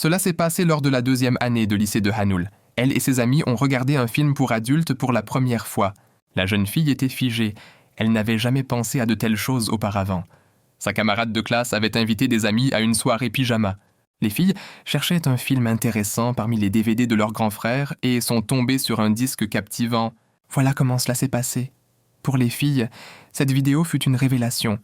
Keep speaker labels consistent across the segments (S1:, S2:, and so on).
S1: Cela s'est passé lors de la 2e année de lycée de Hanoul. Elle et ses amis ont regardé un film pour adultes pour la première fois. La jeune fille était figée. Elle n'avait jamais pensé à de telles choses auparavant. Sa camarade de classe avait invité des amis à une soirée pyjama. Les filles cherchaient un film intéressant parmi les DVD de leur grand frère et sont tombées sur un disque captivant. Voilà comment cela s'est passé. Pour les filles, cette vidéo fut une révélation.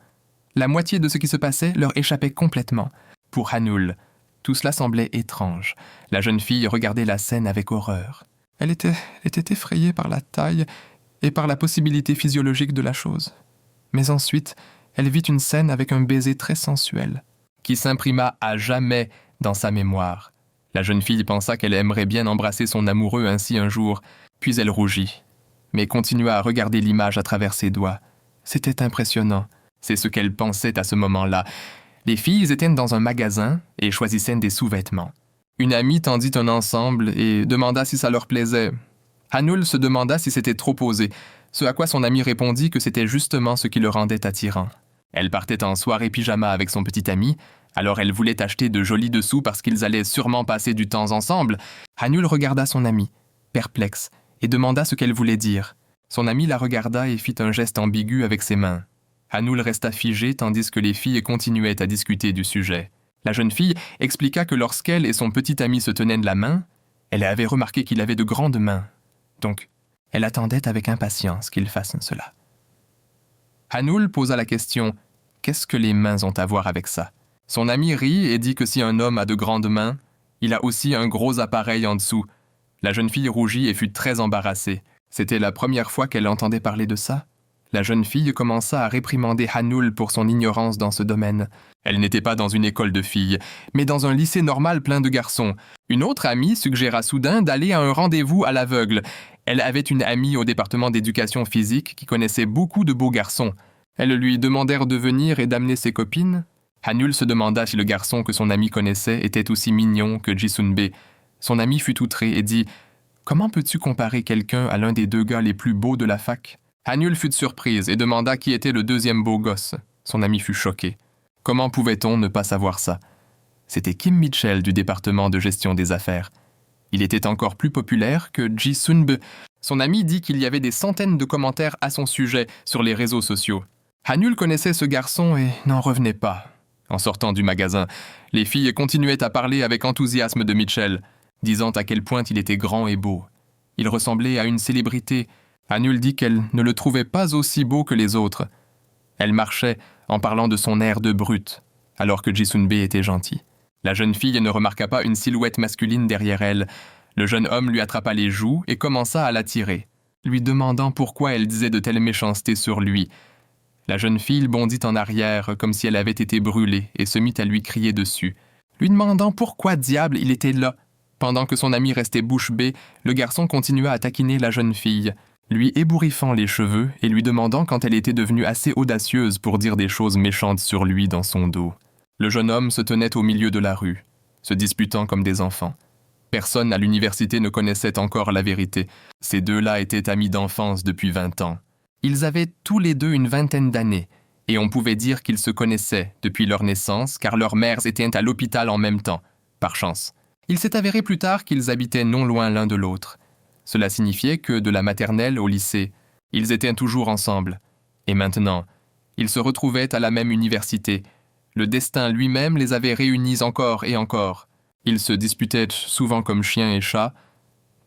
S1: La moitié de ce qui se passait leur échappait complètement. Pour Hanoul, tout cela semblait étrange. La jeune fille regardait la scène avec horreur. Elle était effrayée par la taille et par la possibilité physiologique de la chose. Mais ensuite, elle vit une scène avec un baiser très sensuel, qui s'imprima à jamais dans sa mémoire. La jeune fille pensa qu'elle aimerait bien embrasser son amoureux ainsi un jour, puis elle rougit, mais continua à regarder l'image à travers ses doigts. C'était impressionnant. C'est ce qu'elle pensait à ce moment-là. Les filles étaient dans un magasin et choisissaient des sous-vêtements. Une amie tendit un ensemble et demanda si ça leur plaisait. Hanoul se demanda si c'était trop osé, ce à quoi son amie répondit que c'était justement ce qui le rendait attirant. Elle partait en soirée pyjama avec son petit ami, alors elle voulait acheter de jolis dessous parce qu'ils allaient sûrement passer du temps ensemble. Hanoul regarda son amie, perplexe, et demanda ce qu'elle voulait dire. Son amie la regarda et fit un geste ambigu avec ses mains. Hanoul resta figé tandis que les filles continuaient à discuter du sujet. La jeune fille expliqua que lorsqu'elle et son petit ami se tenaient de la main, elle avait remarqué qu'il avait de grandes mains. Donc, elle attendait avec impatience qu'il fasse cela. Hanoul posa la question « Qu'est-ce que les mains ont à voir avec ça ?» Son ami rit et dit que si un homme a de grandes mains, il a aussi un gros appareil en dessous. La jeune fille rougit et fut très embarrassée. C'était la première fois qu'elle entendait parler de ça. La jeune fille commença à réprimander Hanoul pour son ignorance dans ce domaine. Elle n'était pas dans une école de filles, mais dans un lycée normal plein de garçons. Une autre amie suggéra soudain d'aller à un rendez-vous à l'aveugle. Elle avait une amie au département d'éducation physique qui connaissait beaucoup de beaux garçons. Elles lui demandèrent de venir et d'amener ses copines. Hanoul se demanda si le garçon que son amie connaissait était aussi mignon que Ji-sun-bae. Son amie fut outrée et dit « Comment peux-tu comparer quelqu'un à l'un des 2 gars les plus beaux de la fac ?» Hanoul fut surprise et demanda qui était le 2e beau gosse. Son ami fut choqué. Comment pouvait-on ne pas savoir ça? C'était Kim Mitchell du département de gestion des affaires. Il était encore plus populaire que Ji-sun-bae. Son ami dit qu'il y avait des centaines de commentaires à son sujet sur les réseaux sociaux. Hanoul connaissait ce garçon et n'en revenait pas. En sortant du magasin, les filles continuaient à parler avec enthousiasme de Mitchell, disant à quel point il était grand et beau. Il ressemblait à une célébrité. Hanoul dit qu'elle ne le trouvait pas aussi beau que les autres. Elle marchait en parlant de son air de brute, alors que Ji-sun-bae était gentil. La jeune fille ne remarqua pas une silhouette masculine derrière elle. Le jeune homme lui attrapa les joues et commença à l'attirer, lui demandant pourquoi elle disait de telles méchancetés sur lui. La jeune fille bondit en arrière comme si elle avait été brûlée et se mit à lui crier dessus, lui demandant pourquoi diable il était là. Pendant que son ami restait bouche bée, le garçon continua à taquiner la jeune fille, lui ébouriffant les cheveux et lui demandant quand elle était devenue assez audacieuse pour dire des choses méchantes sur lui dans son dos. Le jeune homme se tenait au milieu de la rue, se disputant comme des enfants. Personne à l'université ne connaissait encore la vérité. Ces deux-là étaient amis d'enfance depuis 20 ans. Ils avaient tous les deux une vingtaine d'années, et on pouvait dire qu'ils se connaissaient depuis leur naissance, car leurs mères étaient à l'hôpital en même temps, par chance. Il s'est avéré plus tard qu'ils habitaient non loin l'un de l'autre. Cela signifiait que, de la maternelle au lycée, ils étaient toujours ensemble. Et maintenant, ils se retrouvaient à la même université. Le destin lui-même les avait réunis encore et encore. Ils se disputaient souvent comme chien et chat,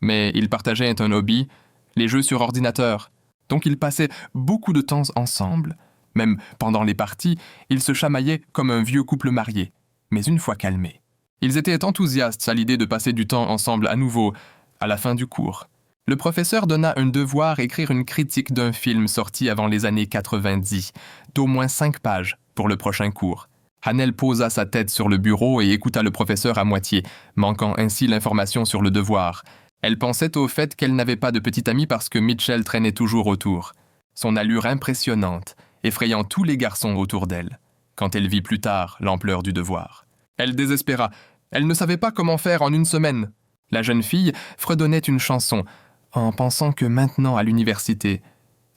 S1: mais ils partageaient un hobby, les jeux sur ordinateur. Donc ils passaient beaucoup de temps ensemble. Même pendant les parties, ils se chamaillaient comme un vieux couple marié, mais une fois calmés. Ils étaient enthousiastes à l'idée de passer du temps ensemble à nouveau, à la fin du cours. Le professeur donna un devoir écrire une critique d'un film sorti avant les années 90, d'au moins 5 pages pour le prochain cours. Hanel posa sa tête sur le bureau et écouta le professeur à moitié, manquant ainsi l'information sur le devoir. Elle pensait au fait qu'elle n'avait pas de petit ami parce que Mitchell traînait toujours autour. Son allure impressionnante, effrayant tous les garçons autour d'elle, quand elle vit plus tard l'ampleur du devoir. Elle désespéra. Elle ne savait pas comment faire en une semaine. La jeune fille fredonnait une chanson, en pensant que maintenant à l'université,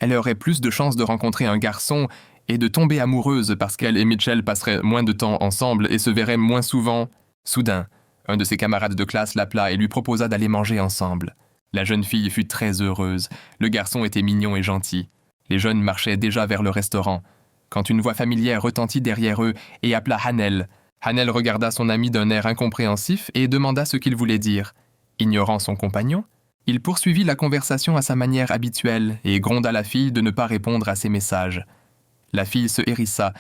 S1: elle aurait plus de chances de rencontrer un garçon et de tomber amoureuse parce qu'elle et Mitchell passeraient moins de temps ensemble et se verraient moins souvent. Soudain, Un de ses camarades de classe l'appela et lui proposa d'aller manger ensemble. La jeune fille fut très heureuse. Le garçon était mignon et gentil. Les jeunes marchaient déjà vers le restaurant, quand une voix familière retentit derrière eux et appela Hanel. Hanel regarda son ami d'un air incompréhensif et demanda ce qu'il voulait dire. Ignorant son compagnon, il poursuivit la conversation à sa manière habituelle et gronda la fille de ne pas répondre à ses messages. La fille se hérissa,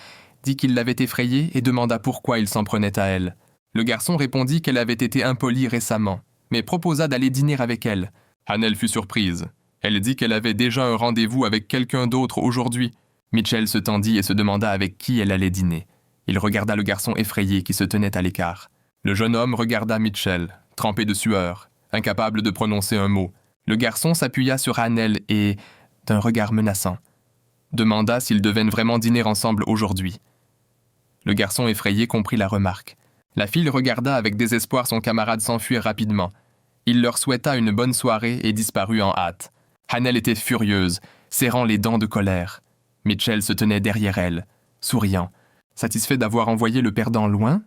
S1: dit qu'il l'avait effrayée et demanda pourquoi il s'en prenait à elle. Le garçon répondit qu'elle avait été impolie récemment, mais proposa d'aller dîner avec elle. Hanel fut surprise. Elle dit qu'elle avait déjà un rendez-vous avec quelqu'un d'autre aujourd'hui. Mitchell se tendit et se demanda avec qui elle allait dîner. Il regarda le garçon effrayé qui se tenait à l'écart. Le jeune homme regarda Mitchell, trempé de sueur, incapable de prononcer un mot. Le garçon s'appuya sur Hanel et, d'un regard menaçant, demanda s'ils devaient vraiment dîner ensemble aujourd'hui. Le garçon effrayé comprit la remarque. La fille regarda avec désespoir son camarade s'enfuir rapidement. Il leur souhaita une bonne soirée et disparut en hâte. Hanel était furieuse, serrant les dents de colère. Mitchell se tenait derrière elle, souriant, satisfait d'avoir envoyé le perdant loin.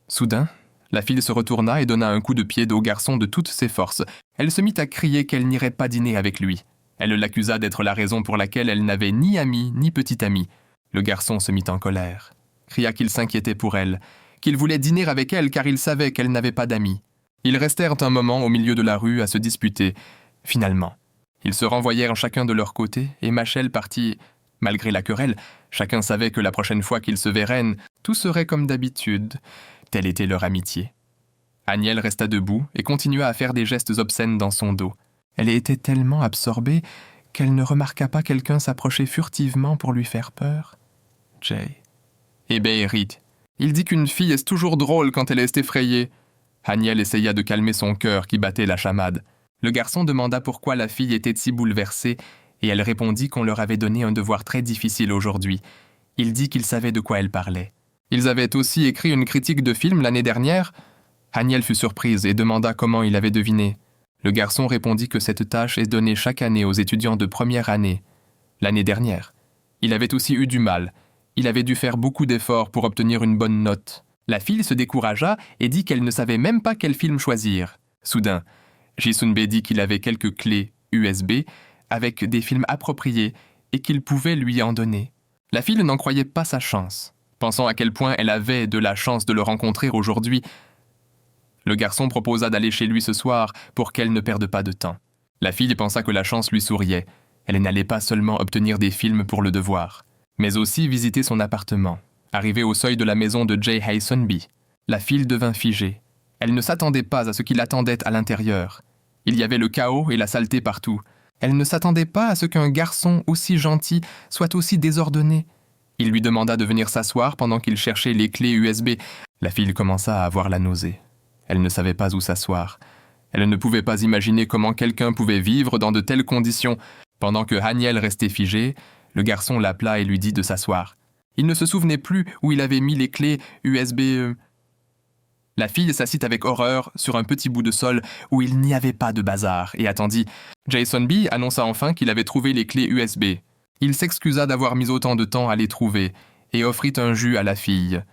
S1: Soudain, la fille se retourna et donna un coup de pied au garçon de toutes ses forces. Elle se mit à crier qu'elle n'irait pas dîner avec lui. Elle l'accusa d'être la raison pour laquelle elle n'avait ni ami ni petit ami. Le garçon se mit en colère, cria qu'il s'inquiétait pour elle, qu'il voulait dîner avec elle car il savait qu'elle n'avait pas d'amis. Ils restèrent un moment au milieu de la rue à se disputer. Finalement, ils se renvoyèrent chacun de leur côté et Machel partit. Malgré la querelle, chacun savait que la prochaine fois qu'ils se verraient, tout serait comme d'habitude. Telle était leur amitié. Aniel resta debout et continua à faire des gestes obscènes dans son dos. Elle était tellement absorbée qu'elle ne remarqua pas quelqu'un s'approcher furtivement pour lui faire peur. Jay. Et Berit. Il dit qu'une fille est toujours drôle quand elle est effrayée. Aniel essaya de calmer son cœur qui battait la chamade. Le garçon demanda pourquoi la fille était si bouleversée et elle répondit qu'on leur avait donné un devoir très difficile aujourd'hui. Il dit qu'il savait de quoi elle parlait. Ils avaient aussi écrit une critique de film l'année dernière. Aniel fut surprise et demanda comment il avait deviné. Le garçon répondit que cette tâche est donnée chaque année aux étudiants de première année. L'année dernière, il avait aussi eu du mal. Il avait dû faire beaucoup d'efforts pour obtenir une bonne note. La fille se découragea et dit qu'elle ne savait même pas quel film choisir. Soudain, Jisunbe dit qu'il avait quelques clés USB avec des films appropriés et qu'il pouvait lui en donner. La fille n'en croyait pas sa chance, pensant à quel point elle avait de la chance de le rencontrer aujourd'hui. Le garçon proposa d'aller chez lui ce soir pour qu'elle ne perde pas de temps. La fille pensa que la chance lui souriait. Elle n'allait pas seulement obtenir des films pour le devoir, mais aussi visiter son appartement. Arrivée au seuil de la maison de Jay Haesonby, la fille devint figée. Elle ne s'attendait pas à ce qui l'attendait à l'intérieur. Il y avait le chaos et la saleté partout. Elle ne s'attendait pas à ce qu'un garçon aussi gentil soit aussi désordonné. Il lui demanda de venir s'asseoir pendant qu'il cherchait les clés USB. La fille commença à avoir la nausée. Elle ne savait pas où s'asseoir. Elle ne pouvait pas imaginer comment quelqu'un pouvait vivre dans de telles conditions. Pendant que Haniel restait figé, le garçon l'appela et lui dit de s'asseoir. Il ne se souvenait plus où il avait mis les clés USB. La fille s'assit avec horreur sur un petit bout de sol où il n'y avait pas de bazar et attendit. Jason B annonça enfin qu'il avait trouvé les clés USB. Il s'excusa d'avoir mis autant de temps à les trouver et offrit un jus à la fille.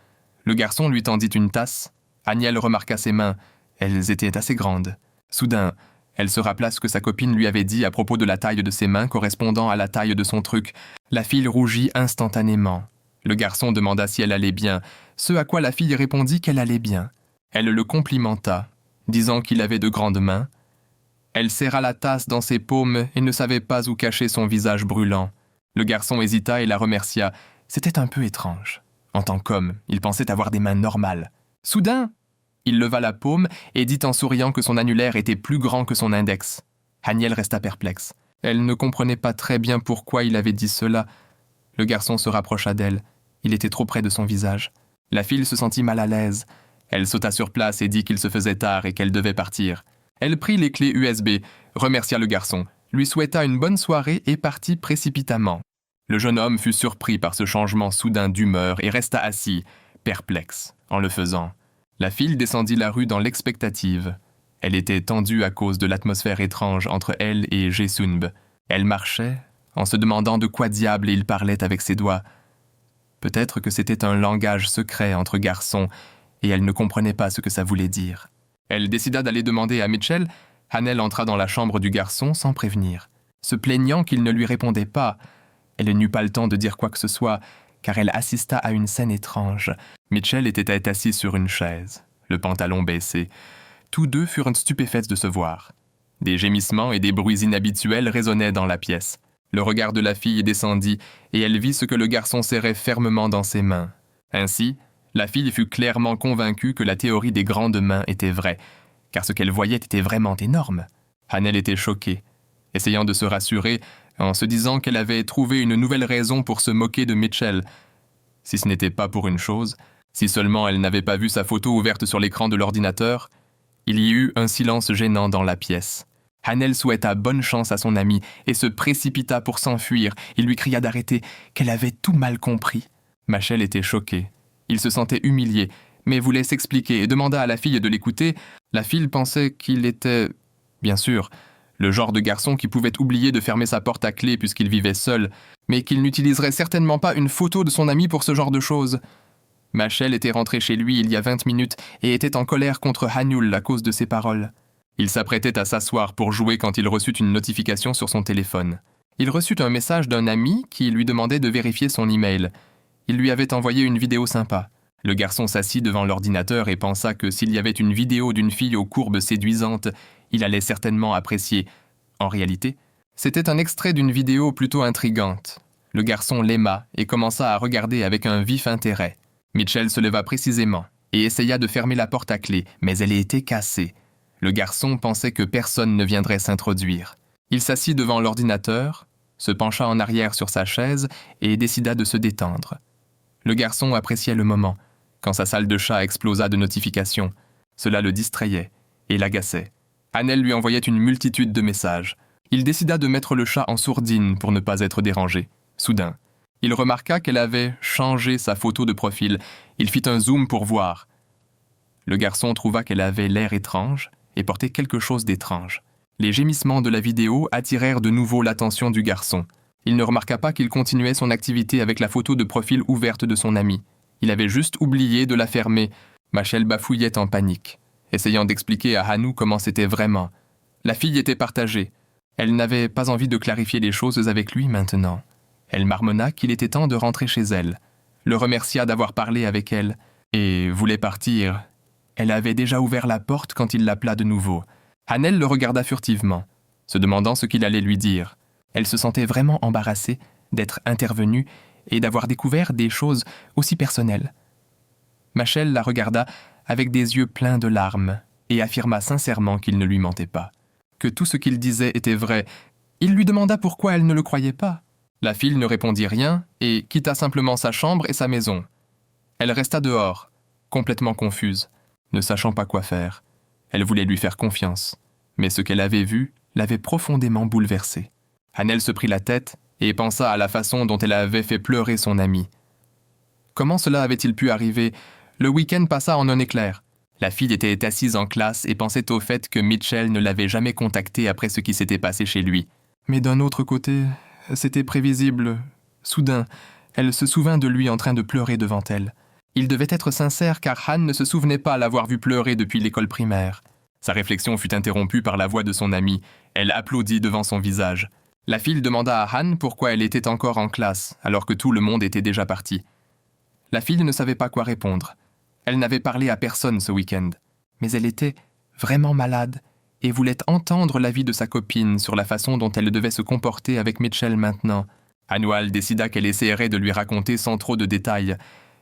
S1: Le garçon lui tendit une tasse. Aniel remarqua ses mains. Elles étaient assez grandes. Soudain, elle se rappela ce que sa copine lui avait dit à propos de la taille de ses mains correspondant à la taille de son truc. La fille rougit instantanément. Le garçon demanda si elle allait bien, ce à quoi la fille répondit qu'elle allait bien. Elle le complimenta, disant qu'il avait de grandes mains. Elle serra la tasse dans ses paumes et ne savait pas où cacher son visage brûlant. Le garçon hésita et la remercia. C'était un peu étrange. En tant qu'homme, il pensait avoir des mains normales. Soudain, il leva la paume et dit en souriant que son annulaire était plus grand que son index. Haniel resta perplexe. Elle ne comprenait pas très bien pourquoi il avait dit cela. Le garçon se rapprocha d'elle. Il était trop près de son visage. La fille se sentit mal à l'aise. Elle sauta sur place et dit qu'il se faisait tard et qu'elle devait partir. Elle prit les clés USB, remercia le garçon, lui souhaita une bonne soirée et partit précipitamment. Le jeune homme fut surpris par ce changement soudain d'humeur et resta assis, perplexe, en le faisant. La fille descendit la rue dans l'expectative. Elle était tendue à cause de l'atmosphère étrange entre elle et Jaesunb. Elle marchait, en se demandant de quoi diable il parlait avec ses doigts. Peut-être que c'était un langage secret entre garçons, et elle ne comprenait pas ce que ça voulait dire. Elle décida d'aller demander à Mitchell. Hannel entra dans la chambre du garçon sans prévenir, se plaignant qu'il ne lui répondait pas. Elle n'eut pas le temps de dire quoi que ce soit, car elle assista à une scène étrange. Mitchell était assis sur une chaise, le pantalon baissé. Tous deux furent stupéfaits de se voir. Des gémissements et des bruits inhabituels résonnaient dans la pièce. Le regard de la fille descendit, et elle vit ce que le garçon serrait fermement dans ses mains. Ainsi, la fille fut clairement convaincue que la théorie des grandes mains était vraie, car ce qu'elle voyait était vraiment énorme. Hannel était choquée, essayant de se rassurer en se disant qu'elle avait trouvé une nouvelle raison pour se moquer de Mitchell. Si ce n'était pas pour une chose, si seulement elle n'avait pas vu sa photo ouverte sur l'écran de l'ordinateur, il y eut un silence gênant dans la pièce. Hannel souhaita bonne chance à son amie et se précipita pour s'enfuir. Il lui cria d'arrêter, qu'elle avait tout mal compris. Machel était choqué. Il se sentait humilié, mais voulait s'expliquer et demanda à la fille de l'écouter. La fille pensait qu'il était, bien sûr, le genre de garçon qui pouvait oublier de fermer sa porte à clé puisqu'il vivait seul, mais qu'il n'utiliserait certainement pas une photo de son ami pour ce genre de choses. Machel était rentré chez lui il y a 20 minutes et était en colère contre Hannul à cause de ses paroles. Il s'apprêtait à s'asseoir pour jouer quand il reçut une notification sur son téléphone. Il reçut un message d'un ami qui lui demandait de vérifier son email. Il lui avait envoyé une vidéo sympa. Le garçon s'assit devant l'ordinateur et pensa que s'il y avait une vidéo d'une fille aux courbes séduisantes, il allait certainement apprécier. En réalité, c'était un extrait d'une vidéo plutôt intrigante. Le garçon l'aima et commença à regarder avec un vif intérêt. Mitchell se leva précisément et essaya de fermer la porte à clé, mais elle était cassée. Le garçon pensait que personne ne viendrait s'introduire. Il s'assit devant l'ordinateur, se pencha en arrière sur sa chaise et décida de se détendre. Le garçon appréciait le moment, quand sa salle de chat explosa de notifications. Cela le distrayait et l'agaçait. Hannel lui envoyait une multitude de messages. Il décida de mettre le chat en sourdine pour ne pas être dérangé. Soudain, il remarqua qu'elle avait changé sa photo de profil. Il fit un zoom pour voir. Le garçon trouva qu'elle avait l'air étrange et portait quelque chose d'étrange. Les gémissements de la vidéo attirèrent de nouveau l'attention du garçon. Il ne remarqua pas qu'il continuait son activité avec la photo de profil ouverte de son ami. Il avait juste oublié de la fermer. Machel bafouillait en panique, essayant d'expliquer à Hannu comment c'était vraiment. La fille était partagée. Elle n'avait pas envie de clarifier les choses avec lui maintenant. Elle marmonna qu'il était temps de rentrer chez elle, le remercia d'avoir parlé avec elle, et voulait partir. Elle avait déjà ouvert la porte quand il l'appela de nouveau. Hannel le regarda furtivement, se demandant ce qu'il allait lui dire. Elle se sentait vraiment embarrassée d'être intervenue et d'avoir découvert des choses aussi personnelles. Machel la regarda avec des yeux pleins de larmes et affirma sincèrement qu'il ne lui mentait pas, que tout ce qu'il disait était vrai. Il lui demanda pourquoi elle ne le croyait pas. La fille ne répondit rien et quitta simplement sa chambre et sa maison. Elle resta dehors, complètement confuse, ne sachant pas quoi faire. Elle voulait lui faire confiance, mais ce qu'elle avait vu l'avait profondément bouleversée. Hannel se prit la tête et pensa à la façon dont elle avait fait pleurer son amie. Comment cela avait-il pu arriver? Le week-end passa en un éclair. La fille était assise en classe et pensait au fait que Mitchell ne l'avait jamais contactée après ce qui s'était passé chez lui. Mais d'un autre côté, c'était prévisible. Soudain, elle se souvint de lui en train de pleurer devant elle. Il devait être sincère car Han ne se souvenait pas l'avoir vu pleurer depuis l'école primaire. Sa réflexion fut interrompue par la voix de son amie. Elle applaudit devant son visage. La fille demanda à Han pourquoi elle était encore en classe, alors que tout le monde était déjà parti. La fille ne savait pas quoi répondre. Elle n'avait parlé à personne ce week-end, mais elle était vraiment malade et voulait entendre l'avis de sa copine sur la façon dont elle devait se comporter avec Mitchell maintenant. Hanwal décida qu'elle essaierait de lui raconter sans trop de détails.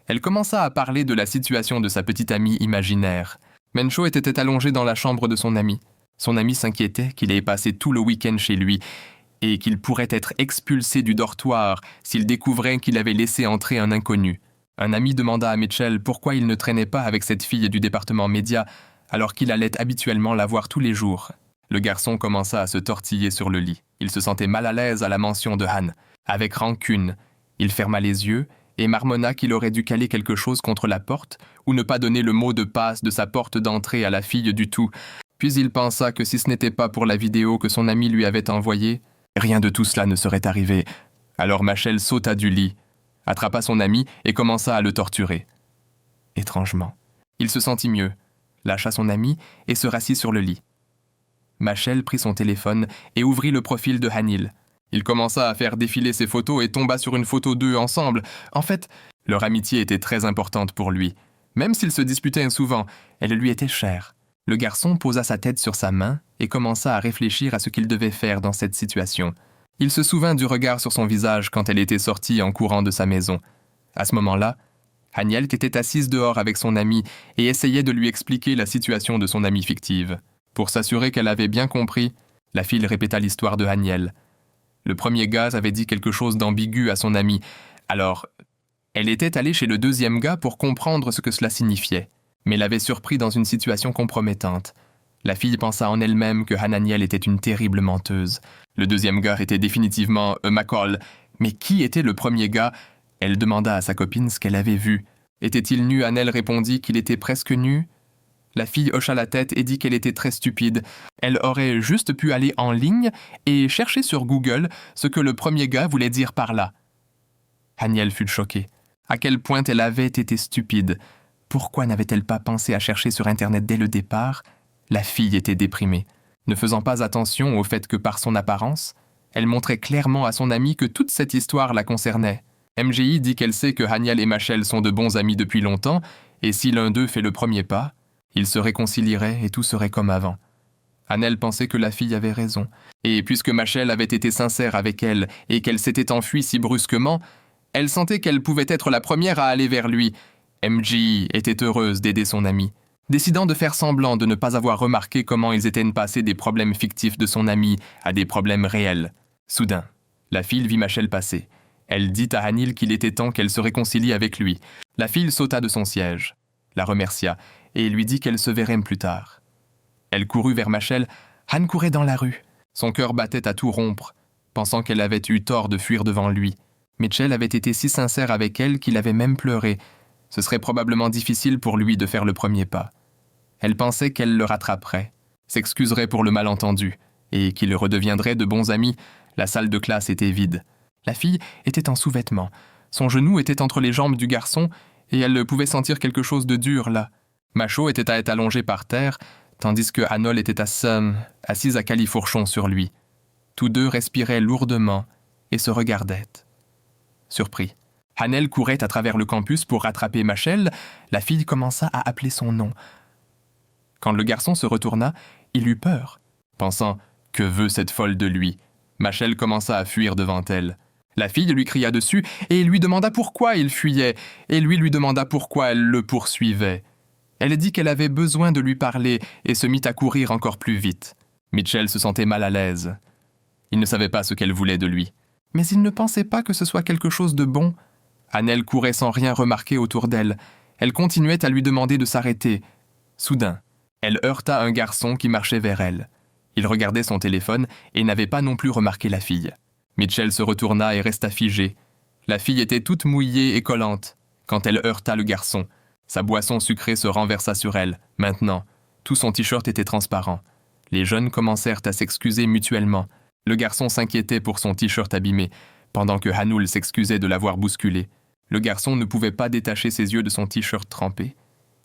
S1: Elle commença à parler de la situation de sa petite amie imaginaire. Mencho était allongé dans la chambre de son ami. Son ami s'inquiétait qu'il ait passé tout le week-end chez lui et qu'il pourrait être expulsé du dortoir s'il découvrait qu'il avait laissé entrer un inconnu. Un ami demanda à Mitchell pourquoi il ne traînait pas avec cette fille du département média alors qu'il allait habituellement la voir tous les jours. Le garçon commença à se tortiller sur le lit. Il se sentait mal à l'aise à la mention de Han. Avec rancune, il ferma les yeux et marmonna qu'il aurait dû caler quelque chose contre la porte ou ne pas donner le mot de passe de sa porte d'entrée à la fille du tout. Puis il pensa que si ce n'était pas pour la vidéo que son ami lui avait envoyée, rien de tout cela ne serait arrivé. Alors Machel sauta du lit, attrapa son ami et commença à le torturer. Étrangement, il se sentit mieux. lâcha son ami et se rassit sur le lit. Machel prit son téléphone et ouvrit le profil de Hanil. Il commença à faire défiler ses photos et tomba sur une photo d'eux ensemble. En fait, leur amitié était très importante pour lui. Même s'ils se disputaient souvent, elle lui était chère. Le garçon posa sa tête sur sa main et commença à réfléchir à ce qu'il devait faire dans cette situation. Il se souvint du regard sur son visage quand elle était sortie en courant de sa maison. À ce moment-là, Haniel était assise dehors avec son amie et essayait de lui expliquer la situation de son amie fictive. Pour s'assurer qu'elle avait bien compris, la fille répéta l'histoire de Haniel. Le premier gars avait dit quelque chose d'ambigu à son amie, alors elle était allée chez le deuxième gars pour comprendre ce que cela signifiait, mais l'avait surpris dans une situation compromettante. La fille pensa en elle-même que Hananiel était une terrible menteuse. Le deuxième gars était définitivement McCall, mais qui était le premier gars? Elle demanda à sa copine ce qu'elle avait vu. Était-il nu? Hanel répondit qu'il était presque nu. La fille hocha la tête et dit qu'elle était très stupide. Elle aurait juste pu aller en ligne et chercher sur Google ce que le premier gars voulait dire par là. Haniel fut choquée. À quel point elle avait été stupide. Pourquoi n'avait-elle pas pensé à chercher sur Internet dès le départ? La fille était déprimée, ne faisant pas attention au fait que par son apparence, elle montrait clairement à son amie que toute cette histoire la concernait. MJI dit qu'elle sait que Haniel et Machel sont de bons amis depuis longtemps, et si l'un d'eux fait le premier pas, ils se réconcilieraient et tout serait comme avant. Hanel pensait que la fille avait raison, et puisque Machel avait été sincère avec elle et qu'elle s'était enfuie si brusquement, elle sentait qu'elle pouvait être la première à aller vers lui. MJ était heureuse d'aider son amie. Décidant de faire semblant de ne pas avoir remarqué comment ils étaient passés des problèmes fictifs de son ami à des problèmes réels. Soudain, la fille vit Machel passer. Elle dit à Hanil qu'il était temps qu'elle se réconcilie avec lui. La fille sauta de son siège, la remercia et lui dit qu'elle se verrait plus tard. Elle courut vers Machel. Han courait dans la rue. Son cœur battait à tout rompre, pensant qu'elle avait eu tort de fuir devant lui. Mitchell avait été si sincère avec elle qu'il avait même pleuré. Ce serait probablement difficile pour lui de faire le premier pas. Elle pensait qu'elle le rattraperait, s'excuserait pour le malentendu, et qu'ils redeviendraient de bons amis. La salle de classe était vide. La fille était en sous-vêtements. Son genou était entre les jambes du garçon, et elle pouvait sentir quelque chose de dur là. Macho était allongé par terre, tandis que Hanol était assise à califourchon sur lui. Tous deux respiraient lourdement et se regardaient. Surpris, Hanel courait à travers le campus pour rattraper Machel. La fille commença à appeler son nom. Quand le garçon se retourna, il eut peur, pensant « Que veut cette folle de lui ?» Machel commença à fuir devant elle. La fille lui cria dessus et lui demanda pourquoi il fuyait, et lui demanda pourquoi elle le poursuivait. Elle dit qu'elle avait besoin de lui parler et se mit à courir encore plus vite. Mitchell se sentait mal à l'aise. Il ne savait pas ce qu'elle voulait de lui. Mais il ne pensait pas que ce soit quelque chose de bon. Hanel courait sans rien remarquer autour d'elle. Elle continuait à lui demander de s'arrêter. Soudain, elle heurta un garçon qui marchait vers elle. Il regardait son téléphone et n'avait pas non plus remarqué la fille. Mitchell se retourna et resta figé. La fille était toute mouillée et collante quand elle heurta le garçon. Sa boisson sucrée se renversa sur elle. Maintenant, tout son t-shirt était transparent. Les jeunes commencèrent à s'excuser mutuellement. Le garçon s'inquiétait pour son t-shirt abîmé, pendant que Hanoul s'excusait de l'avoir bousculé. Le garçon ne pouvait pas détacher ses yeux de son t-shirt trempé.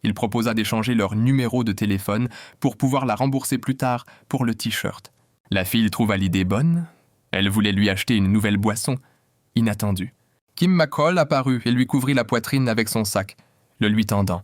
S1: Il proposa d'échanger leur numéro de téléphone pour pouvoir la rembourser plus tard pour le t-shirt. La fille trouva l'idée bonne. Elle voulait lui acheter une nouvelle boisson. Inattendu. Kim McCall apparut et lui couvrit la poitrine avec son sac, le lui tendant.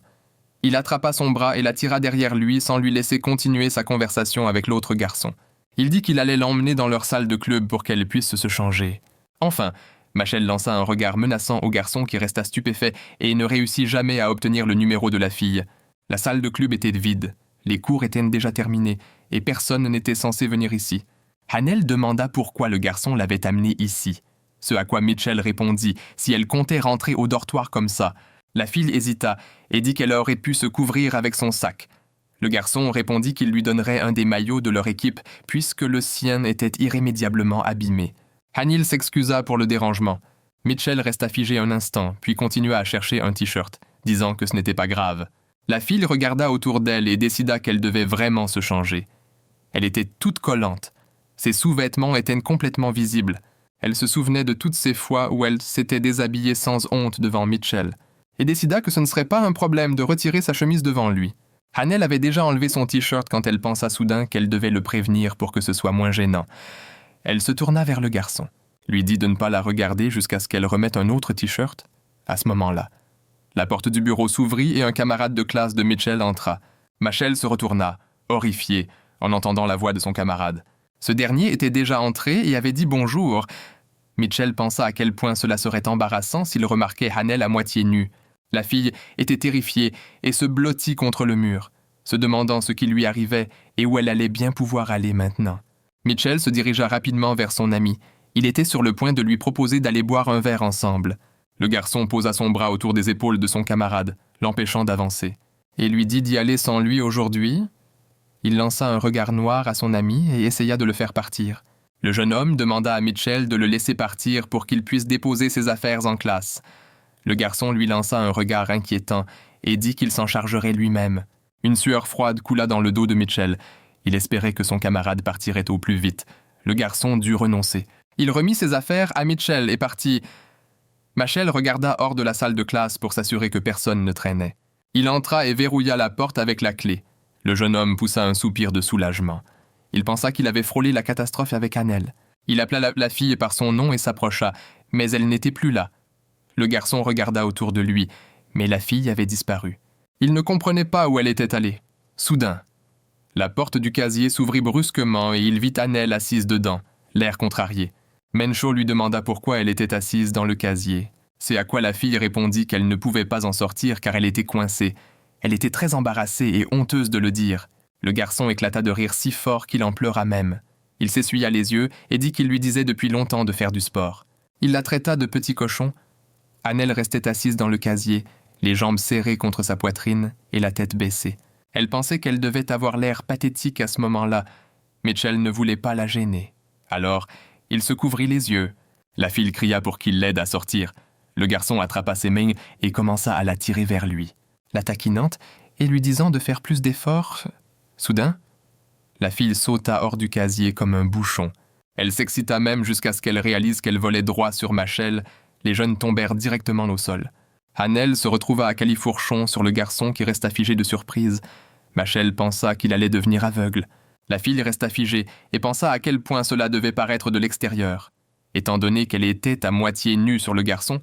S1: Il attrapa son bras et la tira derrière lui sans lui laisser continuer sa conversation avec l'autre garçon. Il dit qu'il allait l'emmener dans leur salle de club pour qu'elle puisse se changer. Enfin, Machel lança un regard menaçant au garçon qui resta stupéfait et ne réussit jamais à obtenir le numéro de la fille. La salle de club était vide, les cours étaient déjà terminés et personne n'était censé venir ici. Hanel demanda pourquoi le garçon l'avait amenée ici. Ce à quoi Mitchell répondit si elle comptait rentrer au dortoir comme ça. La fille hésita et dit qu'elle aurait pu se couvrir avec son sac. Le garçon répondit qu'il lui donnerait un des maillots de leur équipe puisque le sien était irrémédiablement abîmé. Hanil s'excusa pour le dérangement. Mitchell resta figé un instant, puis continua à chercher un t-shirt, disant que ce n'était pas grave. La fille regarda autour d'elle et décida qu'elle devait vraiment se changer. Elle était toute collante. Ses sous-vêtements étaient complètement visibles. Elle se souvenait de toutes ces fois où elle s'était déshabillée sans honte devant Mitchell, et décida que ce ne serait pas un problème de retirer sa chemise devant lui. Hannel avait déjà enlevé son t-shirt quand elle pensa soudain qu'elle devait le prévenir pour que ce soit moins gênant. Elle se tourna vers le garçon, lui dit de ne pas la regarder jusqu'à ce qu'elle remette un autre t-shirt. À ce moment-là, la porte du bureau s'ouvrit et un camarade de classe de Mitchell entra. Machel se retourna, horrifiée, en entendant la voix de son camarade. Ce dernier était déjà entré et avait dit bonjour. Mitchell pensa à quel point cela serait embarrassant s'il remarquait Hannel à moitié nue. La fille était terrifiée et se blottit contre le mur, se demandant ce qui lui arrivait et où elle allait bien pouvoir aller maintenant. Mitchell se dirigea rapidement vers son ami. Il était sur le point de lui proposer d'aller boire un verre ensemble. Le garçon posa son bras autour des épaules de son camarade, l'empêchant d'avancer, et lui dit d'y aller sans lui aujourd'hui. Il lança un regard noir à son ami et essaya de le faire partir. Le jeune homme demanda à Mitchell de le laisser partir pour qu'il puisse déposer ses affaires en classe. Le garçon lui lança un regard inquiétant et dit qu'il s'en chargerait lui-même. Une sueur froide coula dans le dos de Mitchell. Il espérait que son camarade partirait au plus vite. Le garçon dut renoncer. Il remit ses affaires à Mitchell et partit. Machel regarda hors de la salle de classe pour s'assurer que personne ne traînait. Il entra et verrouilla la porte avec la clé. Le jeune homme poussa un soupir de soulagement. Il pensa qu'il avait frôlé la catastrophe avec Hannel. Il appela la fille par son nom et s'approcha, mais elle n'était plus là. Le garçon regarda autour de lui, mais la fille avait disparu. Il ne comprenait pas où elle était allée. Soudain, la porte du casier s'ouvrit brusquement et il vit Hannel assise dedans, l'air contrarié. Mencho lui demanda pourquoi elle était assise dans le casier. C'est à quoi la fille répondit qu'elle ne pouvait pas en sortir car elle était coincée. Elle était très embarrassée et honteuse de le dire. Le garçon éclata de rire si fort qu'il en pleura même. Il s'essuya les yeux et dit qu'il lui disait depuis longtemps de faire du sport. Il la traita de petit cochon. Hannel restait assise dans le casier, les jambes serrées contre sa poitrine et la tête baissée. Elle pensait qu'elle devait avoir l'air pathétique à ce moment-là. Mitchell ne voulait pas la gêner. Alors, il se couvrit les yeux. La fille cria pour qu'il l'aide à sortir. Le garçon attrapa ses mains et commença à la tirer vers lui, la taquinante et lui disant de faire plus d'efforts. Soudain, la fille sauta hors du casier comme un bouchon. Elle s'excita même jusqu'à ce qu'elle réalise qu'elle volait droit sur Machel. Les jeunes tombèrent directement au sol. Hannel se retrouva à califourchon sur le garçon qui resta figé de surprise. Machel pensa qu'il allait devenir aveugle. La fille resta figée et pensa à quel point cela devait paraître de l'extérieur. Étant donné qu'elle était à moitié nue sur le garçon,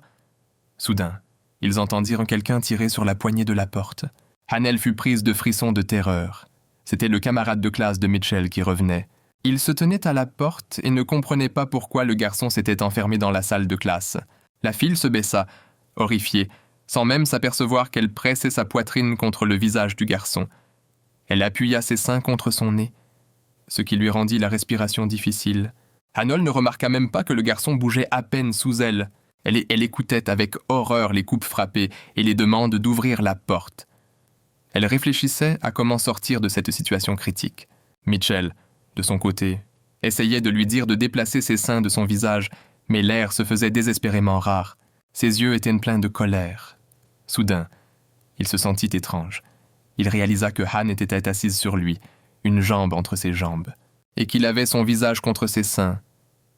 S1: soudain, ils entendirent quelqu'un tirer sur la poignée de la porte. Hannel fut prise de frissons de terreur. C'était le camarade de classe de Mitchell qui revenait. Il se tenait à la porte et ne comprenait pas pourquoi le garçon s'était enfermé dans la salle de classe. La fille se baissa, horrifiée, sans même s'apercevoir qu'elle pressait sa poitrine contre le visage du garçon. Elle appuya ses seins contre son nez, ce qui lui rendit la respiration difficile. Hannel ne remarqua même pas que le garçon bougeait à peine sous elle. Elle écoutait avec horreur les coups frappés et les demandes d'ouvrir la porte. Elle réfléchissait à comment sortir de cette situation critique. Mitchell, de son côté, essayait de lui dire de déplacer ses seins de son visage, mais l'air se faisait désespérément rare. Ses yeux étaient pleins de colère. Soudain, il se sentit étrange. Il réalisa que Han était assise sur lui, une jambe entre ses jambes, et qu'il avait son visage contre ses seins.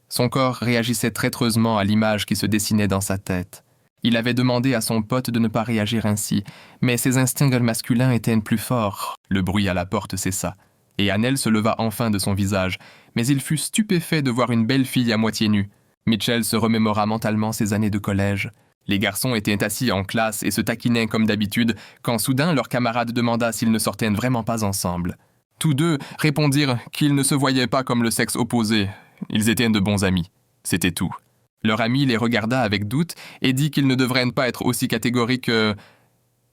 S1: Son corps réagissait traîtreusement à l'image qui se dessinait dans sa tête. Il avait demandé à son pote de ne pas réagir ainsi, mais ses instincts masculins étaient plus forts. Le bruit à la porte cessa, et Hannel se leva enfin de son visage, mais il fut stupéfait de voir une belle fille à moitié nue. Mitchell se remémora mentalement ses années de collège. Les garçons étaient assis en classe et se taquinaient comme d'habitude, quand soudain leur camarade demanda s'ils ne sortaient vraiment pas ensemble. Tous deux répondirent qu'ils ne se voyaient pas comme le sexe opposé. Ils étaient de bons amis. C'était tout. Leur ami les regarda avec doute et dit qu'ils ne devraient pas être aussi catégoriques.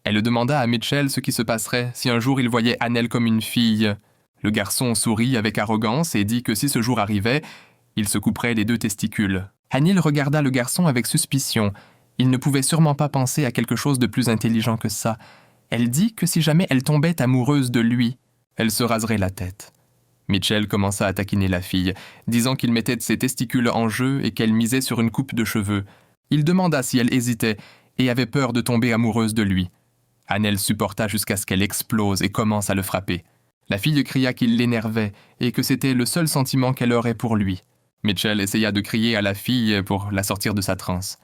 S1: Elle demanda à Mitchell ce qui se passerait si un jour il voyait Hannel comme une fille. Le garçon sourit avec arrogance et dit que si ce jour arrivait, il se couperait les 2 testicules. Hannel regarda le garçon avec suspicion. Il ne pouvait sûrement pas penser à quelque chose de plus intelligent que ça. Elle dit que si jamais elle tombait amoureuse de lui, elle se raserait la tête. Mitchell commença à taquiner la fille, disant qu'il mettait ses testicules en jeu et qu'elle misait sur une coupe de cheveux. Il demanda si elle hésitait et avait peur de tomber amoureuse de lui. Hannel supporta jusqu'à ce qu'elle explose et commence à le frapper. La fille cria qu'il l'énervait et que c'était le seul sentiment qu'elle aurait pour lui. Mitchell essaya de crier à la fille pour la sortir de sa transe.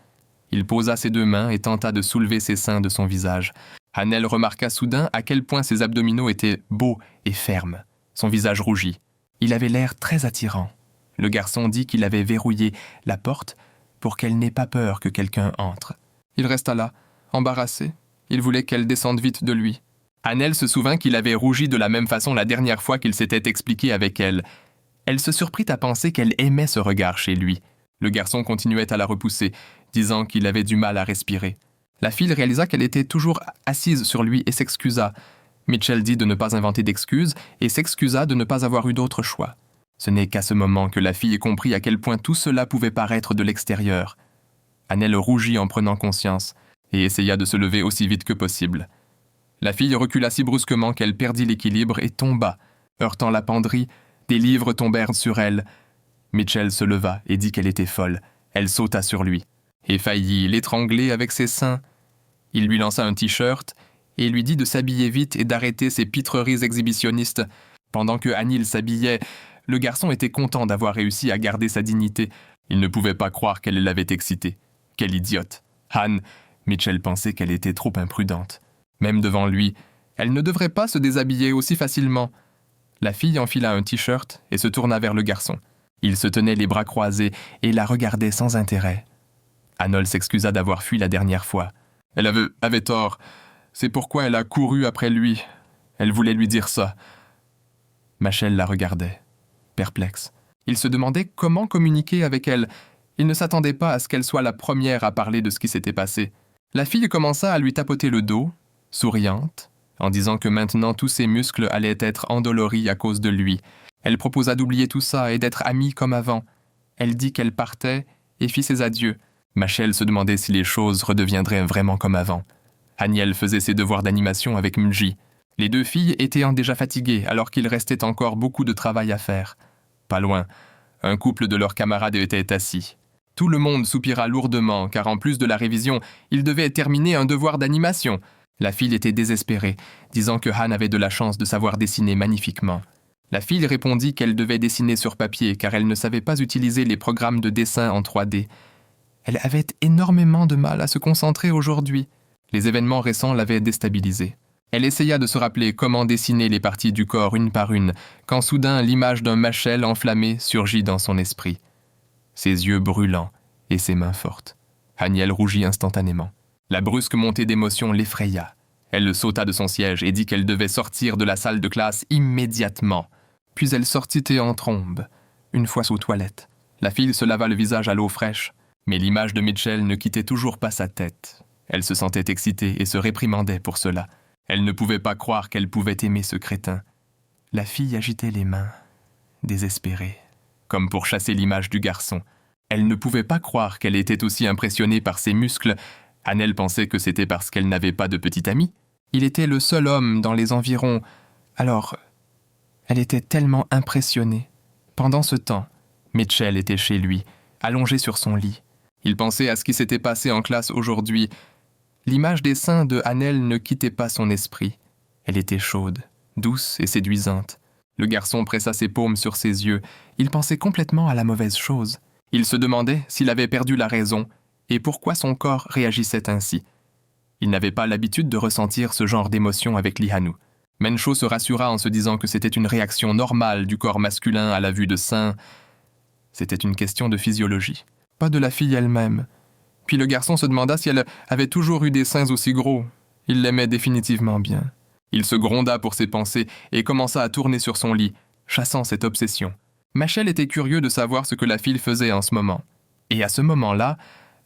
S1: Il posa ses 2 mains et tenta de soulever ses seins de son visage. Hanel remarqua soudain à quel point ses abdominaux étaient beaux et fermes. Son visage rougit. Il avait l'air très attirant. Le garçon dit qu'il avait verrouillé la porte pour qu'elle n'ait pas peur que quelqu'un entre. Il resta là, embarrassé. Il voulait qu'elle descende vite de lui. Hanel se souvint qu'il avait rougi de la même façon la dernière fois qu'il s'était expliqué avec elle. Elle se surprit à penser qu'elle aimait ce regard chez lui. Le garçon continuait à la repousser, disant qu'il avait du mal à respirer. La fille réalisa qu'elle était toujours assise sur lui et s'excusa. Mitchell dit de ne pas inventer d'excuses et s'excusa de ne pas avoir eu d'autre choix. Ce n'est qu'à ce moment que la fille comprit à quel point tout cela pouvait paraître de l'extérieur. Hanel rougit en prenant conscience et essaya de se lever aussi vite que possible. La fille recula si brusquement qu'elle perdit l'équilibre et tomba. Heurtant la penderie, des livres tombèrent sur elle. Mitchell se leva et dit qu'elle était folle. Elle sauta sur lui et faillit l'étrangler avec ses seins. Il lui lança un t-shirt et lui dit de s'habiller vite et d'arrêter ses pitreries exhibitionnistes. Pendant que Hanil s'habillait, le garçon était content d'avoir réussi à garder sa dignité. Il ne pouvait pas croire qu'elle l'avait excité. Quelle idiote! Mitchell pensait qu'elle était trop imprudente. Même devant lui, elle ne devrait pas se déshabiller aussi facilement. La fille enfila un t-shirt et se tourna vers le garçon. Il se tenait les bras croisés et la regardait sans intérêt. Hanol s'excusa d'avoir fui la dernière fois. Elle avait tort. C'est pourquoi elle a couru après lui. Elle voulait lui dire ça. Machel la regardait, perplexe. Il se demandait comment communiquer avec elle. Il ne s'attendait pas à ce qu'elle soit la première à parler de ce qui s'était passé. La fille commença à lui tapoter le dos, souriante, en disant que maintenant tous ses muscles allaient être endoloris à cause de lui. Elle proposa d'oublier tout ça et d'être amie comme avant. Elle dit qu'elle partait et fit ses adieux. Machel se demandait si les choses redeviendraient vraiment comme avant. Haniel faisait ses devoirs d'animation avec Mji. Les deux filles étaient déjà fatiguées alors qu'il restait encore beaucoup de travail à faire. Pas loin, un couple de leurs camarades était assis. Tout le monde soupira lourdement car en plus de la révision, ils devaient terminer un devoir d'animation. La fille était désespérée, disant que Han avait de la chance de savoir dessiner magnifiquement. La fille répondit qu'elle devait dessiner sur papier car elle ne savait pas utiliser les programmes de dessin en 3D. Elle avait énormément de mal à se concentrer aujourd'hui. Les événements récents l'avaient déstabilisée. Elle essaya de se rappeler comment dessiner les parties du corps une par une, quand soudain l'image d'un Machel enflammé surgit dans son esprit. Ses yeux brûlants et ses mains fortes. Haniel rougit instantanément. La brusque montée d'émotion l'effraya. Elle sauta de son siège et dit qu'elle devait sortir de la salle de classe immédiatement. Puis elle sortit et en trombe, une fois aux toilettes. La fille se lava le visage à l'eau fraîche, mais l'image de Mitchell ne quittait toujours pas sa tête. Elle se sentait excitée et se réprimandait pour cela. Elle ne pouvait pas croire qu'elle pouvait aimer ce crétin. La fille agitait les mains, désespérée, comme pour chasser l'image du garçon. Elle ne pouvait pas croire qu'elle était aussi impressionnée par ses muscles. Hanel pensait que c'était parce qu'elle n'avait pas de petit ami. Il était le seul homme dans les environs. Alors, elle était tellement impressionnée. Pendant ce temps, Mitchell était chez lui, allongé sur son lit. Il pensait à ce qui s'était passé en classe aujourd'hui. L'image des seins de Hanel ne quittait pas son esprit. Elle était chaude, douce et séduisante. Le garçon pressa ses paumes sur ses yeux. Il pensait complètement à la mauvaise chose. Il se demandait s'il avait perdu la raison et pourquoi son corps réagissait ainsi. Il n'avait pas l'habitude de ressentir ce genre d'émotion avec Lihanu. Mencho se rassura en se disant que c'était une réaction normale du corps masculin à la vue de seins. C'était une question de physiologie, pas de la fille elle-même. Puis le garçon se demanda si elle avait toujours eu des seins aussi gros. Il l'aimait définitivement bien. Il se gronda pour ses pensées et commença à tourner sur son lit, chassant cette obsession. Machel était curieux de savoir ce que la fille faisait en ce moment. Et à ce moment-là,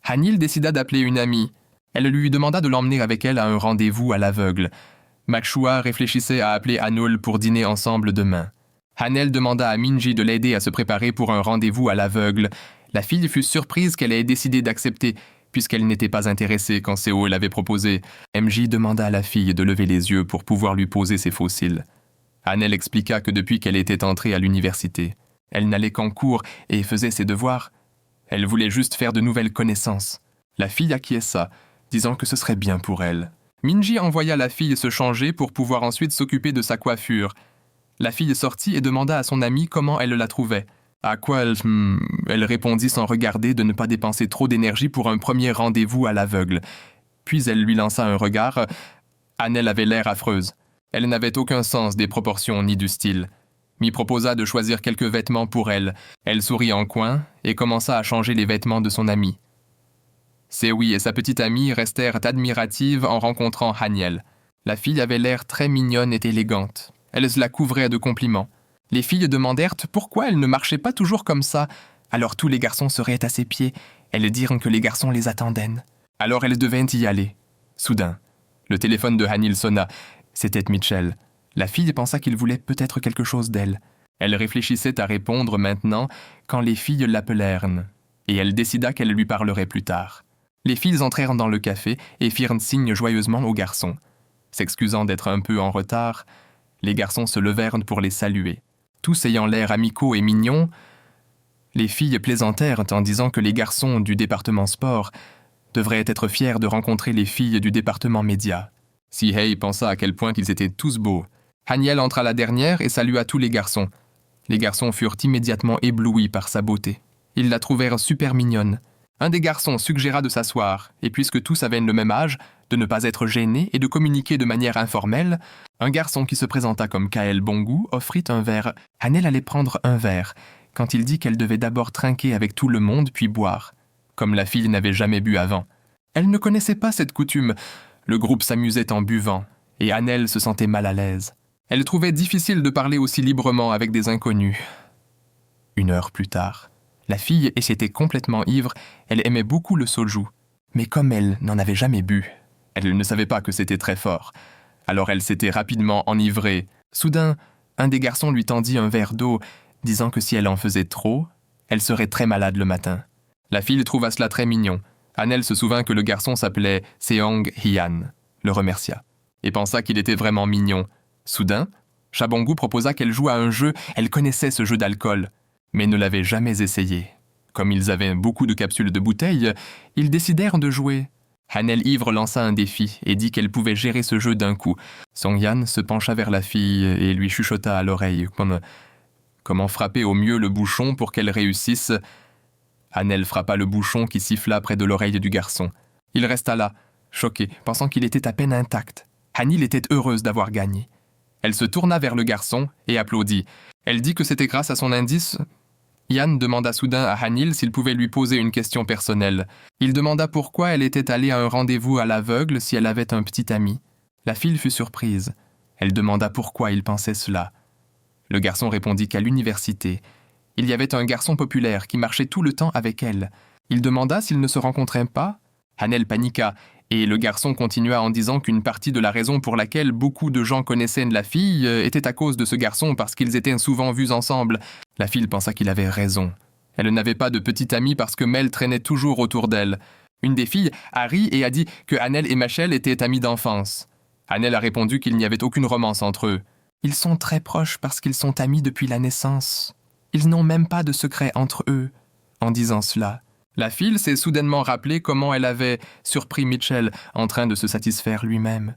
S1: Hanil décida d'appeler une amie. Elle lui demanda de l'emmener avec elle à un rendez-vous à l'aveugle. Makshua réfléchissait à appeler Hanul pour dîner ensemble demain. Hanel demanda à Minji de l'aider à se préparer pour un rendez-vous à l'aveugle. La fille fut surprise qu'elle ait décidé d'accepter, puisqu'elle n'était pas intéressée quand Seo l'avait proposé. MJ demanda à la fille de lever les yeux pour pouvoir lui poser ses faux cils. Hanel expliqua que depuis qu'elle était entrée à l'université, elle n'allait qu'en cours et faisait ses devoirs. Elle voulait juste faire de nouvelles connaissances. La fille acquiesça, disant que ce serait bien pour elle. Minji envoya la fille se changer pour pouvoir ensuite s'occuper de sa coiffure. La fille sortit et demanda à son amie comment elle la trouvait. À quoi elle répondit sans regarder de ne pas dépenser trop d'énergie pour un premier rendez-vous à l'aveugle. Puis elle lui lança un regard. « Hannel avait l'air affreuse. Elle n'avait aucun sens des proportions ni du style. M'y proposa de choisir quelques vêtements pour elle. Elle sourit en coin et commença à changer les vêtements de son amie. Sewi et sa petite amie restèrent admiratives en rencontrant Haniel. La fille avait l'air très mignonne et élégante. Elle se la couvrait de compliments. Les filles demandèrent pourquoi elle ne marchait pas toujours comme ça. Alors tous les garçons seraient à ses pieds. Elles dirent que les garçons les attendaient. Alors elles devaient y aller. Soudain, le téléphone de Haniel sonna. C'était Mitchell. La fille pensa qu'il voulait peut-être quelque chose d'elle. Elle réfléchissait à répondre maintenant quand les filles l'appelèrent, et elle décida qu'elle lui parlerait plus tard. Les filles entrèrent dans le café et firent signe joyeusement aux garçons. S'excusant d'être un peu en retard, les garçons se levèrent pour les saluer. Tous ayant l'air amicaux et mignons, les filles plaisantèrent en disant que les garçons du département sport devraient être fiers de rencontrer les filles du département médias. Si-hye pensa à quel point ils étaient tous beaux. Haniel entra la dernière et salua tous les garçons. Les garçons furent immédiatement éblouis par sa beauté. Ils la trouvèrent super mignonne. Un des garçons suggéra de s'asseoir, et puisque tous avaient le même âge, de ne pas être gênés et de communiquer de manière informelle, un garçon qui se présenta comme Kael Bongu offrit un verre. Haniel allait prendre un verre, quand il dit qu'elle devait d'abord trinquer avec tout le monde puis boire, comme la fille n'avait jamais bu avant. Elle ne connaissait pas cette coutume. Le groupe s'amusait en buvant, et Haniel se sentait mal à l'aise. Elle trouvait difficile de parler aussi librement avec des inconnus. 1 heure plus tard, la fille était complètement ivre, elle aimait beaucoup le soju. Mais comme elle n'en avait jamais bu, elle ne savait pas que c'était très fort. Alors elle s'était rapidement enivrée. Soudain, un des garçons lui tendit un verre d'eau, disant que si elle en faisait trop, elle serait très malade le matin. La fille trouva cela très mignon. Haniel se souvint que le garçon s'appelait Seong Hyan, le remercia, et pensa qu'il était vraiment mignon. Soudain, Chabongu proposa qu'elle joue à un jeu. Elle connaissait ce jeu d'alcool, mais ne l'avait jamais essayé. Comme ils avaient beaucoup de capsules de bouteilles, ils décidèrent de jouer. Haniel ivre lança un défi et dit qu'elle pouvait gérer ce jeu d'un coup. Song-Yan se pencha vers la fille et lui chuchota à l'oreille comment frapper au mieux le bouchon pour qu'elle réussisse. Haniel frappa le bouchon qui siffla près de l'oreille du garçon. Il resta là, choqué, pensant qu'il était à peine intact. Haniel était heureuse d'avoir gagné. Elle se tourna vers le garçon et applaudit. Elle dit que c'était grâce à son indice. Yan demanda soudain à Haniel s'il pouvait lui poser une question personnelle. Il demanda pourquoi elle était allée à un rendez-vous à l'aveugle si elle avait un petit ami. La fille fut surprise. Elle demanda pourquoi il pensait cela. Le garçon répondit qu'à l'université, il y avait un garçon populaire qui marchait tout le temps avec elle. Il demanda s'ils ne se rencontraient pas. Haniel paniqua, et le garçon continua en disant qu'une partie de la raison pour laquelle beaucoup de gens connaissaient la fille était à cause de ce garçon parce qu'ils étaient souvent vus ensemble. La fille pensa qu'il avait raison. Elle n'avait pas de petite amie parce que Mel traînait toujours autour d'elle. Une des filles a ri et a dit que Haniel et Machel étaient amis d'enfance. Haniel a répondu qu'il n'y avait aucune romance entre eux. Ils sont très proches parce qu'ils sont amis depuis la naissance. Ils n'ont même pas de secret entre eux. En disant cela, la fille s'est soudainement rappelé comment elle avait surpris Mitchell en train de se satisfaire lui-même.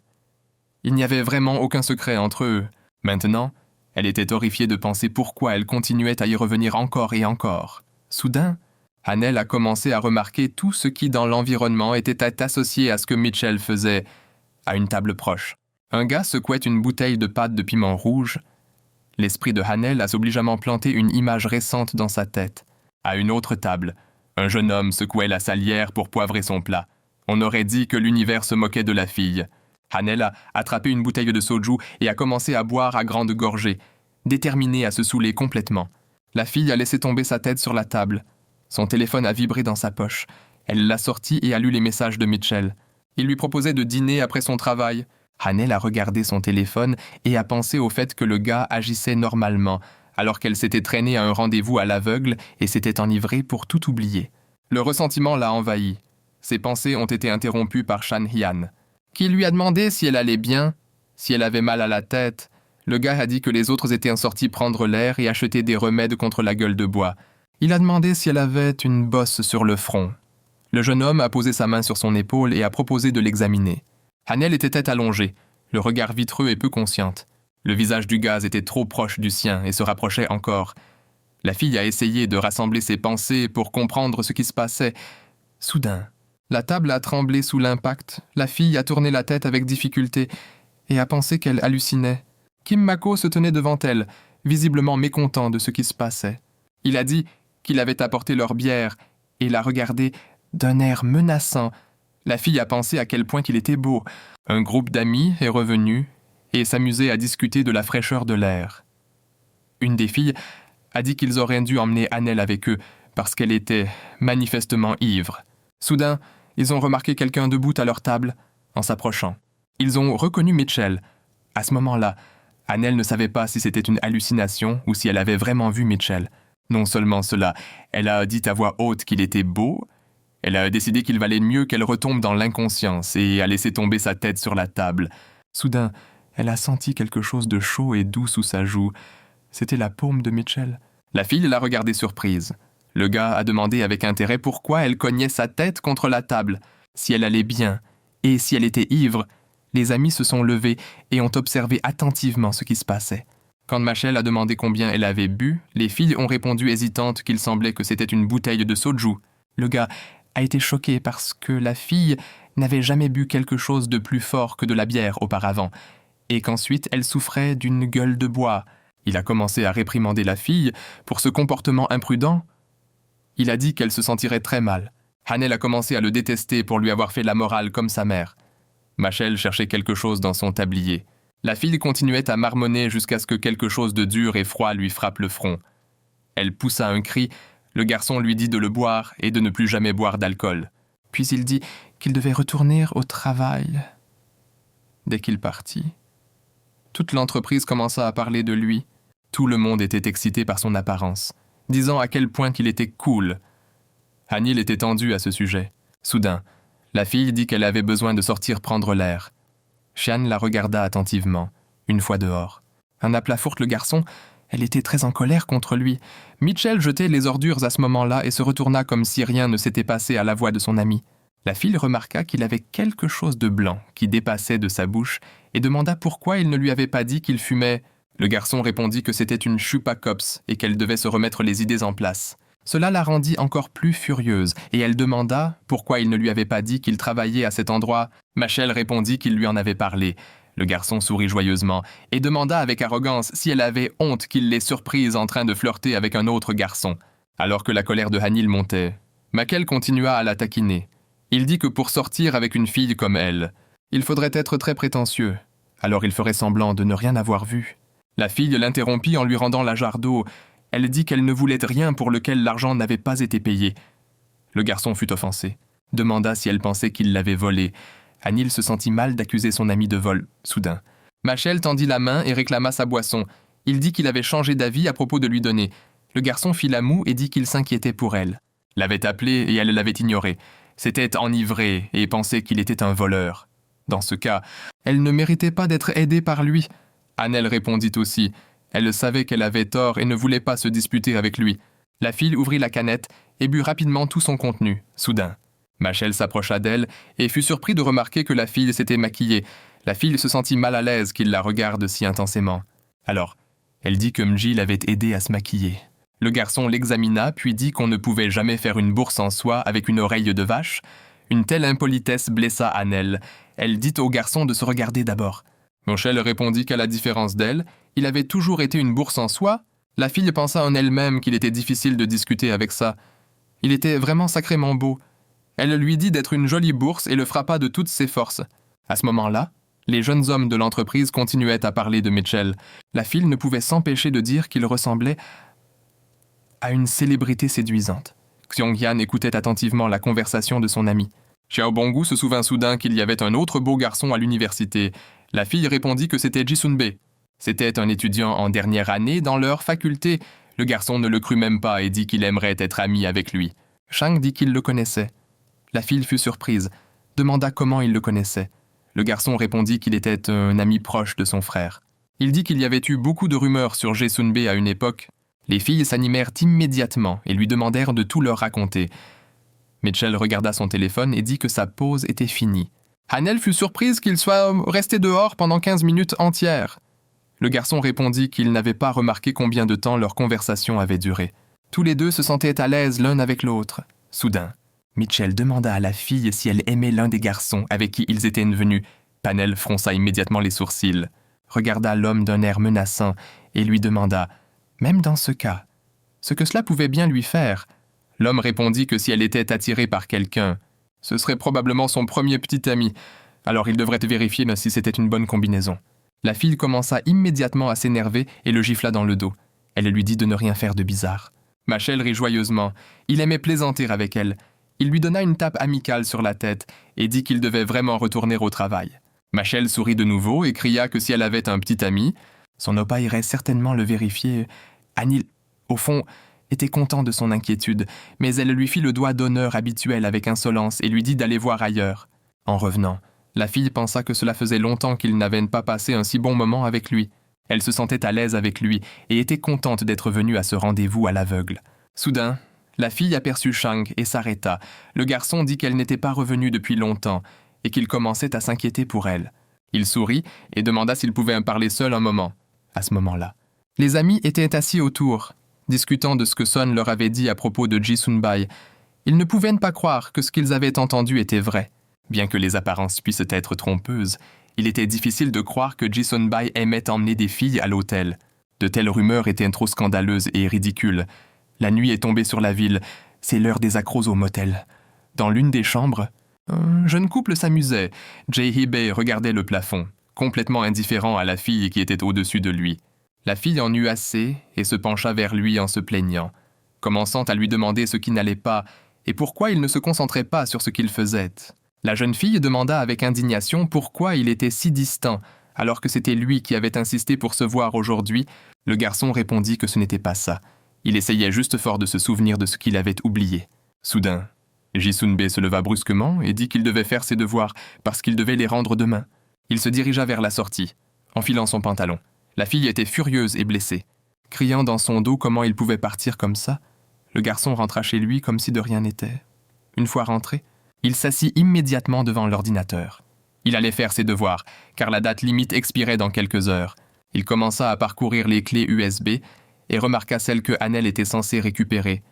S1: Il n'y avait vraiment aucun secret entre eux. Maintenant, elle était horrifiée de penser pourquoi elle continuait à y revenir encore et encore. Soudain, Haniel a commencé à remarquer tout ce qui dans l'environnement était associé à ce que Mitchell faisait à une table proche. Un gars secouait une bouteille de pâte de piment rouge. L'esprit de Haniel a obligeamment planté une image récente dans sa tête. À une autre table, un jeune homme secouait la salière pour poivrer son plat. On aurait dit que l'univers se moquait de la fille. Haniel a attrapé une bouteille de soju et a commencé à boire à grandes gorgées, déterminée à se saouler complètement. La fille a laissé tomber sa tête sur la table. Son téléphone a vibré dans sa poche. Elle l'a sorti et a lu les messages de Mitchell. Il lui proposait de dîner après son travail. Haniel a regardé son téléphone et a pensé au fait que le gars agissait normalement, alors qu'elle s'était traînée à un rendez-vous à l'aveugle et s'était enivrée pour tout oublier. Le ressentiment l'a envahi. Ses pensées ont été interrompues par Shan Hyan, qui lui a demandé si elle allait bien, si elle avait mal à la tête. Le gars a dit que les autres étaient sortis prendre l'air et acheter des remèdes contre la gueule de bois. Il a demandé si elle avait une bosse sur le front. Le jeune homme a posé sa main sur son épaule et a proposé de l'examiner. Haniel était tête allongée, le regard vitreux et peu consciente. Le visage du gaz était trop proche du sien et se rapprochait encore. La fille a essayé de rassembler ses pensées pour comprendre ce qui se passait. Soudain, La table a tremblé sous l'impact, la fille a tourné la tête avec difficulté et a pensé qu'elle hallucinait. Kim Mako se tenait devant elle, visiblement mécontent de ce qui se passait. Il a dit qu'il avait apporté leur bière et l'a regardé d'un air menaçant. La fille a pensé à quel point il était beau. Un groupe d'amis est revenu et s'amusait à discuter de la fraîcheur de l'air. Une des filles a dit qu'ils auraient dû emmener Annelle avec eux parce qu'elle était manifestement ivre. Soudain, ils ont remarqué quelqu'un debout à leur table en s'approchant. Ils ont reconnu Mitchell. À ce moment-là, Annelle ne savait pas si c'était une hallucination ou si elle avait vraiment vu Mitchell. Non seulement cela, elle a dit à voix haute qu'il était beau, elle a décidé qu'il valait mieux qu'elle retombe dans l'inconscience et a laissé tomber sa tête sur la table. Soudain, elle a senti quelque chose de chaud et doux sous sa joue. C'était la paume de Mitchell. La fille l'a regardée surprise. Le gars a demandé avec intérêt pourquoi elle cognait sa tête contre la table, si elle allait bien, et si elle était ivre. Les amis se sont levés et ont observé attentivement ce qui se passait. Quand Machel a demandé combien elle avait bu, les filles ont répondu hésitantes qu'il semblait que c'était une bouteille de soju. Le gars a été choqué parce que la fille n'avait jamais bu quelque chose de plus fort que de la bière auparavant, et qu'ensuite elle souffrait d'une gueule de bois. Il a commencé à réprimander la fille pour ce comportement imprudent. Il a dit qu'elle se sentirait très mal. Annelle a commencé à le détester pour lui avoir fait la morale comme sa mère. Machel cherchait quelque chose dans son tablier. La fille continuait à marmonner jusqu'à ce que quelque chose de dur et froid lui frappe le front. Elle poussa un cri. Le garçon lui dit de le boire et de ne plus jamais boire d'alcool. Puis il dit qu'il devait retourner au travail. Dès qu'il partit, toute l'entreprise commença à parler de lui. Tout le monde était excité par son apparence, disant à quel point qu'il était cool. Anil était tendue à ce sujet. Soudain, la fille dit qu'elle avait besoin de sortir prendre l'air. Xian la regarda attentivement, une fois dehors. Un aplafourte le garçon, elle était très en colère contre lui. Mitchell jetait les ordures à ce moment-là et se retourna comme si rien ne s'était passé à la voix de son ami. La fille remarqua qu'il avait quelque chose de blanc qui dépassait de sa bouche et demanda pourquoi il ne lui avait pas dit qu'il fumait. Le garçon répondit que c'était une chupa cops et qu'elle devait se remettre les idées en place. Cela la rendit encore plus furieuse et elle demanda pourquoi il ne lui avait pas dit qu'il travaillait à cet endroit. Machel répondit qu'il lui en avait parlé. Le garçon sourit joyeusement et demanda avec arrogance si elle avait honte qu'il l'ait surprise en train de flirter avec un autre garçon. Alors que la colère de Hanil montait, Makel continua à la taquiner. Il dit que pour sortir avec une fille comme elle, il faudrait être très prétentieux. Alors il ferait semblant de ne rien avoir vu. La fille l'interrompit en lui rendant la jarre d'eau. Elle dit qu'elle ne voulait rien pour lequel l'argent n'avait pas été payé. Le garçon fut offensé, demanda si elle pensait qu'il l'avait volé. Anil se sentit mal d'accuser son ami de vol, soudain. Machel tendit la main et réclama sa boisson. Il dit qu'il avait changé d'avis à propos de lui donner. Le garçon fit la moue et dit qu'il s'inquiétait pour elle. L'avait appelée et elle l'avait ignoré. S'était enivrée et pensait qu'il était un voleur. Dans ce cas, elle ne méritait pas d'être aidée par lui. Annelle répondit aussi. Elle savait qu'elle avait tort et ne voulait pas se disputer avec lui. La fille ouvrit la canette et but rapidement tout son contenu, soudain. Machel s'approcha d'elle et fut surpris de remarquer que la fille s'était maquillée. La fille se sentit mal à l'aise qu'il la regarde si intensément. Alors, elle dit que Mji l'avait aidée à se maquiller. Le garçon l'examina puis dit qu'on ne pouvait jamais faire une bourse en soie avec une oreille de vache. Une telle impolitesse blessa Annelle. Elle dit au garçon de se regarder d'abord. Machel répondit qu'à la différence d'elle, il avait toujours été une bourse en soie. La fille pensa en elle-même qu'il était difficile de discuter avec ça. Il était vraiment sacrément beau. Elle lui dit d'être une jolie bourse et le frappa de toutes ses forces. À ce moment-là, les jeunes hommes de l'entreprise continuaient à parler de Mitchell. La fille ne pouvait s'empêcher de dire qu'il ressemblait à une célébrité séduisante. Xiongyan écoutait attentivement la conversation de son ami. Xiao Bonggu se souvint soudain qu'il y avait un autre beau garçon à l'université. La fille répondit que c'était Jisunbe. C'était un étudiant en dernière année dans leur faculté. Le garçon ne le crut même pas et dit qu'il aimerait être ami avec lui. Shang dit qu'il le connaissait. La fille fut surprise, demanda comment il le connaissait. Le garçon répondit qu'il était un ami proche de son frère. Il dit qu'il y avait eu beaucoup de rumeurs sur Jisunbe à une époque. Les filles s'animèrent immédiatement et lui demandèrent de tout leur raconter. Mitchell regarda son téléphone et dit que sa pause était finie. Annelle fut surprise qu'il soit resté dehors pendant 15 minutes entières. Le garçon répondit qu'il n'avait pas remarqué combien de temps leur conversation avait duré. Tous les deux se sentaient à l'aise l'un avec l'autre. Soudain, Mitchell demanda à la fille si elle aimait l'un des garçons avec qui ils étaient venus. Pannell fronça immédiatement les sourcils, regarda l'homme d'un air menaçant et lui demanda « Même dans ce cas, ce que cela pouvait bien lui faire ?» L'homme répondit que si elle était attirée par quelqu'un, ce serait probablement son premier petit ami, alors il devrait vérifier si c'était une bonne combinaison. La fille commença immédiatement à s'énerver et le gifla dans le dos. Elle lui dit de ne rien faire de bizarre. Machel rit joyeusement. Il aimait plaisanter avec elle. Il lui donna une tape amicale sur la tête et dit qu'il devait vraiment retourner au travail. Machel sourit de nouveau et cria que si elle avait un petit ami, son opa irait certainement le vérifier. Anil, au fond, était content de son inquiétude, mais elle lui fit le doigt d'honneur habituel avec insolence et lui dit d'aller voir ailleurs. En revenant, la fille pensa que cela faisait longtemps qu'il n'avait pas passé un si bon moment avec lui. Elle se sentait à l'aise avec lui et était contente d'être venue à ce rendez-vous à l'aveugle. Soudain, la fille aperçut Chang et s'arrêta. Le garçon dit qu'elle n'était pas revenue depuis longtemps et qu'il commençait à s'inquiéter pour elle. Il sourit et demanda s'il pouvait parler seul un moment. À ce moment-là, les amis étaient assis autour, discutant de ce que Son leur avait dit à propos de Ji-sun-bai. Ils ne pouvaient pas croire que ce qu'ils avaient entendu était vrai. Bien que les apparences puissent être trompeuses, il était difficile de croire que Ji-sun-bai aimait emmener des filles à l'hôtel. De telles rumeurs étaient trop scandaleuses et ridicules. La nuit est tombée sur la ville. C'est l'heure des accros au motel. Dans l'une des chambres, un jeune couple s'amusait. Jae-hee regardait le plafond, complètement indifférent à la fille qui était au-dessus de lui. La fille en eut assez et se pencha vers lui en se plaignant, commençant à lui demander ce qui n'allait pas et pourquoi il ne se concentrait pas sur ce qu'il faisait. La jeune fille demanda avec indignation pourquoi il était si distant, alors que c'était lui qui avait insisté pour se voir aujourd'hui. Le garçon répondit que ce n'était pas ça. Il essayait juste fort de se souvenir de ce qu'il avait oublié. Soudain, Ji-sun-bae se leva brusquement et dit qu'il devait faire ses devoirs parce qu'il devait les rendre demain. Il se dirigea vers la sortie, enfilant son pantalon. La fille était furieuse et blessée. Criant dans son dos comment il pouvait partir comme ça, le garçon rentra chez lui comme si de rien n'était. Une fois rentré, il s'assit immédiatement devant l'ordinateur. Il allait faire ses devoirs, car la date limite expirait dans quelques heures. Il commença à parcourir les clés USB et remarqua celle que Hanel était censée récupérer.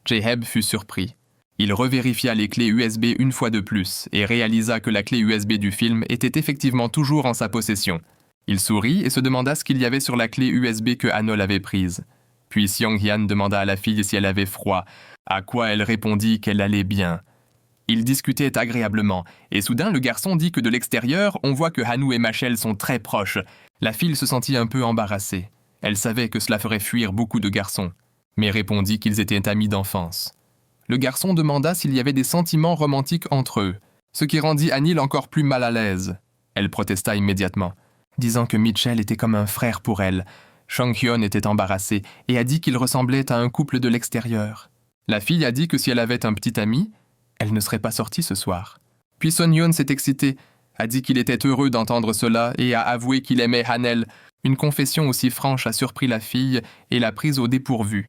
S1: Jae-heb fut surpris. Il revérifia les clés USB une fois de plus et réalisa que la clé USB du film était effectivement toujours en sa possession. Il sourit et se demanda ce qu'il y avait sur la clé USB que Hanol avait prise. Puis Seong-hyan demanda à la fille si elle avait froid, à quoi elle répondit qu'elle allait bien. Ils discutaient agréablement, et soudain le garçon dit que de l'extérieur, on voit que Hanu et Machel sont très proches. La fille se sentit un peu embarrassée. Elle savait que cela ferait fuir beaucoup de garçons, mais répondit qu'ils étaient amis d'enfance. Le garçon demanda s'il y avait des sentiments romantiques entre eux, ce qui rendit Anil encore plus mal à l'aise. Elle protesta immédiatement, disant que Mitchell était comme un frère pour elle. Chang-hyun était embarrassé et a dit qu'il ressemblait à un couple de l'extérieur. La fille a dit que si elle avait un petit ami, elle ne serait pas sortie ce soir. Puis Son-hyun s'est excité, a dit qu'il était heureux d'entendre cela et a avoué qu'il aimait Hanel. Une confession aussi franche a surpris la fille et l'a prise au dépourvu.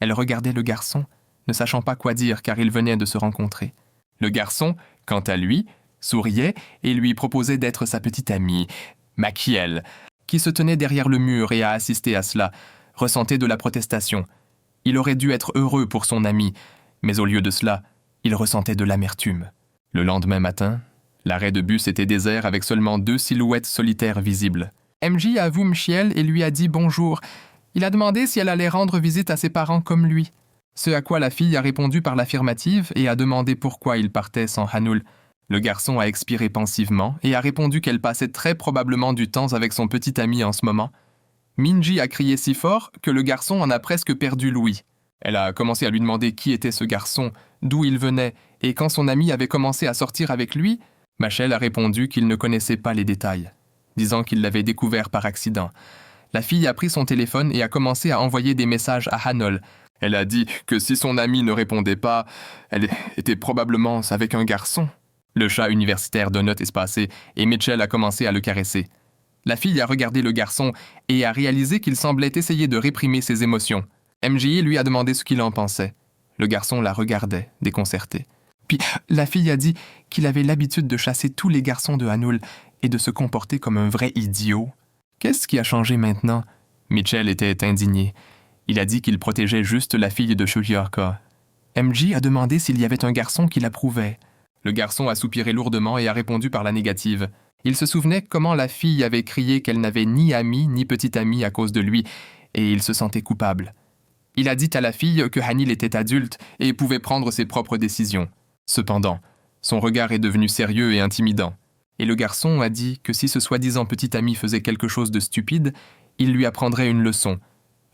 S1: Elle regardait le garçon, ne sachant pas quoi dire car ils venaient de se rencontrer. Le garçon, quant à lui, souriait et lui proposait d'être sa petite amie, Makiel, qui se tenait derrière le mur et a assisté à cela, ressentait de la protestation. Il aurait dû être heureux pour son ami, mais au lieu de cela, il ressentait de l'amertume. Le lendemain matin, l'arrêt de bus était désert avec seulement 2 silhouettes solitaires visibles. MJ a vu Michiel et lui a dit bonjour. Il a demandé si elle allait rendre visite à ses parents comme lui. Ce à quoi la fille a répondu par l'affirmative et a demandé pourquoi il partait sans Hanul. Le garçon a expiré pensivement et a répondu qu'elle passait très probablement du temps avec son petit ami en ce moment. Minji a crié si fort que le garçon en a presque perdu l'ouïe. Elle a commencé à lui demander qui était ce garçon, d'où il venait, et quand son ami avait commencé à sortir avec lui, Machel a répondu qu'il ne connaissait pas les détails, disant qu'il l'avait découvert par accident. La fille a pris son téléphone et a commencé à envoyer des messages à Hanol. Elle a dit que si son ami ne répondait pas, elle était probablement avec un garçon. Le chat universitaire Donut est passé et Mitchell a commencé à le caresser. La fille a regardé le garçon et a réalisé qu'il semblait essayer de réprimer ses émotions. MJ lui a demandé ce qu'il en pensait. Le garçon la regardait, déconcerté. Puis la fille a dit qu'il avait l'habitude de chasser tous les garçons de Hanul et de se comporter comme un vrai idiot. Qu'est-ce qui a changé maintenant? Mitchell était indigné. Il a dit qu'il protégeait juste la fille de Shuryoko. MJ a demandé s'il y avait un garçon qui l'approuvait. Le garçon a soupiré lourdement et a répondu par la négative. Il se souvenait comment la fille avait crié qu'elle n'avait ni ami ni petite amie à cause de lui, et il se sentait coupable. Il a dit à la fille que Hanil était adulte et pouvait prendre ses propres décisions. Cependant, son regard est devenu sérieux et intimidant. Et le garçon a dit que si ce soi-disant petit ami faisait quelque chose de stupide, il lui apprendrait une leçon.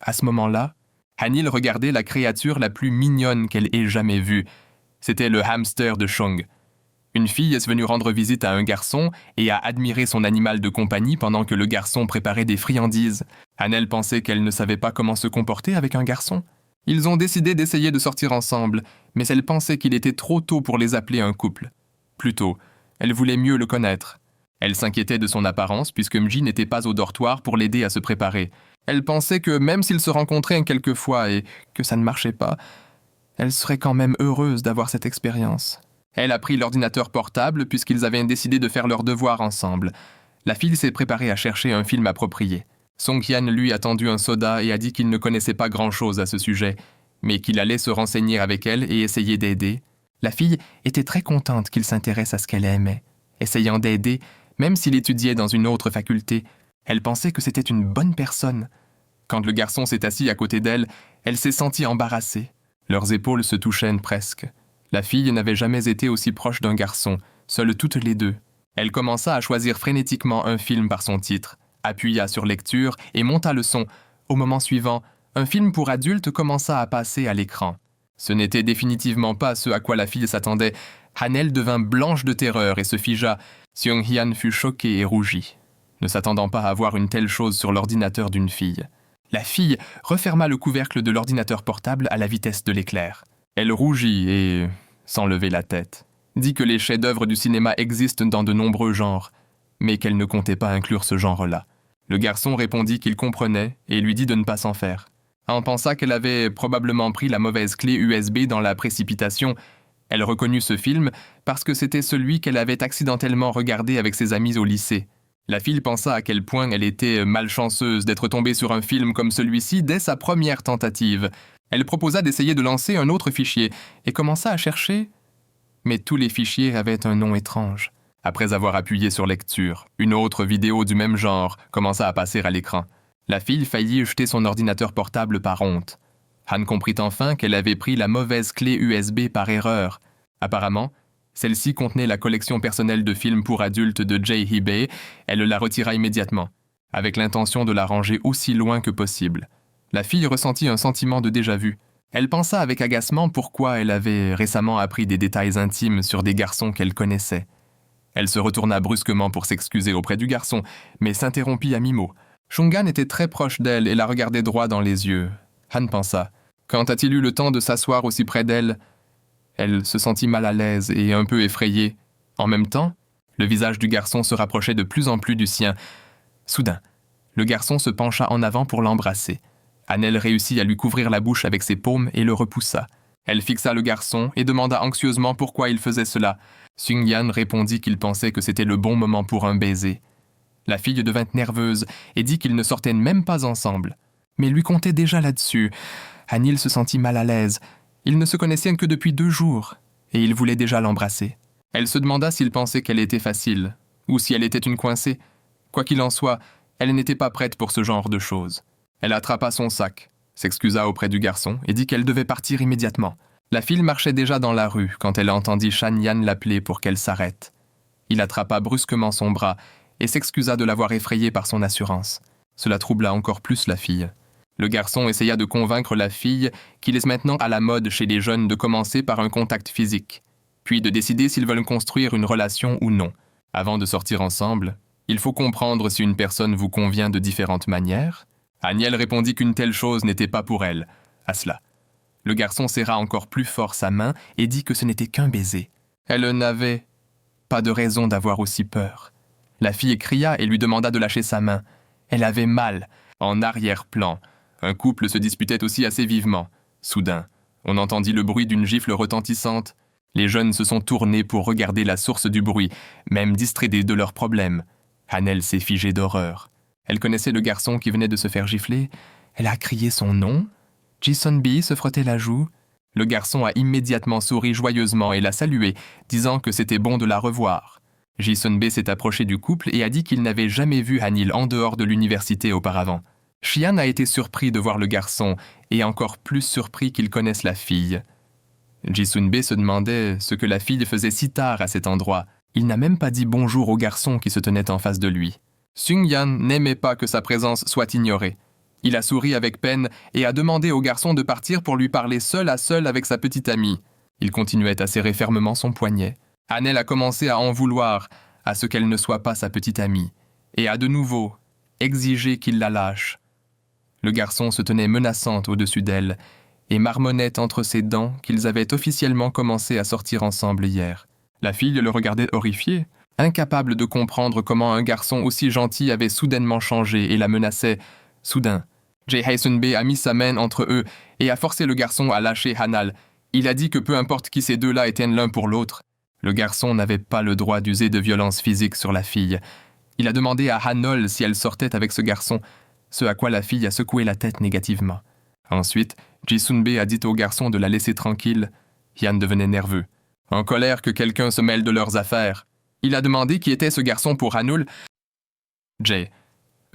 S1: À ce moment-là, Hanil regardait la créature la plus mignonne qu'elle ait jamais vue. C'était le hamster de Chong. Une fille est venue rendre visite à un garçon et a admiré son animal de compagnie pendant que le garçon préparait des friandises. Hanel pensait qu'elle ne savait pas comment se comporter avec un garçon. Ils ont décidé d'essayer de sortir ensemble, mais elle pensait qu'il était trop tôt pour les appeler un couple. Plutôt, elle voulait mieux le connaître. Elle s'inquiétait de son apparence puisque Mji n'était pas au dortoir pour l'aider à se préparer. Elle pensait que même s'ils se rencontraient quelquefois et que ça ne marchait pas, elle serait quand même heureuse d'avoir cette expérience. Elle a pris l'ordinateur portable puisqu'ils avaient décidé de faire leurs devoirs ensemble. La fille s'est préparée à chercher un film approprié. Song-Hyan lui a tendu un soda et a dit qu'il ne connaissait pas grand-chose à ce sujet, mais qu'il allait se renseigner avec elle et essayer d'aider. La fille était très contente qu'il s'intéresse à ce qu'elle aimait. Essayant d'aider, même s'il étudiait dans une autre faculté, elle pensait que c'était une bonne personne. Quand le garçon s'est assis à côté d'elle, elle s'est sentie embarrassée. Leurs épaules se touchaient presque. La fille n'avait jamais été aussi proche d'un garçon, seules toutes les deux. Elle commença à choisir frénétiquement un film par son titre, appuya sur lecture et monta le son. Au moment suivant, un film pour adultes commença à passer à l'écran. Ce n'était définitivement pas ce à quoi la fille s'attendait. Hanel devint blanche de terreur et se figea. Seung-Hyan fut choquée et rougit, ne s'attendant pas à voir une telle chose sur l'ordinateur d'une fille. La fille referma le couvercle de l'ordinateur portable à la vitesse de l'éclair. Elle rougit et, sans lever la tête, dit que les chefs-d'œuvre du cinéma existent dans de nombreux genres, mais qu'elle ne comptait pas inclure ce genre-là. Le garçon répondit qu'il comprenait et lui dit de ne pas s'en faire. On pensa qu'elle avait probablement pris la mauvaise clé USB dans la précipitation. Elle reconnut ce film parce que c'était celui qu'elle avait accidentellement regardé avec ses amis au lycée. La fille pensa à quel point elle était malchanceuse d'être tombée sur un film comme celui-ci dès sa première tentative. Elle proposa d'essayer de lancer un autre fichier et commença à chercher. Mais tous les fichiers avaient un nom étrange. Après avoir appuyé sur lecture, une autre vidéo du même genre commença à passer à l'écran. La fille faillit jeter son ordinateur portable par honte. Han comprit enfin qu'elle avait pris la mauvaise clé USB par erreur. Apparemment, celle-ci contenait la collection personnelle de films pour adultes de Jay Hee-bae. Elle la retira immédiatement, avec l'intention de la ranger aussi loin que possible. La fille ressentit un sentiment de déjà-vu. Elle pensa avec agacement pourquoi elle avait récemment appris des détails intimes sur des garçons qu'elle connaissait. Elle se retourna brusquement pour s'excuser auprès du garçon, mais s'interrompit à mi-mot. Chong-Gan était très proche d'elle et la regardait droit dans les yeux. Han pensa, quand a-t-il eu le temps de s'asseoir aussi près d'elle? Elle se sentit mal à l'aise et un peu effrayée. En même temps, le visage du garçon se rapprochait de plus en plus du sien. Soudain, le garçon se pencha en avant pour l'embrasser. Hanel réussit à lui couvrir la bouche avec ses paumes et le repoussa. Elle fixa le garçon et demanda anxieusement pourquoi il faisait cela. Seung-Hyan répondit qu'il pensait que c'était le bon moment pour un baiser. La fille devint nerveuse et dit qu'ils ne sortaient même pas ensemble. Mais lui comptait déjà là-dessus. Hanil se sentit mal à l'aise. Ils ne se connaissaient que depuis 2 jours, et il voulait déjà l'embrasser. Elle se demanda s'il pensait qu'elle était facile, ou si elle était une coincée. Quoi qu'il en soit, elle n'était pas prête pour ce genre de choses. Elle attrapa son sac, s'excusa auprès du garçon et dit qu'elle devait partir immédiatement. La fille marchait déjà dans la rue quand elle entendit Shan-Yan l'appeler pour qu'elle s'arrête. Il attrapa brusquement son bras et s'excusa de l'avoir effrayée par son assurance. Cela troubla encore plus la fille. Le garçon essaya de convaincre la fille qu'il est maintenant à la mode chez les jeunes de commencer par un contact physique, puis de décider s'ils veulent construire une relation ou non. Avant de sortir ensemble, il faut comprendre si une personne vous convient de différentes manières. Aniel répondit qu'une telle chose n'était pas pour elle. À cela, le garçon serra encore plus fort sa main et dit que ce n'était qu'un baiser. Elle n'avait pas de raison d'avoir aussi peur. La fille cria et lui demanda de lâcher sa main. Elle avait mal. En arrière-plan, un couple se disputait aussi assez vivement. Soudain, on entendit le bruit d'une gifle retentissante. Les jeunes se sont tournés pour regarder la source du bruit, même distraits de leurs problèmes. Hanel s'est figée d'horreur. Elle connaissait le garçon qui venait de se faire gifler. Elle a crié son nom. Ji-Sun-bi se frottait la joue. Le garçon a immédiatement souri joyeusement et l'a salué, disant que c'était bon de la revoir. Ji-sun-bae s'est approché du couple et a dit qu'il n'avait jamais vu Han-il en dehors de l'université auparavant. Shihan a été surpris de voir le garçon et encore plus surpris qu'il connaisse la fille. Ji-sun-bae se demandait ce que la fille faisait si tard à cet endroit. Il n'a même pas dit bonjour au garçon qui se tenait en face de lui. Sung-yan n'aimait pas que sa présence soit ignorée. Il a souri avec peine et a demandé au garçon de partir pour lui parler seul à seul avec sa petite amie. Il continuait à serrer fermement son poignet. Han-il a commencé à en vouloir à ce qu'elle ne soit pas sa petite amie et a de nouveau exigé qu'il la lâche. Le garçon se tenait menaçant au-dessus d'elle et marmonnait entre ses dents qu'ils avaient officiellement commencé à sortir ensemble hier. La fille le regardait horrifiée, incapable de comprendre comment un garçon aussi gentil avait soudainement changé et la menaçait. Soudain, Jae Hae-sun-bae a mis sa main entre eux et a forcé le garçon à lâcher Han-il. Il a dit que peu importe qui ces deux-là étaient l'un pour l'autre, le garçon n'avait pas le droit d'user de violence physique sur la fille. Il a demandé à Han-il si elle sortait avec ce garçon, ce à quoi la fille a secoué la tête négativement. Ensuite, Ji-sun-bae a dit au garçon de la laisser tranquille. Hyan devenait nerveux, en colère que quelqu'un se mêle de leurs affaires. Il a demandé qui était ce garçon pour Han-il. Jae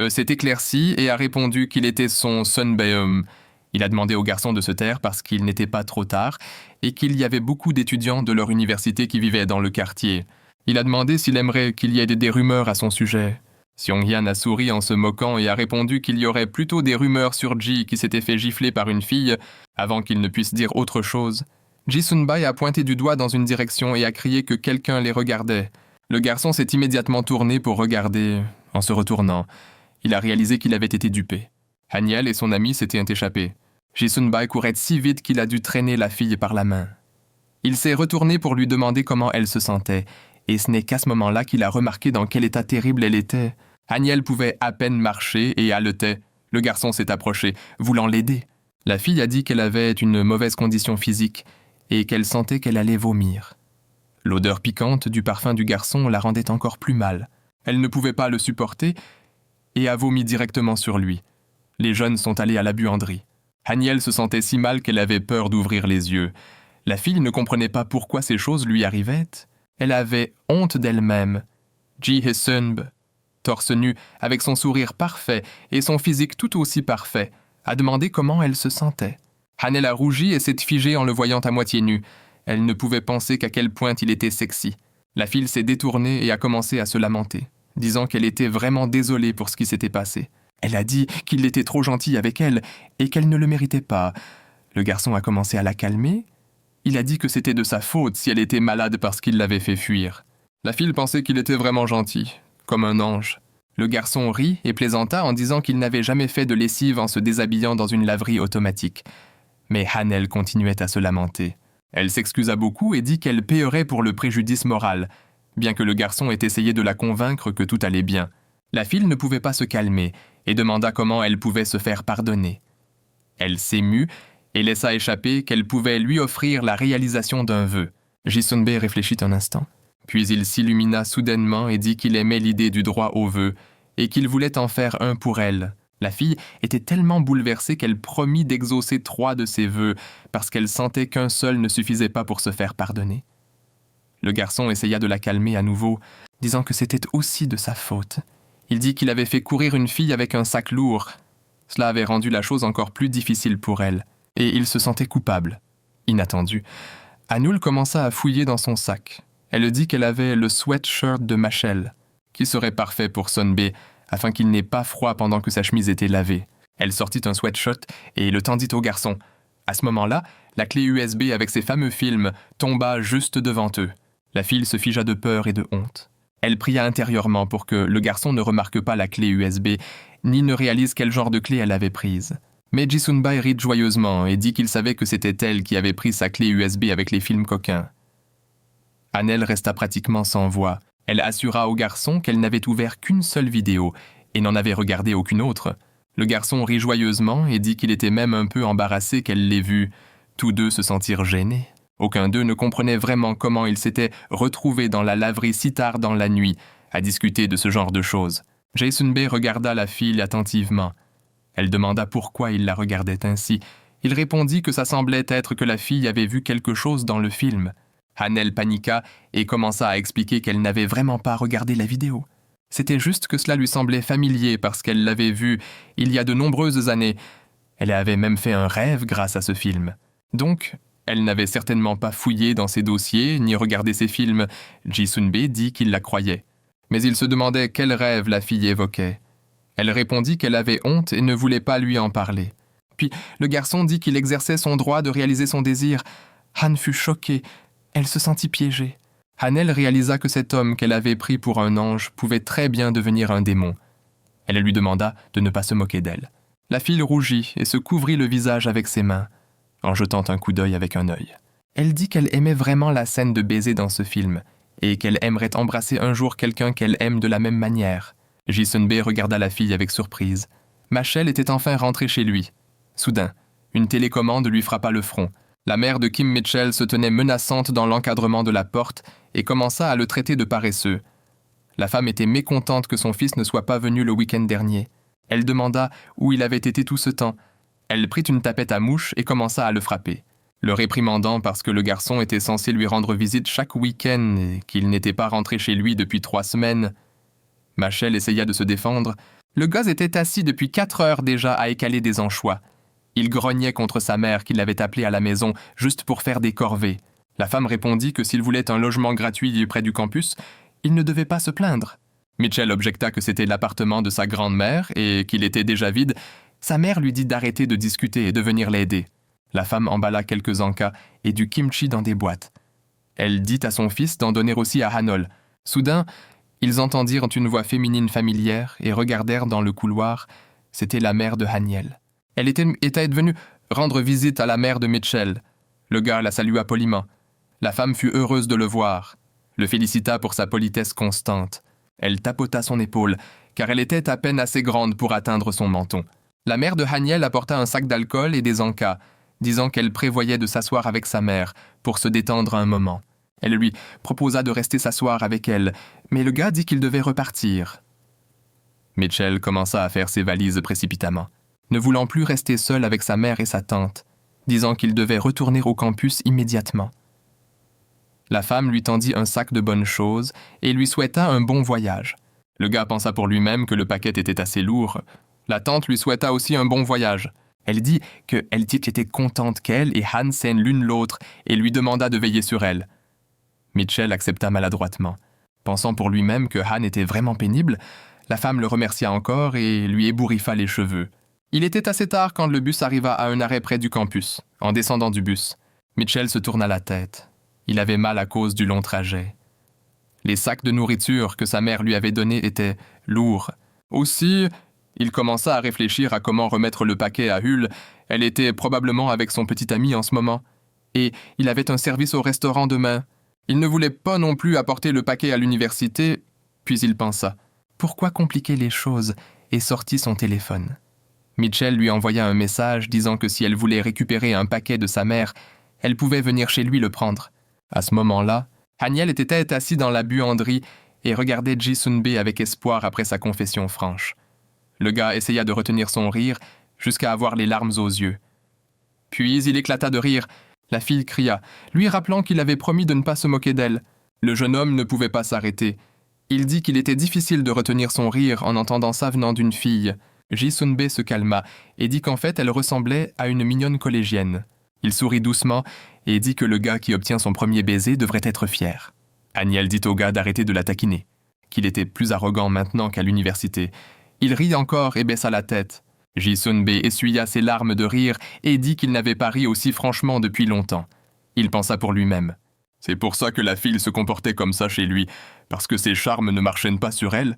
S1: s'est éclairci et a répondu qu'il était son Sunbaeum. Il a demandé au garçon de se taire parce qu'il n'était pas trop tard et qu'il y avait beaucoup d'étudiants de leur université qui vivaient dans le quartier. Il a demandé s'il aimerait qu'il y ait des rumeurs à son sujet. Seong-hyan a souri en se moquant et a répondu qu'il y aurait plutôt des rumeurs sur Ji qui s'était fait gifler par une fille avant qu'il ne puisse dire autre chose. Ji-sun-bae a pointé du doigt dans une direction et a crié que quelqu'un les regardait. Le garçon s'est immédiatement tourné pour regarder. En se retournant, il a réalisé qu'il avait été dupé. Han-il et son ami s'étaient échappés. Ji-sun-bae courait si vite qu'il a dû traîner la fille par la main. Il s'est retourné pour lui demander comment elle se sentait, et ce n'est qu'à ce moment-là qu'il a remarqué dans quel état terrible elle était. Han-il pouvait à peine marcher et haletait. Le garçon s'est approché, voulant l'aider. La fille a dit qu'elle avait une mauvaise condition physique et qu'elle sentait qu'elle allait vomir. L'odeur piquante du parfum du garçon la rendait encore plus mal. Elle ne pouvait pas le supporter et a vomi directement sur lui. Les jeunes sont allés à la buanderie. Han-il se sentait si mal qu'elle avait peur d'ouvrir les yeux. La fille ne comprenait pas pourquoi ces choses lui arrivaient. Elle avait honte d'elle-même. Ji Hae-sun-bae, torse nu, avec son sourire parfait et son physique tout aussi parfait, a demandé comment elle se sentait. Han-il a rougi et s'est figée en le voyant à moitié nu. Elle ne pouvait penser qu'à quel point il était sexy. La fille s'est détournée et a commencé à se lamenter, disant qu'elle était vraiment désolée pour ce qui s'était passé. Elle a dit qu'il était trop gentil avec elle et qu'elle ne le méritait pas. Le garçon a commencé à la calmer. Il a dit que c'était de sa faute si elle était malade parce qu'il l'avait fait fuir. La fille pensait qu'il était vraiment gentil, comme un ange. Le garçon rit et plaisanta en disant qu'il n'avait jamais fait de lessive en se déshabillant dans une laverie automatique. Mais Han-il continuait à se lamenter. Elle s'excusa beaucoup et dit qu'elle paierait pour le préjudice moral, bien que le garçon ait essayé de la convaincre que tout allait bien. La fille ne pouvait pas se calmer et demanda comment elle pouvait se faire pardonner. Elle s'émut et laissa échapper qu'elle pouvait lui offrir la réalisation d'un vœu. Ji-sun-bae réfléchit un instant, puis il s'illumina soudainement et dit qu'il aimait l'idée du droit au vœu et qu'il voulait en faire un pour elle. La fille était tellement bouleversée qu'elle promit d'exaucer 3 de ses vœux parce qu'elle sentait qu'un seul ne suffisait pas pour se faire pardonner. Le garçon essaya de la calmer à nouveau, disant que c'était aussi de sa faute. Il dit qu'il avait fait courir une fille avec un sac lourd. Cela avait rendu la chose encore plus difficile pour elle, et il se sentait coupable. Inattendu, Han-il commença à fouiller dans son sac. Elle dit qu'elle avait le sweatshirt de Machel, qui serait parfait pour Sun-bae, afin qu'il n'ait pas froid pendant que sa chemise était lavée. Elle sortit un sweatshirt et le tendit au garçon. À ce moment-là, la clé USB avec ses fameux films tomba juste devant eux. La fille se figea de peur et de honte. Elle pria intérieurement pour que le garçon ne remarque pas la clé USB, ni ne réalise quel genre de clé elle avait prise. Mais Ji-sun-bae rit joyeusement et dit qu'il savait que c'était elle qui avait pris sa clé USB avec les films coquins. Han-il resta pratiquement sans voix. Elle assura au garçon qu'elle n'avait ouvert qu'une seule vidéo et n'en avait regardé aucune autre. Le garçon rit joyeusement et dit qu'il était même un peu embarrassé qu'elle l'ait vue. Tous deux se sentirent gênés. Aucun d'eux ne comprenait vraiment comment ils s'étaient retrouvés dans la laverie si tard dans la nuit, à discuter de ce genre de choses. Jae-sun-bae regarda la fille attentivement. Elle demanda pourquoi il la regardait ainsi, Il répondit que ça semblait être que la fille avait vu quelque chose dans le film. Hanel paniqua et commença à expliquer qu'elle n'avait vraiment pas regardé la vidéo. C'était juste que cela lui semblait familier parce qu'elle l'avait vu il y a de nombreuses années. Elle avait même fait un rêve grâce à ce film. Donc, elle n'avait certainement pas fouillé dans ses dossiers ni regardé ses films. Ji-sun-bae dit qu'il la croyait. Mais il se demandait quel rêve la fille évoquait. Elle répondit qu'elle avait honte et ne voulait pas lui en parler. Puis le garçon dit qu'il exerçait son droit de réaliser son désir. Han fut choquée. Elle se sentit piégée. Hanel réalisa que cet homme qu'elle avait pris pour un ange pouvait très bien devenir un démon. Elle lui demanda de ne pas se moquer d'elle. La fille rougit et se couvrit le visage avec ses mains, en jetant un coup d'œil avec un œil. Elle dit qu'elle aimait vraiment la scène de baiser dans ce film, et qu'elle aimerait embrasser un jour quelqu'un qu'elle aime de la même manière. Ji-sun-bae regarda la fille avec surprise. Machel était enfin rentrée chez lui. Soudain, une télécommande lui frappa le front. La mère de Kim Mitchell se tenait menaçante dans l'encadrement de la porte et commença à le traiter de paresseux. La femme était mécontente que son fils ne soit pas venu le week-end dernier. Elle demanda où il avait été tout ce temps. Elle prit une tapette à mouche et commença à le frapper, le réprimandant parce que le garçon était censé lui rendre visite chaque week-end et qu'il n'était pas rentré chez lui depuis 3 semaines. Machel essaya de se défendre. Le gosse était assis depuis 4 heures déjà à écaler des anchois. Il grognait contre sa mère qui l'avait appelé à la maison juste pour faire des corvées. La femme répondit que s'il voulait un logement gratuit près du campus, il ne devait pas se plaindre. Mitchell objecta que c'était l'appartement de sa grande-mère et qu'il était déjà vide. Sa mère lui dit d'arrêter de discuter et de venir l'aider. La femme emballa quelques encas et du kimchi dans des boîtes. Elle dit à son fils d'en donner aussi à Hanol. Soudain, ils entendirent une voix féminine familière et regardèrent dans le couloir. C'était la mère de Haniel. Elle était venue rendre visite à la mère de Mitchell. Le gars la salua poliment. La femme fut heureuse de le voir, le félicita pour sa politesse constante. Elle tapota son épaule, car elle était à peine assez grande pour atteindre son menton. La mère de Haniel apporta un sac d'alcool et des encas, disant qu'elle prévoyait de s'asseoir avec sa mère pour se détendre un moment. Elle lui proposa de rester s'asseoir avec elle, mais le gars dit qu'il devait repartir. Mitchell commença à faire ses valises précipitamment, ne voulant plus rester seul avec sa mère et sa tante, disant qu'il devait retourner au campus immédiatement. La femme lui tendit un sac de bonnes choses et lui souhaita un bon voyage. Le gars pensa pour lui-même que le paquet était assez lourd. La tante lui souhaita aussi un bon voyage. Elle dit qu'elle était contente qu'elle et Han s'aiment l'une l'autre et lui demanda de veiller sur elle. Mitchell accepta maladroitement. Pensant pour lui-même que Han était vraiment pénible, la femme le remercia encore et lui ébouriffa les cheveux. Il était assez tard quand le bus arriva à un arrêt près du campus. En descendant du bus, Mitchell se tourna la tête. Il avait mal à cause du long trajet. Les sacs de nourriture que sa mère lui avait donnés étaient lourds. Aussi, il commença à réfléchir à comment remettre le paquet à Hull. Elle était probablement avec son petit ami en ce moment. Et il avait un service au restaurant demain. Il ne voulait pas non plus apporter le paquet à l'université, puis il pensa « Pourquoi compliquer les choses ?» et sortit son téléphone. Mitchell lui envoya un message disant que si elle voulait récupérer un paquet de sa mère, elle pouvait venir chez lui le prendre. À ce moment-là, Haniel était assis dans la buanderie et regardait Ji-sun-bae avec espoir après sa confession franche. Le gars essaya de retenir son rire jusqu'à avoir les larmes aux yeux. Puis il éclata de rire. La fille cria, lui rappelant qu'il avait promis de ne pas se moquer d'elle. Le jeune homme ne pouvait pas s'arrêter. Il dit qu'il était difficile de retenir son rire en entendant ça venant d'une fille. Ji-sun-bae se calma et dit qu'en fait elle ressemblait à une mignonne collégienne. Il sourit doucement et dit que le gars qui obtient son premier baiser devrait être fier. Haniel dit au gars d'arrêter de la taquiner, qu'il était plus arrogant maintenant qu'à l'université. Il rit encore et baissa la tête. Ji-sun-bae essuya ses larmes de rire et dit qu'il n'avait pas ri aussi franchement depuis longtemps. Il pensa pour lui-même. C'est pour ça que la fille se comportait comme ça chez lui, parce que ses charmes ne marchaient pas sur elle.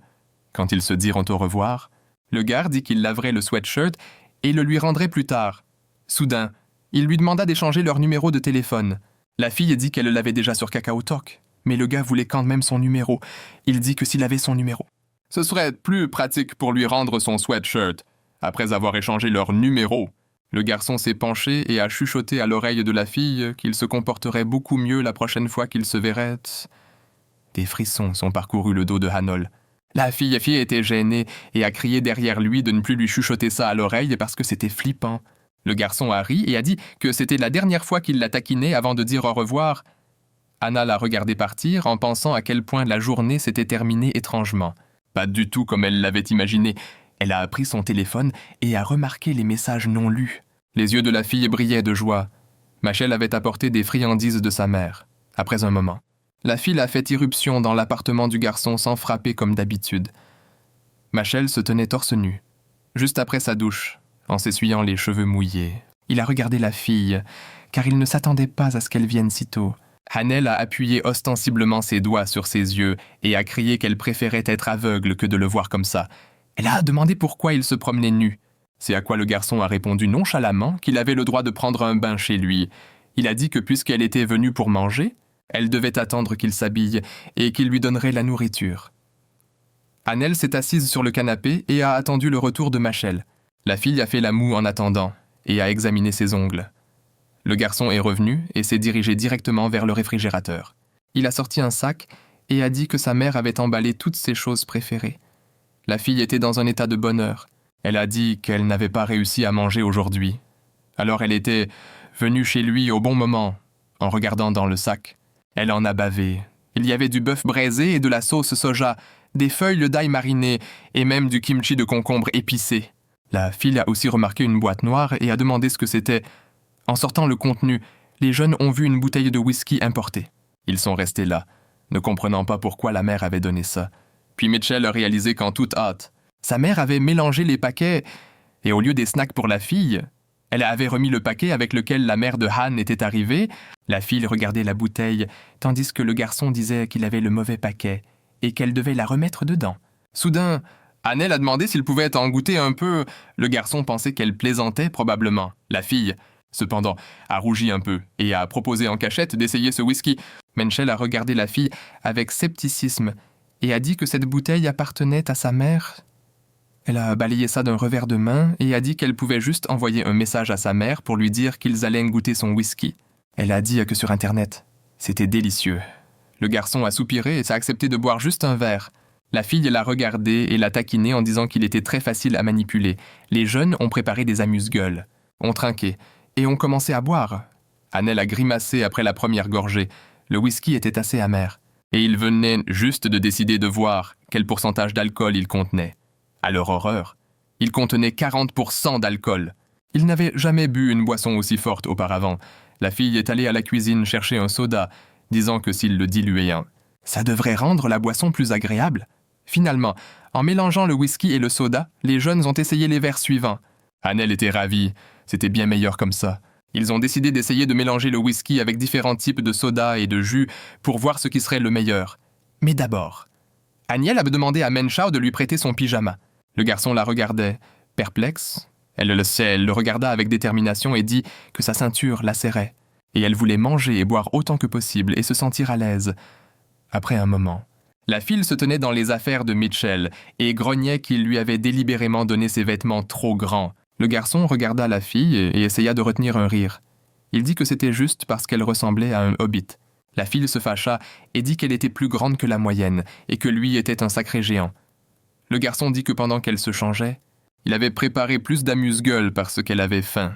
S1: Quand ils se dirent au revoir, le gars dit qu'il laverait le sweatshirt et le lui rendrait plus tard. Soudain, il lui demanda d'échanger leur numéro de téléphone. La fille dit qu'elle l'avait déjà sur KakaoTalk, mais le gars voulait quand même son numéro. Il dit que s'il avait son numéro, ce serait plus pratique pour lui rendre son sweatshirt. Après avoir échangé leur numéro, le garçon s'est penché et a chuchoté à l'oreille de la fille qu'il se comporterait beaucoup mieux la prochaine fois qu'il se verrait. Des frissons sont parcourus le dos de Hanol. La fille était gênée et a crié derrière lui de ne plus lui chuchoter ça à l'oreille parce que c'était flippant. Le garçon a ri et a dit que c'était la dernière fois qu'il la taquinait avant de dire au revoir. Anna l'a regardé partir en pensant à quel point la journée s'était terminée étrangement. Pas du tout comme elle l'avait imaginé. Elle a pris son téléphone et a remarqué les messages non lus. Les yeux de la fille brillaient de joie. Machel avait apporté des friandises de sa mère. Après un moment, la fille a fait irruption dans l'appartement du garçon sans frapper comme d'habitude. Machel se tenait torse nu, juste après sa douche, en s'essuyant les cheveux mouillés. Il a regardé la fille, car il ne s'attendait pas à ce qu'elle vienne si tôt. Hanel a appuyé ostensiblement ses doigts sur ses yeux et a crié qu'elle préférait être aveugle que de le voir comme ça. Elle a demandé pourquoi il se promenait nu. C'est à quoi le garçon a répondu nonchalamment qu'il avait le droit de prendre un bain chez lui. Il a dit que puisqu'elle était venue pour manger, elle devait attendre qu'il s'habille et qu'il lui donnerait la nourriture. Hanel s'est assise sur le canapé et a attendu le retour de Machel. La fille a fait la moue en attendant et a examiné ses ongles. Le garçon est revenu et s'est dirigé directement vers le réfrigérateur. Il a sorti un sac et a dit que sa mère avait emballé toutes ses choses préférées. La fille était dans un état de bonheur. Elle a dit qu'elle n'avait pas réussi à manger aujourd'hui. Alors elle était venue chez lui au bon moment, en regardant dans le sac. Elle en a bavé. Il y avait du bœuf braisé et de la sauce soja, des feuilles d'ail marinées et même du kimchi de concombre épicé. La fille a aussi remarqué une boîte noire et a demandé ce que c'était. En sortant le contenu, les jeunes ont vu une bouteille de whisky importée. Ils sont restés là, ne comprenant pas pourquoi la mère avait donné ça. Puis Mitchell a réalisé qu'en toute hâte, sa mère avait mélangé les paquets et au lieu des snacks pour la fille, elle avait remis le paquet avec lequel la mère de Han était arrivée. La fille regardait la bouteille, tandis que le garçon disait qu'il avait le mauvais paquet et qu'elle devait la remettre dedans. Soudain, Hanel a demandé s'il pouvait en goûter un peu. Le garçon pensait qu'elle plaisantait probablement. La fille, cependant, a rougi un peu et a proposé en cachette d'essayer ce whisky. Menchel a regardé la fille avec scepticisme et a dit que cette bouteille appartenait à sa mère. Elle a balayé ça d'un revers de main et a dit qu'elle pouvait juste envoyer un message à sa mère pour lui dire qu'ils allaient goûter son whisky. Elle a dit que sur Internet, c'était délicieux. Le garçon a soupiré et s'est accepté de boire juste un verre. La fille l'a regardé et l'a taquiné en disant qu'il était très facile à manipuler. Les jeunes ont préparé des amuse-gueules, ont trinqué et ont commencé à boire. Hanel a grimacé après la première gorgée. Le whisky était assez amer. Et il venait juste de décider de voir quel pourcentage d'alcool il contenait. À leur horreur, il contenait 40% d'alcool. Il n'avait jamais bu une boisson aussi forte auparavant. La fille est allée à la cuisine chercher un soda, disant que s'il le diluait ça devrait rendre la boisson plus agréable. Finalement, en mélangeant le whisky et le soda, les jeunes ont essayé les verres suivants. Hanel était ravi, c'était bien meilleur comme ça. Ils ont décidé d'essayer de mélanger le whisky avec différents types de soda et de jus pour voir ce qui serait le meilleur. Mais d'abord, Aniel a demandé à Menchao de lui prêter son pyjama. Le garçon la regardait, perplexe. Elle le regarda avec détermination et dit que sa ceinture la serrait. Et elle voulait manger et boire autant que possible et se sentir à l'aise. Après un moment, la fille se tenait dans les affaires de Mitchell et grognait qu'il lui avait délibérément donné ses vêtements trop grands. Le garçon regarda la fille et essaya de retenir un rire. Il dit que c'était juste parce qu'elle ressemblait à un hobbit. La fille se fâcha et dit qu'elle était plus grande que la moyenne et que lui était un sacré géant. Le garçon dit que pendant qu'elle se changeait, il avait préparé plus d'amuse-gueules parce qu'elle avait faim.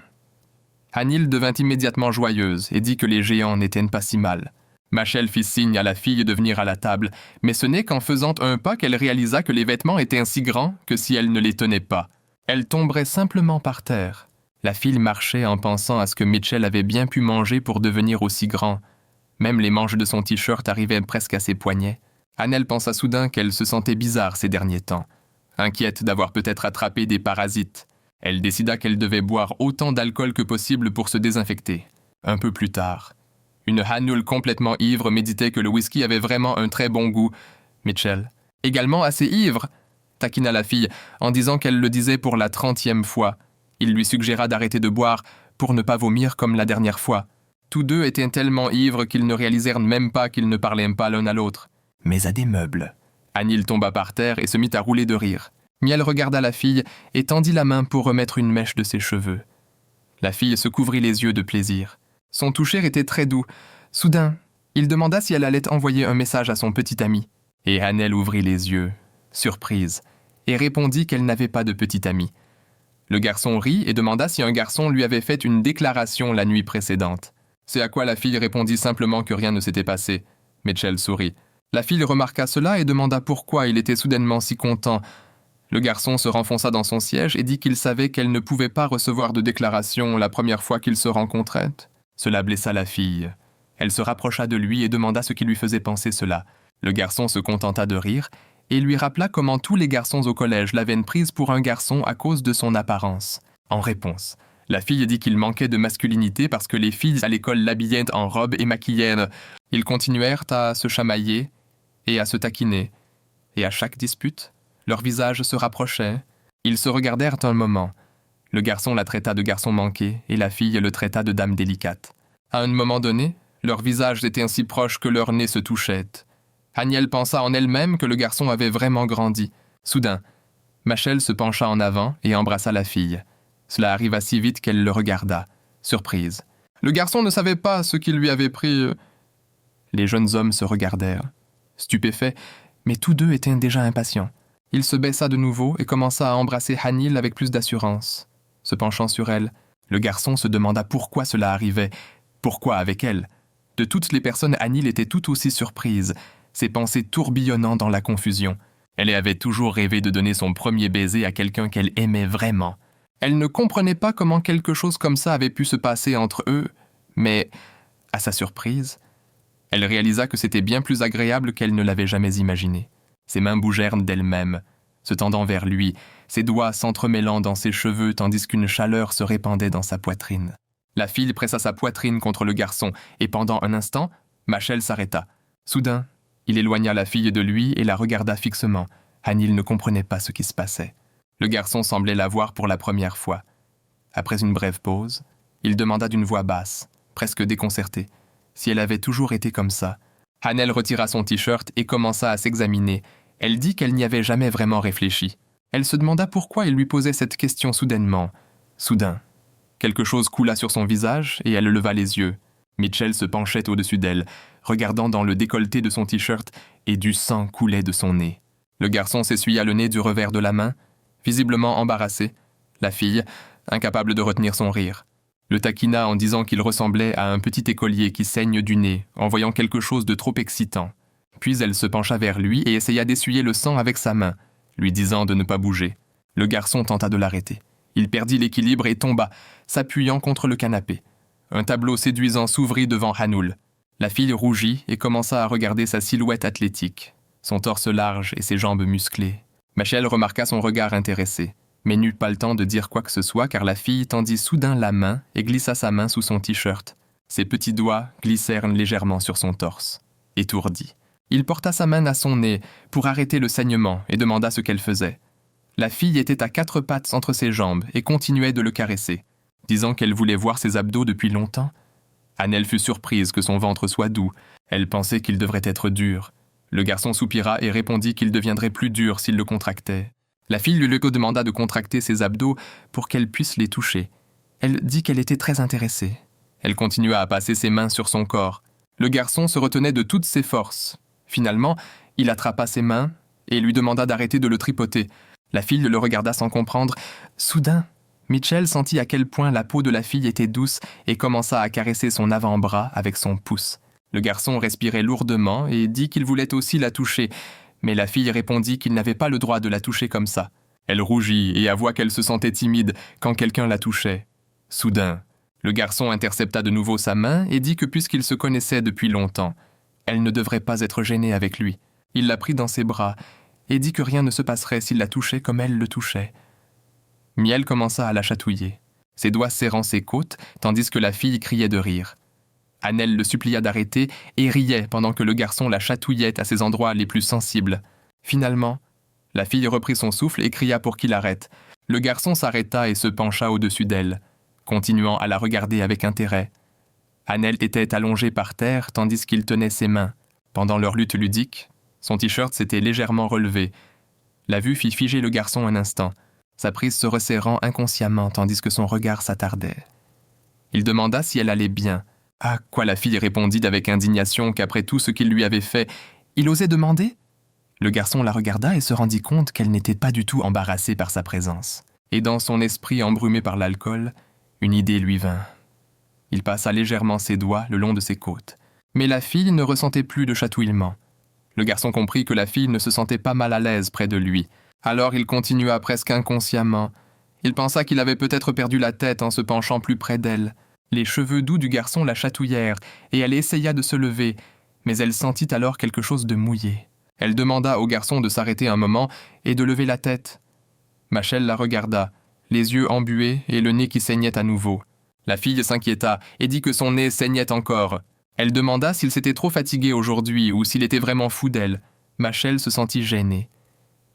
S1: Hanil devint immédiatement joyeuse et dit que les géants n'étaient pas si mal. Machel fit signe à la fille de venir à la table, mais ce n'est qu'en faisant un pas qu'elle réalisa que les vêtements étaient si grands que si elle ne les tenait pas. Elle tomberait simplement par terre. La fille marchait en pensant à ce que Mitchell avait bien pu manger pour devenir aussi grand. Même les manches de son t-shirt arrivaient presque à ses poignets. Hanel pensa soudain qu'elle se sentait bizarre ces derniers temps, inquiète d'avoir peut-être attrapé des parasites. Elle décida qu'elle devait boire autant d'alcool que possible pour se désinfecter. Un peu plus tard, une Hanul complètement ivre méditait que le whisky avait vraiment un très bon goût. Mitchell, également assez ivre, taquina la fille en disant qu'elle le disait pour la 30e fois. Il lui suggéra d'arrêter de boire pour ne pas vomir comme la dernière fois. Tous deux étaient tellement ivres qu'ils ne réalisèrent même pas qu'ils ne parlaient pas l'un à l'autre. Mais à des meubles. Anil tomba par terre et se mit à rouler de rire. Miel regarda la fille et tendit la main pour remettre une mèche de ses cheveux. La fille se couvrit les yeux de plaisir. Son toucher était très doux. Soudain, il demanda si elle allait envoyer un message à son petit ami. Et Hanel ouvrit les yeux, surprise, et répondit qu'elle n'avait pas de petit ami. Le garçon rit et demanda si un garçon lui avait fait une déclaration la nuit précédente. C'est à quoi la fille répondit simplement que rien ne s'était passé. Mitchell sourit. La fille remarqua cela et demanda pourquoi il était soudainement si content. Le garçon se renfonça dans son siège et dit qu'il savait qu'elle ne pouvait pas recevoir de déclaration la première fois qu'ils se rencontraient. Cela blessa la fille. Elle se rapprocha de lui et demanda ce qui lui faisait penser cela. Le garçon se contenta de rire et lui rappela comment tous les garçons au collège l'avaient prise pour un garçon à cause de son apparence. En réponse, la fille dit qu'il manquait de masculinité parce que les filles à l'école l'habillaient en robe et maquillaient. Ils continuèrent à se chamailler et à se taquiner. Et à chaque dispute, leurs visages se rapprochaient. Ils se regardèrent un moment. Le garçon la traita de garçon manqué et la fille le traita de dame délicate. À un moment donné, leurs visages étaient ainsi proches que leurs nez se touchaient. Aniel pensa en elle-même que le garçon avait vraiment grandi. Soudain, Machel se pencha en avant et embrassa la fille. Cela arriva si vite qu'elle le regarda, surprise. Le garçon ne savait pas ce qui lui avait pris. Les jeunes hommes se regardèrent, stupéfaits, mais tous deux étaient déjà impatients. Il se baissa de nouveau et commença à embrasser Hanil avec plus d'assurance. Se penchant sur elle, le garçon se demanda pourquoi cela arrivait, pourquoi avec elle. De toutes les personnes, Hanil était tout aussi surprise, ses pensées tourbillonnant dans la confusion. Elle avait toujours rêvé de donner son premier baiser à quelqu'un qu'elle aimait vraiment. Elle ne comprenait pas comment quelque chose comme ça avait pu se passer entre eux, mais, à sa surprise, elle réalisa que c'était bien plus agréable qu'elle ne l'avait jamais imaginé. Ses mains bougèrent d'elles-mêmes, se tendant vers lui, ses doigts s'entremêlant dans ses cheveux tandis qu'une chaleur se répandait dans sa poitrine. La fille pressa sa poitrine contre le garçon, et pendant un instant, Machel s'arrêta. Soudain, il éloigna la fille de lui et la regarda fixement. Hanil ne comprenait pas ce qui se passait. Le garçon semblait la voir pour la première fois. Après une brève pause, il demanda d'une voix basse, presque déconcertée, si elle avait toujours été comme ça. Hanel retira son t-shirt et commença à s'examiner. Elle dit qu'elle n'y avait jamais vraiment réfléchi. Elle se demanda pourquoi il lui posait cette question soudainement. Soudain, quelque chose coula sur son visage et elle leva les yeux. Mitchell se penchait au-dessus d'elle, regardant dans le décolleté de son t-shirt, et du sang coulait de son nez. Le garçon s'essuya le nez du revers de la main, visiblement embarrassé. La fille, incapable de retenir son rire, le taquina en disant qu'il ressemblait à un petit écolier qui saigne du nez en voyant quelque chose de trop excitant. Puis elle se pencha vers lui et essaya d'essuyer le sang avec sa main, lui disant de ne pas bouger. Le garçon tenta de l'arrêter. Il perdit l'équilibre et tomba, s'appuyant contre le canapé. Un tableau séduisant s'ouvrit devant Hanul. La fille rougit et commença à regarder sa silhouette athlétique, son torse large et ses jambes musclées. Machel remarqua son regard intéressé, mais n'eut pas le temps de dire quoi que ce soit car la fille tendit soudain la main et glissa sa main sous son t-shirt. Ses petits doigts glissèrent légèrement sur son torse. Étourdi, il porta sa main à son nez pour arrêter le saignement et demanda ce qu'elle faisait. La fille était à 4 pattes entre ses jambes et continuait de le caresser, disant qu'elle voulait voir ses abdos depuis longtemps. Hanel fut surprise que son ventre soit doux. Elle pensait qu'il devrait être dur. Le garçon soupira et répondit qu'il deviendrait plus dur s'il le contractait. La fille lui demanda de contracter ses abdos pour qu'elle puisse les toucher. Elle dit qu'elle était très intéressée. Elle continua à passer ses mains sur son corps. Le garçon se retenait de toutes ses forces. Finalement, il attrapa ses mains et lui demanda d'arrêter de le tripoter. La fille le regarda sans comprendre. Soudain, Mitchell sentit à quel point la peau de la fille était douce et commença à caresser son avant-bras avec son pouce. Le garçon respirait lourdement et dit qu'il voulait aussi la toucher, mais la fille répondit qu'il n'avait pas le droit de la toucher comme ça. Elle rougit et avoua qu'elle se sentait timide quand quelqu'un la touchait. Soudain, le garçon intercepta de nouveau sa main et dit que puisqu'ils se connaissaient depuis longtemps, elle ne devrait pas être gênée avec lui. Il la prit dans ses bras et dit que rien ne se passerait s'il la touchait comme elle le touchait. Miel commença à la chatouiller, ses doigts serrant ses côtes, tandis que la fille criait de rire. Hanel le supplia d'arrêter et riait pendant que le garçon la chatouillait à ses endroits les plus sensibles. Finalement, la fille reprit son souffle et cria pour qu'il arrête. Le garçon s'arrêta et se pencha au-dessus d'elle, continuant à la regarder avec intérêt. Hanel était allongé par terre tandis qu'il tenait ses mains. Pendant leur lutte ludique, son t-shirt s'était légèrement relevé. La vue fit figer le garçon un instant, sa prise se resserrant inconsciemment tandis que son regard s'attardait. Il demanda si elle allait bien, à quoi la fille répondit avec indignation qu'après tout ce qu'il lui avait fait, il osait demander ? Le garçon la regarda et se rendit compte qu'elle n'était pas du tout embarrassée par sa présence. Et dans son esprit embrumé par l'alcool, une idée lui vint. Il passa légèrement ses doigts le long de ses côtes. Mais la fille ne ressentait plus de chatouillement. Le garçon comprit que la fille ne se sentait pas mal à l'aise près de lui. Alors il continua presque inconsciemment. Il pensa qu'il avait peut-être perdu la tête en se penchant plus près d'elle. Les cheveux doux du garçon la chatouillèrent, et elle essaya de se lever, mais elle sentit alors quelque chose de mouillé. Elle demanda au garçon de s'arrêter un moment et de lever la tête. Machel la regarda, les yeux embués et le nez qui saignait à nouveau. La fille s'inquiéta et dit que son nez saignait encore. Elle demanda s'il s'était trop fatigué aujourd'hui ou s'il était vraiment fou d'elle. Machel se sentit gêné.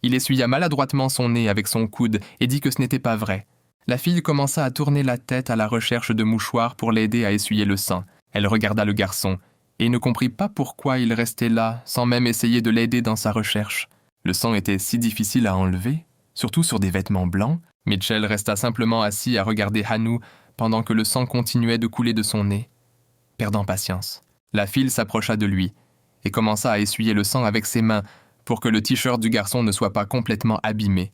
S1: Il essuya maladroitement son nez avec son coude et dit que ce n'était pas vrai. La fille commença à tourner la tête à la recherche de mouchoirs pour l'aider à essuyer le sang. Elle regarda le garçon et ne comprit pas pourquoi il restait là, sans même essayer de l'aider dans sa recherche. Le sang était si difficile à enlever, surtout sur des vêtements blancs. Mitchell resta simplement assis à regarder Hanu pendant que le sang continuait de couler de son nez. Perdant patience, la fille s'approcha de lui et commença à essuyer le sang avec ses mains pour que le t-shirt du garçon ne soit pas complètement abîmé.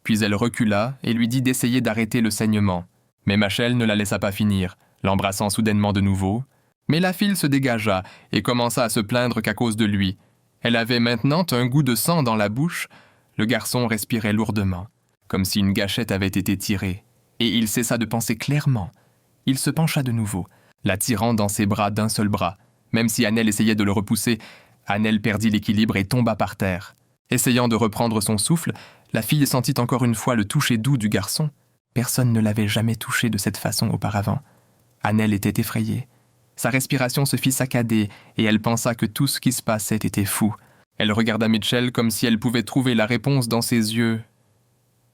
S1: Puis elle recula et lui dit d'essayer d'arrêter le saignement. Mais Machel ne la laissa pas finir, l'embrassant soudainement de nouveau. Mais la fille se dégagea et commença à se plaindre qu'à cause de lui. Elle avait maintenant un goût de sang dans la bouche. Le garçon respirait lourdement, comme si une gâchette avait été tirée. Et il cessa de penser clairement. Il se pencha de nouveau, la tirant dans ses bras d'un seul bras. Même si Annelle essayait de le repousser, Annelle perdit l'équilibre et tomba par terre. Essayant de reprendre son souffle, la fille sentit encore une fois le toucher doux du garçon. Personne ne l'avait jamais touché de cette façon auparavant. Annelle était effrayée. Sa respiration se fit saccader et elle pensa que tout ce qui se passait était fou. Elle regarda Mitchell comme si elle pouvait trouver la réponse dans ses yeux.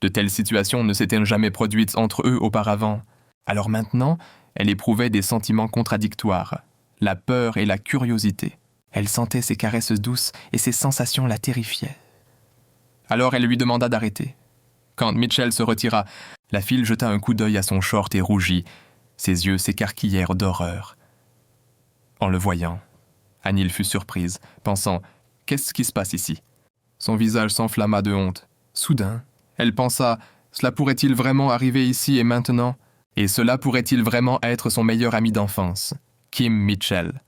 S1: De telles situations ne s'étaient jamais produites entre eux auparavant. Alors maintenant, elle éprouvait des sentiments contradictoires, la peur et la curiosité. Elle sentait ses caresses douces et ses sensations la terrifiaient. Alors elle lui demanda d'arrêter. Quand Mitchell se retira, la fille jeta un coup d'œil à son short et rougit. Ses yeux s'écarquillèrent d'horreur. En le voyant, Anil fut surprise, pensant « Qu'est-ce qui se passe ici ?» Son visage s'enflamma de honte. Soudain, elle pensa « Cela pourrait-il vraiment arriver ici et maintenant ?» Et cela pourrait-il vraiment être son meilleur ami d'enfance, Kim Mitchell?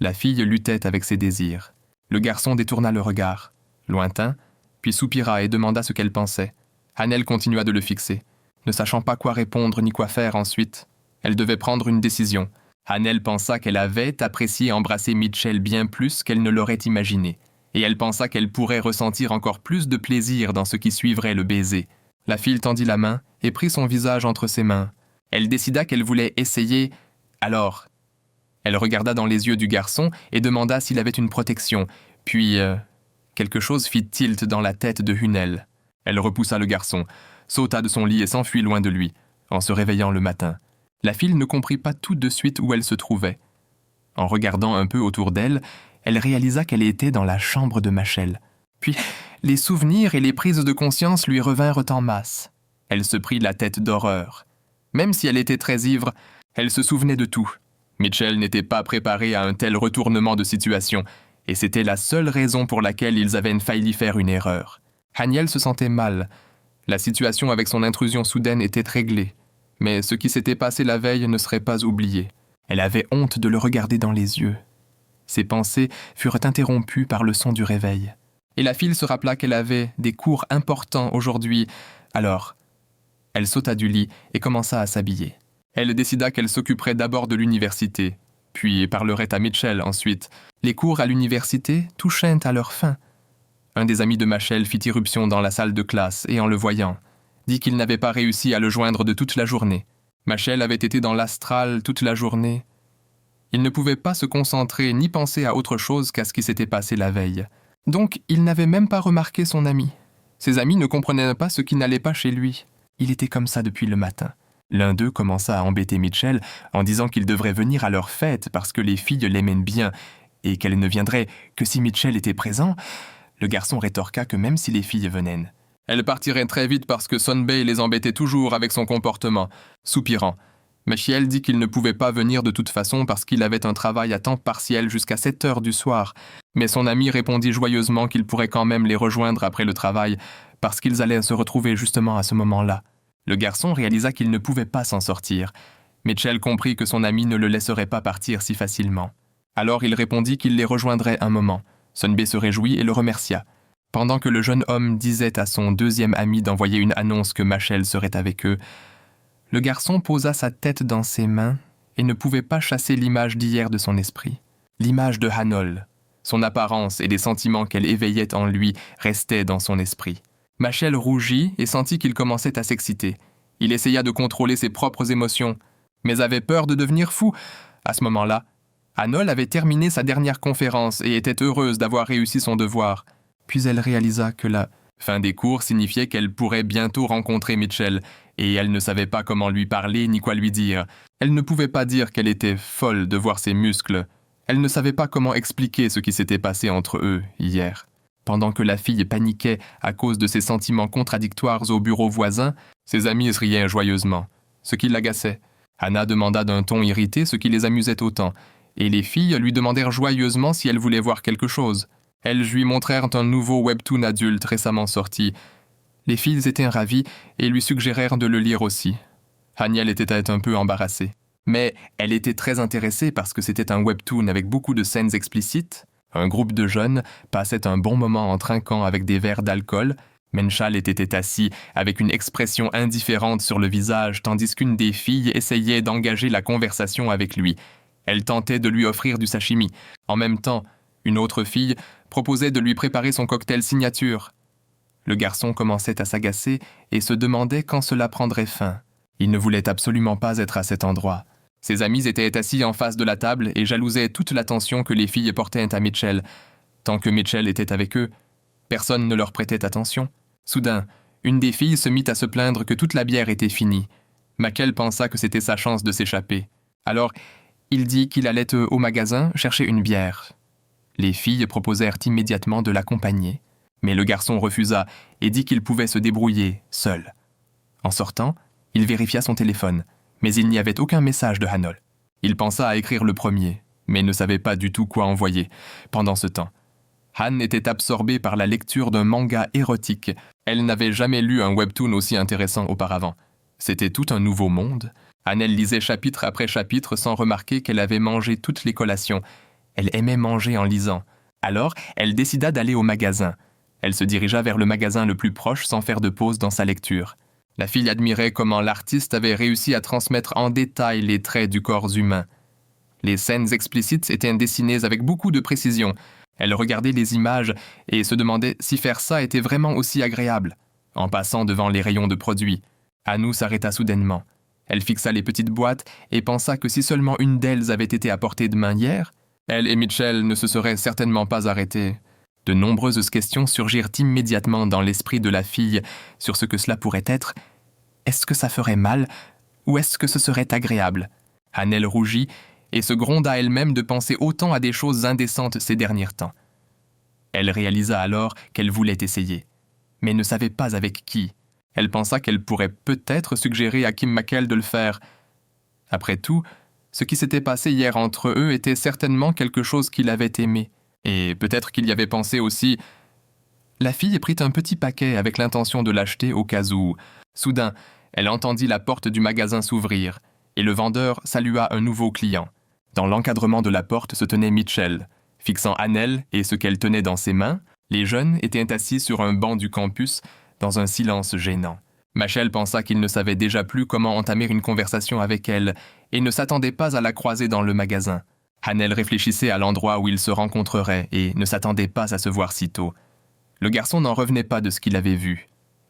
S1: La fille luttait avec ses désirs. Le garçon détourna le regard, lointain, puis soupira et demanda ce qu'elle pensait. Annelle continua de le fixer, ne sachant pas quoi répondre ni quoi faire ensuite. Elle devait prendre une décision. Annelle pensa qu'elle avait apprécié embrasser Mitchell bien plus qu'elle ne l'aurait imaginé, et elle pensa qu'elle pourrait ressentir encore plus de plaisir dans ce qui suivrait le baiser. La fille tendit la main et prit son visage entre ses mains. Elle décida qu'elle voulait essayer. Alors, elle regarda dans les yeux du garçon et demanda s'il avait une protection. Puis, quelque chose fit tilt dans la tête de Hunel. Elle repoussa le garçon, sauta de son lit et s'enfuit loin de lui, en se réveillant le matin. La fille ne comprit pas tout de suite où elle se trouvait. En regardant un peu autour d'elle, elle réalisa qu'elle était dans la chambre de Machel. Puis, les souvenirs et les prises de conscience lui revinrent en masse. Elle se prit la tête d'horreur. Même si elle était très ivre, elle se souvenait de tout. Mitchell n'était pas préparé à un tel retournement de situation, et c'était la seule raison pour laquelle ils avaient failli faire une erreur. Haniel se sentait mal. La situation avec son intrusion soudaine était réglée, mais ce qui s'était passé la veille ne serait pas oublié. Elle avait honte de le regarder dans les yeux. Ses pensées furent interrompues par le son du réveil. Et la fille se rappela qu'elle avait des cours importants aujourd'hui. Alors, elle sauta du lit et commença à s'habiller. Elle décida qu'elle s'occuperait d'abord de l'université, puis parlerait à Mitchell ensuite. Les cours à l'université touchaient à leur fin. Un des amis de Machel fit irruption dans la salle de classe et en le voyant, dit qu'il n'avait pas réussi à le joindre de toute la journée. Machel avait été dans l'astral toute la journée. Il ne pouvait pas se concentrer ni penser à autre chose qu'à ce qui s'était passé la veille. Donc, il n'avait même pas remarqué son ami. Ses amis ne comprenaient pas ce qui n'allait pas chez lui. Il était comme ça depuis le matin. L'un d'eux commença à embêter Mitchell en disant qu'il devrait venir à leur fête parce que les filles l'aimaient bien et qu'elle ne viendrait que si Mitchell était présent. Le garçon rétorqua que même si les filles venaient, elle partirait très vite parce que Sonbei les embêtait toujours avec son comportement. Soupirant, Machiel dit qu'il ne pouvait pas venir de toute façon parce qu'il avait un travail à temps partiel jusqu'à 7 heures du soir. Mais son ami répondit joyeusement qu'il pourrait quand même les rejoindre après le travail, parce qu'ils allaient se retrouver justement à ce moment-là. Le garçon réalisa qu'il ne pouvait pas s'en sortir. Mitchell comprit que son ami ne le laisserait pas partir si facilement. Alors il répondit qu'il les rejoindrait un moment. Sun Bae se réjouit et le remercia. Pendant que le jeune homme disait à son deuxième ami d'envoyer une annonce que Machel serait avec eux, le garçon posa sa tête dans ses mains et ne pouvait pas chasser l'image d'hier de son esprit. L'image de Hanol. Son apparence et les sentiments qu'elle éveillait en lui restaient dans son esprit. Machel rougit et sentit qu'il commençait à s'exciter. Il essaya de contrôler ses propres émotions, mais avait peur de devenir fou. À ce moment-là, Hanol avait terminé sa dernière conférence et était heureuse d'avoir réussi son devoir. Puis elle réalisa que la fin des cours signifiait qu'elle pourrait bientôt rencontrer Mitchell, et elle ne savait pas comment lui parler ni quoi lui dire. Elle ne pouvait pas dire qu'elle était folle de voir ses muscles. Elle ne savait pas comment expliquer ce qui s'était passé entre eux hier. Pendant que la fille paniquait à cause de ses sentiments contradictoires au bureau voisin, ses amis riaient joyeusement, ce qui l'agaçait. Hannah demanda d'un ton irrité ce qui les amusait autant, et les filles lui demandèrent joyeusement si elle voulait voir quelque chose. Elles lui montrèrent un nouveau webtoon adulte récemment sorti. Les filles étaient ravies et lui suggérèrent de le lire aussi. Haniel était un peu embarrassée. Mais elle était très intéressée parce que c'était un webtoon avec beaucoup de scènes explicites. Un groupe de jeunes passait un bon moment en trinquant avec des verres d'alcool. Menchal était assis avec une expression indifférente sur le visage tandis qu'une des filles essayait d'engager la conversation avec lui. Elle tentait de lui offrir du sashimi. En même temps, une autre fille proposait de lui préparer son cocktail signature. Le garçon commençait à s'agacer et se demandait quand cela prendrait fin. Il ne voulait absolument pas être à cet endroit. Ses amis étaient assis en face de la table et jalousaient toute l'attention que les filles portaient à Mitchell. Tant que Mitchell était avec eux, personne ne leur prêtait attention. Soudain, une des filles se mit à se plaindre que toute la bière était finie. Maquel pensa que c'était sa chance de s'échapper. Alors, il dit qu'il allait au magasin chercher une bière. Les filles proposèrent immédiatement de l'accompagner, mais le garçon refusa et dit qu'il pouvait se débrouiller seul. En sortant, il vérifia son téléphone, mais il n'y avait aucun message de Hanol. Il pensa à écrire le premier, mais ne savait pas du tout quoi envoyer. Pendant ce temps, Han était absorbée par la lecture d'un manga érotique. Elle n'avait jamais lu un webtoon aussi intéressant auparavant. C'était tout un nouveau monde. Hanel lisait chapitre après chapitre sans remarquer qu'elle avait mangé toutes les collations. Elle aimait manger en lisant. Alors, elle décida d'aller au magasin. Elle se dirigea vers le magasin le plus proche sans faire de pause dans sa lecture. La fille admirait comment l'artiste avait réussi à transmettre en détail les traits du corps humain. Les scènes explicites étaient dessinées avec beaucoup de précision. Elle regardait les images et se demandait si faire ça était vraiment aussi agréable. En passant devant les rayons de produits, Anu s'arrêta soudainement. Elle fixa les petites boîtes et pensa que si seulement une d'elles avait été à portée de main hier, elle et Mitchell ne se seraient certainement pas arrêtés. De nombreuses questions surgirent immédiatement dans l'esprit de la fille sur ce que cela pourrait être. Est-ce que ça ferait mal ou est-ce que ce serait agréable? Hanel rougit et se gronda elle-même de penser autant à des choses indécentes ces derniers temps. Elle réalisa alors qu'elle voulait essayer, mais ne savait pas avec qui. Elle pensa qu'elle pourrait peut-être suggérer à Kim McKell de le faire. Après tout, ce qui s'était passé hier entre eux était certainement quelque chose qu'il avait aimé. Et peut-être qu'il y avait pensé aussi. La fille prit un petit paquet avec l'intention de l'acheter au cas où. Soudain, elle entendit la porte du magasin s'ouvrir, et le vendeur salua un nouveau client. Dans l'encadrement de la porte se tenait Mitchell. Fixant Hanel et ce qu'elle tenait dans ses mains, les jeunes étaient assis sur un banc du campus, dans un silence gênant. Machel pensa qu'il ne savait déjà plus comment entamer une conversation avec elle et ne s'attendait pas à la croiser dans le magasin. Hanel réfléchissait à l'endroit où ils se rencontreraient et ne s'attendait pas à se voir si tôt. Le garçon n'en revenait pas de ce qu'il avait vu.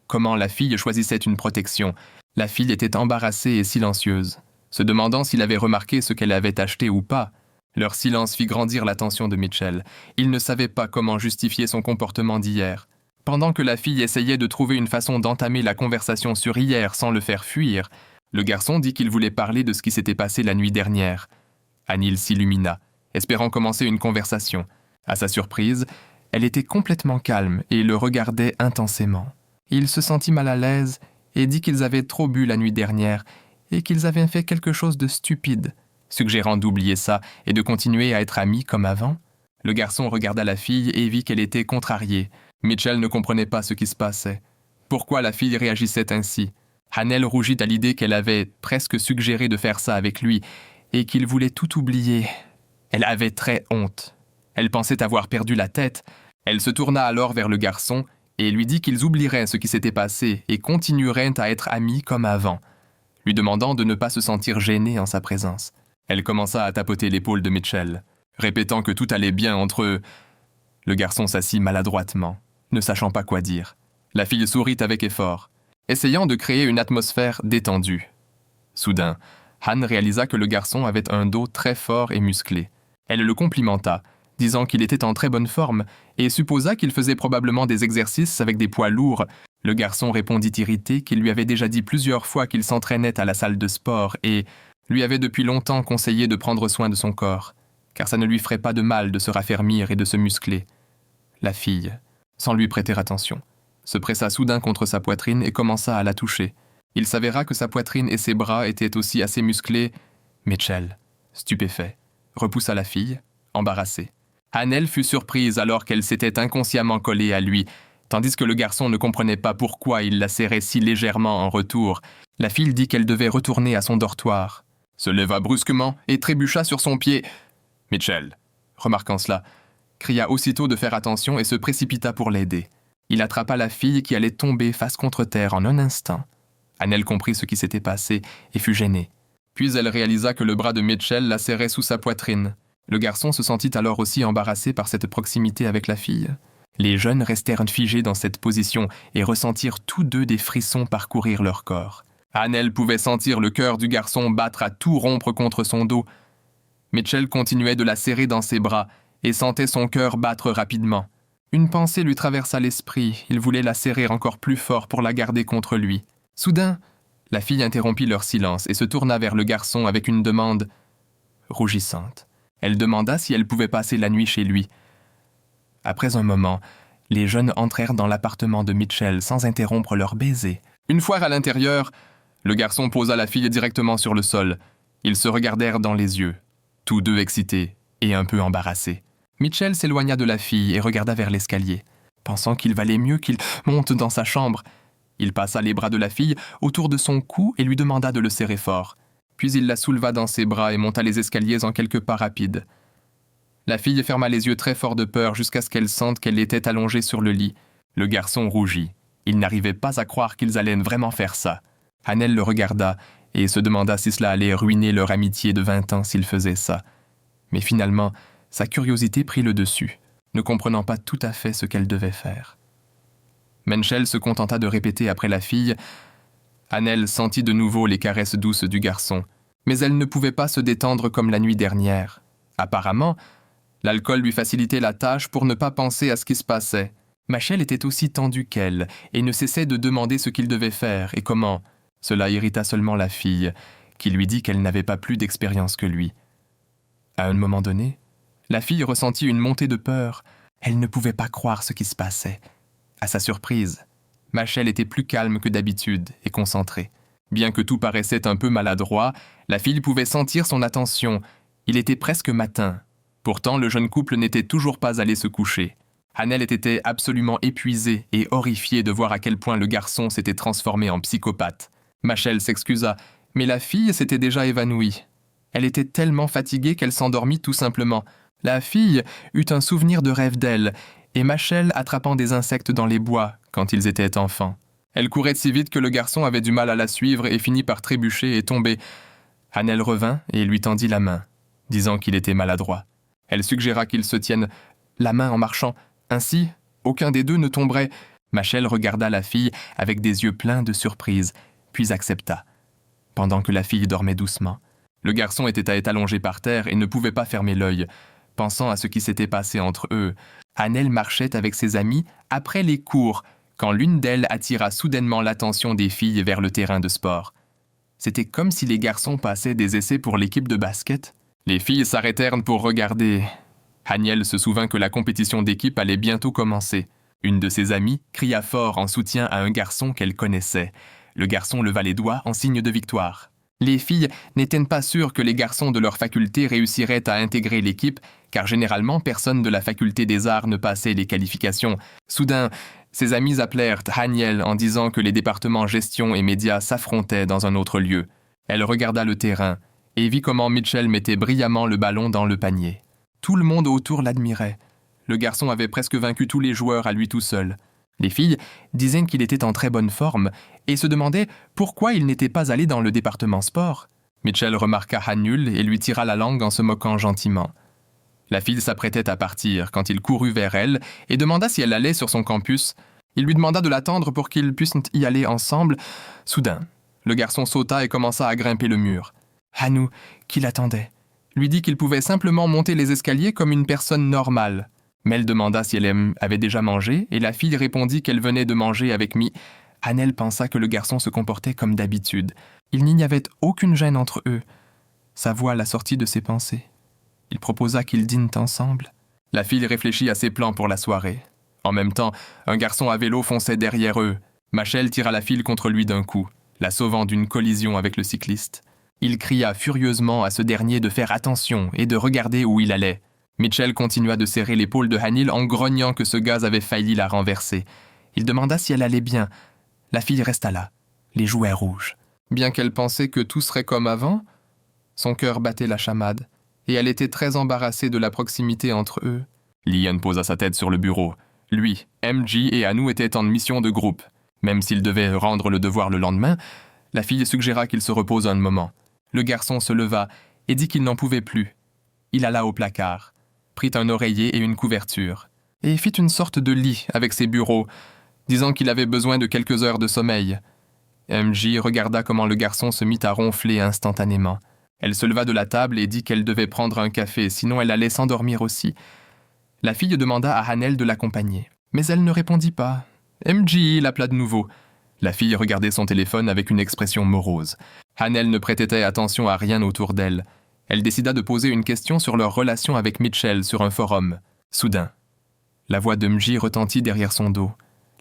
S1: Comment la fille choisissait une protection. La fille était embarrassée et silencieuse, se demandant s'il avait remarqué ce qu'elle avait acheté ou pas. Leur silence fit grandir l'attention de Mitchell. Il ne savait pas comment justifier son comportement d'hier. Pendant que la fille essayait de trouver une façon d'entamer la conversation sur hier sans le faire fuir, le garçon dit qu'il voulait parler de ce qui s'était passé la nuit dernière. Anil s'illumina, espérant commencer une conversation. À sa surprise, elle était complètement calme et le regardait intensément. Il se sentit mal à l'aise et dit qu'ils avaient trop bu la nuit dernière et qu'ils avaient fait quelque chose de stupide, suggérant d'oublier ça et de continuer à être amis comme avant. Le garçon regarda la fille et vit qu'elle était contrariée. Mitchell ne comprenait pas ce qui se passait. Pourquoi la fille réagissait ainsi? Hannel rougit à l'idée qu'elle avait presque suggéré de faire ça avec lui et qu'il voulait tout oublier. Elle avait très honte. Elle pensait avoir perdu la tête. Elle se tourna alors vers le garçon et lui dit qu'ils oublieraient ce qui s'était passé et continueraient à être amis comme avant, lui demandant de ne pas se sentir gêné en sa présence. Elle commença à tapoter l'épaule de Mitchell, répétant que tout allait bien entre eux. Le garçon s'assit maladroitement, ne sachant pas quoi dire. La fille sourit avec effort, essayant de créer une atmosphère détendue. Soudain, Han réalisa que le garçon avait un dos très fort et musclé. Elle le complimenta, disant qu'il était en très bonne forme, et supposa qu'il faisait probablement des exercices avec des poids lourds. Le garçon répondit irrité qu'il lui avait déjà dit plusieurs fois qu'il s'entraînait à la salle de sport et lui avait depuis longtemps conseillé de prendre soin de son corps, car ça ne lui ferait pas de mal de se raffermir et de se muscler. La fille, sans lui prêter attention, se pressa soudain contre sa poitrine et commença à la toucher. Il s'avéra que sa poitrine et ses bras étaient aussi assez musclés. Mitchell, stupéfait, repoussa la fille, embarrassée. Hannel fut surprise alors qu'elle s'était inconsciemment collée à lui, tandis que le garçon ne comprenait pas pourquoi il la serrait si légèrement en retour. La fille dit qu'elle devait retourner à son dortoir, se leva brusquement et trébucha sur son pied. Mitchell, remarquant cela, cria aussitôt de faire attention et se précipita pour l'aider. Il attrapa la fille qui allait tomber face contre terre en un instant. Hannel comprit ce qui s'était passé et fut gênée. Puis elle réalisa que le bras de Mitchell la serrait sous sa poitrine. Le garçon se sentit alors aussi embarrassé par cette proximité avec la fille. Les jeunes restèrent figés dans cette position et ressentirent tous deux des frissons parcourir leur corps. Hannel pouvait sentir le cœur du garçon battre à tout rompre contre son dos. Mitchell continuait de la serrer dans ses bras et sentait son cœur battre rapidement. Une pensée lui traversa l'esprit, il voulait la serrer encore plus fort pour la garder contre lui. Soudain, la fille interrompit leur silence et se tourna vers le garçon avec une demande rougissante. Elle demanda si elle pouvait passer la nuit chez lui. Après un moment, les jeunes entrèrent dans l'appartement de Mitchell sans interrompre leur baiser. Une fois à l'intérieur, le garçon posa la fille directement sur le sol. Ils se regardèrent dans les yeux, tous deux excités et un peu embarrassés. Mitchell s'éloigna de la fille et regarda vers l'escalier, pensant qu'il valait mieux qu'il monte dans sa chambre. Il passa les bras de la fille autour de son cou et lui demanda de le serrer fort. Puis il la souleva dans ses bras et monta les escaliers en quelques pas rapides. La fille ferma les yeux très fort de peur jusqu'à ce qu'elle sente qu'elle était allongée sur le lit. Le garçon rougit. Il n'arrivait pas à croire qu'ils allaient vraiment faire ça. Hannel le regarda et se demanda si cela allait ruiner leur amitié de 20 ans s'ils faisaient ça. Mais finalement, sa curiosité prit le dessus, ne comprenant pas tout à fait ce qu'elle devait faire. Menchel se contenta de répéter après la fille. Hannel sentit de nouveau les caresses douces du garçon, mais elle ne pouvait pas se détendre comme la nuit dernière. Apparemment, l'alcool lui facilitait la tâche pour ne pas penser à ce qui se passait. Machel était aussi tendu qu'elle et ne cessait de demander ce qu'il devait faire et comment. Cela irrita seulement la fille, qui lui dit qu'elle n'avait pas plus d'expérience que lui. À un moment donné, la fille ressentit une montée de peur. Elle ne pouvait pas croire ce qui se passait. À sa surprise, Machel était plus calme que d'habitude et concentrée. Bien que tout paraissait un peu maladroit, la fille pouvait sentir son attention. Il était presque matin. Pourtant, le jeune couple n'était toujours pas allé se coucher. Hannel était absolument épuisée et horrifiée de voir à quel point le garçon s'était transformé en psychopathe. Machel s'excusa, mais la fille s'était déjà évanouie. Elle était tellement fatiguée qu'elle s'endormit tout simplement. La fille eut un souvenir de rêve d'elle, et Machel attrapant des insectes dans les bois quand ils étaient enfants. Elle courait si vite que le garçon avait du mal à la suivre et finit par trébucher et tomber. Hannel revint et lui tendit la main, disant qu'il était maladroit. Elle suggéra qu'ils se tiennent la main en marchant. Ainsi, aucun des deux ne tomberait. Machel regarda la fille avec des yeux pleins de surprise, puis accepta, pendant que la fille dormait doucement. Le garçon était allongé par terre et ne pouvait pas fermer l'œil. Pensant à ce qui s'était passé entre eux, Hannel marchait avec ses amis après les cours, quand l'une d'elles attira soudainement l'attention des filles vers le terrain de sport. C'était comme si les garçons passaient des essais pour l'équipe de basket. Les filles s'arrêtèrent pour regarder. Hannel se souvint que la compétition d'équipe allait bientôt commencer. Une de ses amies cria fort en soutien à un garçon qu'elle connaissait. Le garçon leva les doigts en signe de victoire. Les filles n'étaient pas sûres que les garçons de leur faculté réussiraient à intégrer l'équipe, car généralement personne de la faculté des arts ne passait les qualifications. Soudain, ses amis appelèrent Haniel en disant que les départements gestion et médias s'affrontaient dans un autre lieu. Elle regarda le terrain et vit comment Mitchell mettait brillamment le ballon dans le panier. Tout le monde autour l'admirait. Le garçon avait presque vaincu tous les joueurs à lui tout seul. Les filles disaient qu'il était en très bonne forme et se demandaient pourquoi il n'était pas allé dans le département sport. Mitchell remarqua Hanul et lui tira la langue en se moquant gentiment. La fille s'apprêtait à partir quand il courut vers elle et demanda si elle allait sur son campus. Il lui demanda de l'attendre pour qu'ils puissent y aller ensemble. Soudain, le garçon sauta et commença à grimper le mur. Hanu, qui l'attendait, lui dit qu'il pouvait simplement monter les escaliers comme une personne normale. Mel demanda si elle avait déjà mangé, et la fille répondit qu'elle venait de manger avec Mi. Hanel pensa que le garçon se comportait comme d'habitude. Il n'y avait aucune gêne entre eux. Sa voix la sortit de ses pensées. Il proposa qu'ils dînent ensemble. La fille réfléchit à ses plans pour la soirée. En même temps, un garçon à vélo fonçait derrière eux. Machel tira la file contre lui d'un coup, la sauvant d'une collision avec le cycliste. Il cria furieusement à ce dernier de faire attention et de regarder où il allait. Mitchell continua de serrer l'épaule de Hanil en grognant que ce gaz avait failli la renverser. Il demanda si elle allait bien. La fille resta là, les jouets rouges. Bien qu'elle pensait que tout serait comme avant, son cœur battait la chamade, et elle était très embarrassée de la proximité entre eux. Lian posa sa tête sur le bureau. Lui, MJ et Anu étaient en mission de groupe. Même s'ils devaient rendre le devoir le lendemain, la fille suggéra qu'il se repose un moment. Le garçon se leva et dit qu'il n'en pouvait plus. Il alla au placard, prit un oreiller et une couverture, et fit une sorte de lit avec ses bureaux, disant qu'il avait besoin de quelques heures de sommeil. MJ regarda comment le garçon se mit à ronfler instantanément. Elle se leva de la table et dit qu'elle devait prendre un café, sinon elle allait s'endormir aussi. La fille demanda à Hanel de l'accompagner, mais elle ne répondit pas. MJ l'appela de nouveau. La fille regardait son téléphone avec une expression morose. Hanel ne prêtait attention à rien autour d'elle. Elle décida de poser une question sur leur relation avec Mitchell sur un forum. Soudain, la voix de MJ retentit derrière son dos.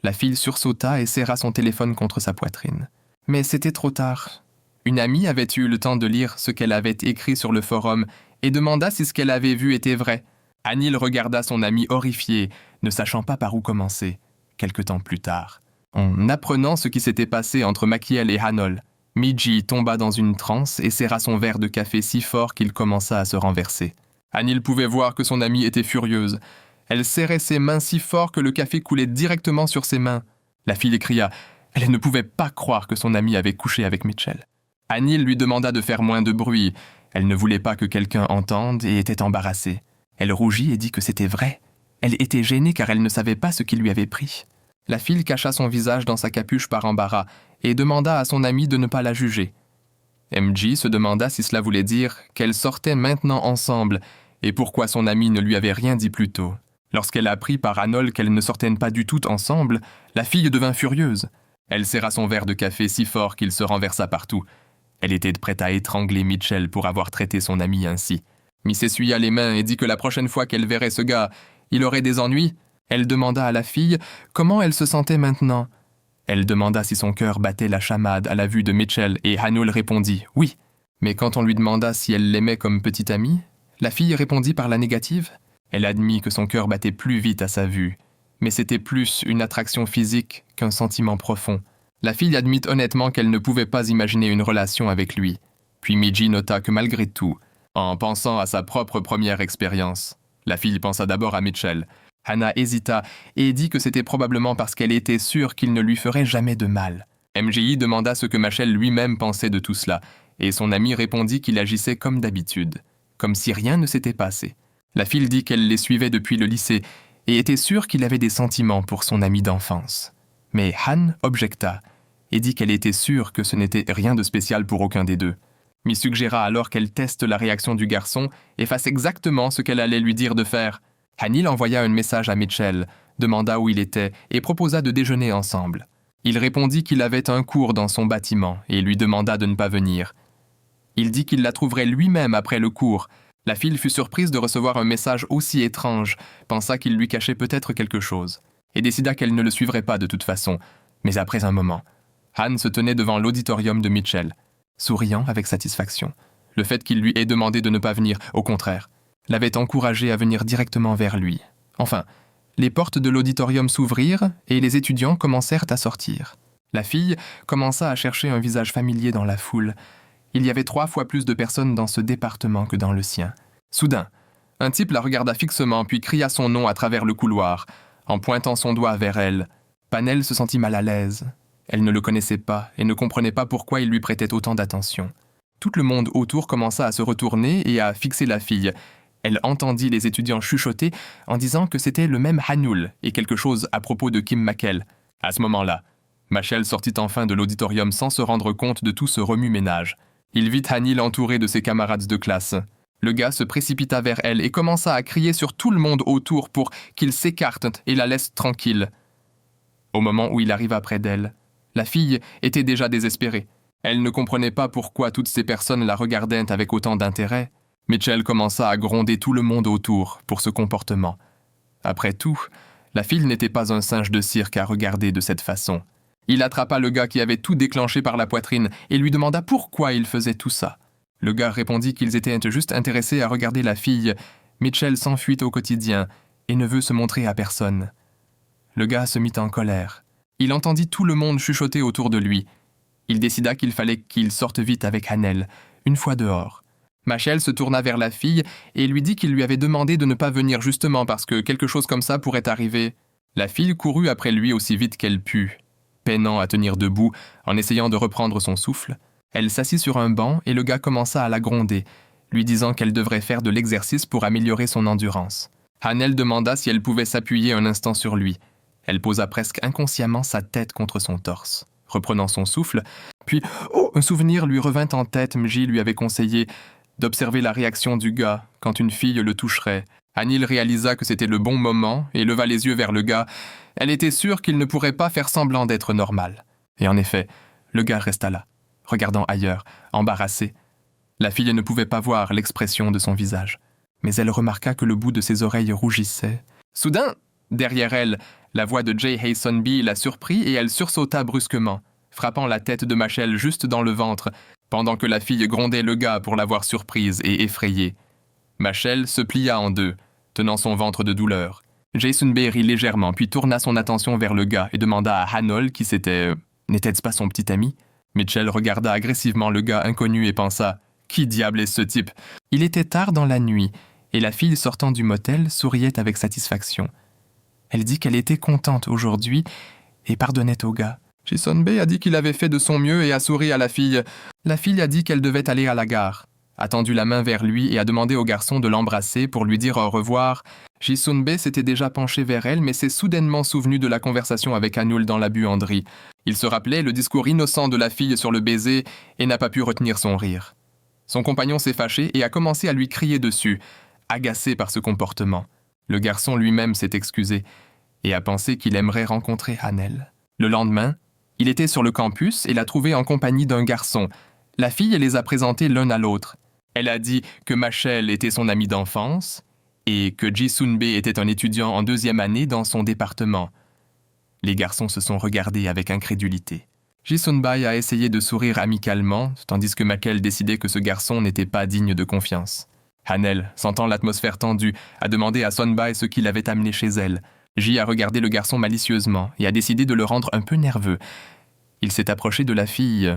S1: La fille sursauta et serra son téléphone contre sa poitrine. Mais c'était trop tard. Une amie avait eu le temps de lire ce qu'elle avait écrit sur le forum et demanda si ce qu'elle avait vu était vrai. Anil regarda son amie horrifiée, ne sachant pas par où commencer. Quelque temps plus tard, en apprenant ce qui s'était passé entre Makiel et Hanol, Miji tomba dans une transe et serra son verre de café si fort qu'il commença à se renverser. Anil pouvait voir que son amie était furieuse. Elle serrait ses mains si fort que le café coulait directement sur ses mains. La fille cria. Elle ne pouvait pas croire que son amie avait couché avec Mitchell. Anil lui demanda de faire moins de bruit. Elle ne voulait pas que quelqu'un entende et était embarrassée. Elle rougit et dit que c'était vrai. Elle était gênée car elle ne savait pas ce qui lui avait pris. La fille cacha son visage dans sa capuche par embarras et demanda à son amie de ne pas la juger. MJ se demanda si cela voulait dire qu'elles sortaient maintenant ensemble et pourquoi son amie ne lui avait rien dit plus tôt. Lorsqu'elle apprit par Hanol qu'elles ne sortaient pas du tout ensemble, la fille devint furieuse. Elle serra son verre de café si fort qu'il se renversa partout. Elle était prête à étrangler Mitchell pour avoir traité son amie ainsi. Mi s'essuya les mains et dit que la prochaine fois qu'elle verrait ce gars, il aurait des ennuis. Elle demanda à la fille comment elle se sentait maintenant. Elle demanda si son cœur battait la chamade à la vue de Mitchell et Hanul répondit « oui ». Mais quand on lui demanda si elle l'aimait comme petite amie, la fille répondit par la négative. Elle admit que son cœur battait plus vite à sa vue, mais c'était plus une attraction physique qu'un sentiment profond. La fille admit honnêtement qu'elle ne pouvait pas imaginer une relation avec lui. Puis Miji nota que malgré tout, en pensant à sa propre première expérience, la fille pensa d'abord à Mitchell. Hannah hésita et dit que c'était probablement parce qu'elle était sûre qu'il ne lui ferait jamais de mal. MJI demanda ce que Machel lui-même pensait de tout cela, et son ami répondit qu'il agissait comme d'habitude, comme si rien ne s'était passé. La fille dit qu'elle les suivait depuis le lycée et était sûre qu'il avait des sentiments pour son ami d'enfance. Mais Han objecta et dit qu'elle était sûre que ce n'était rien de spécial pour aucun des deux. Mi suggéra alors qu'elle teste la réaction du garçon et fasse exactement ce qu'elle allait lui dire de faire. Hanil envoya un message à Mitchell, demanda où il était et proposa de déjeuner ensemble. Il répondit qu'il avait un cours dans son bâtiment et lui demanda de ne pas venir. Il dit qu'il la trouverait lui-même après le cours. La fille fut surprise de recevoir un message aussi étrange, pensa qu'il lui cachait peut-être quelque chose, et décida qu'elle ne le suivrait pas de toute façon. Mais après un moment, Han se tenait devant l'auditorium de Mitchell. souriant avec satisfaction. Le fait qu'il lui ait demandé de ne pas venir, au contraire, l'avait encouragé à venir directement vers lui. Enfin, les portes de l'auditorium s'ouvrirent et les étudiants commencèrent à sortir. La fille commença à chercher un visage familier dans la foule. Il y avait 3 fois plus de personnes dans ce département que dans le sien. Soudain, un type la regarda fixement puis cria son nom à travers le couloir, en pointant son doigt vers elle. Panel se sentit mal à l'aise. Elle ne le connaissait pas et ne comprenait pas pourquoi il lui prêtait autant d'attention. Tout le monde autour commença à se retourner et à fixer la fille. Elle entendit les étudiants chuchoter en disant que c'était le même Hanul et quelque chose à propos de Kim McKell. À ce moment-là, Machel sortit enfin de l'auditorium sans se rendre compte de tout ce remue-ménage. Il vit Hanil entouré de ses camarades de classe. Le gars se précipita vers elle et commença à crier sur tout le monde autour pour qu'il s'écarte et la laisse tranquille. Au moment où il arriva près d'elle, la fille était déjà désespérée. Elle ne comprenait pas pourquoi toutes ces personnes la regardaient avec autant d'intérêt. Mitchell commença à gronder tout le monde autour pour ce comportement. Après tout, la fille n'était pas un singe de cirque à regarder de cette façon. Il attrapa le gars qui avait tout déclenché par la poitrine et lui demanda pourquoi il faisait tout ça. Le gars répondit qu'ils étaient juste intéressés à regarder la fille. Mitchell s'enfuit au quotidien et ne veut se montrer à personne. Le gars se mit en colère. Il entendit tout le monde chuchoter autour de lui. Il décida qu'il fallait qu'il sorte vite avec Hanel, une fois dehors. Machel se tourna vers la fille et lui dit qu'il lui avait demandé de ne pas venir justement parce que quelque chose comme ça pourrait arriver. La fille courut après lui aussi vite qu'elle put. Peinant à tenir debout, en essayant de reprendre son souffle, elle s'assit sur un banc et le gars commença à la gronder, lui disant qu'elle devrait faire de l'exercice pour améliorer son endurance. Hanel demanda si elle pouvait s'appuyer un instant sur lui. Elle posa presque inconsciemment sa tête contre son torse, reprenant son souffle, puis un souvenir lui revint en tête. Mji lui avait conseillé d'observer la réaction du gars quand une fille le toucherait. Hanil réalisa que c'était le bon moment et leva les yeux vers le gars. Elle était sûre qu'il ne pourrait pas faire semblant d'être normal. Et en effet, le gars resta là, regardant ailleurs, embarrassé. La fille ne pouvait pas voir l'expression de son visage, mais elle remarqua que le bout de ses oreilles rougissait. Soudain, derrière elle, la voix de Jay Haysonby la surprit et elle sursauta brusquement, frappant la tête de Machel juste dans le ventre, pendant que la fille grondait le gars pour l'avoir surprise et effrayée. Machel se plia en deux, tenant son ventre de douleur. Jason B rit légèrement, puis tourna son attention vers le gars et demanda à Hanol qui c'était... N'était-ce pas son petit ami? Mitchell regarda agressivement le gars inconnu et pensa « Qui diable est ce type ?» Il était tard dans la nuit, et la fille sortant du motel souriait avec satisfaction. Elle dit qu'elle était contente aujourd'hui et pardonnait au gars. Jason B a dit qu'il avait fait de son mieux et a souri à la fille. La fille a dit qu'elle devait aller à la gare, a tendu la main vers lui et a demandé au garçon de l'embrasser pour lui dire au revoir. Jisunbe s'était déjà penché vers elle, mais s'est soudainement souvenu de la conversation avec Hanul dans la buanderie. Il se rappelait le discours innocent de la fille sur le baiser et n'a pas pu retenir son rire. Son compagnon s'est fâché et a commencé à lui crier dessus, agacé par ce comportement. Le garçon lui-même s'est excusé et a pensé qu'il aimerait rencontrer Hanel. Le lendemain, il était sur le campus et l'a trouvé en compagnie d'un garçon. La fille les a présentés l'un à l'autre. Elle a dit que Machel était son ami d'enfance et que Jisunbe était un étudiant en 2e année dans son département. Les garçons se sont regardés avec incrédulité. Jisunbai a essayé de sourire amicalement, tandis que Machel décidait que ce garçon n'était pas digne de confiance. Hanel, sentant l'atmosphère tendue, a demandé à Sonbai ce qui l'avait amené chez elle. Ji a regardé le garçon malicieusement et a décidé de le rendre un peu nerveux. Il s'est approché de la fille,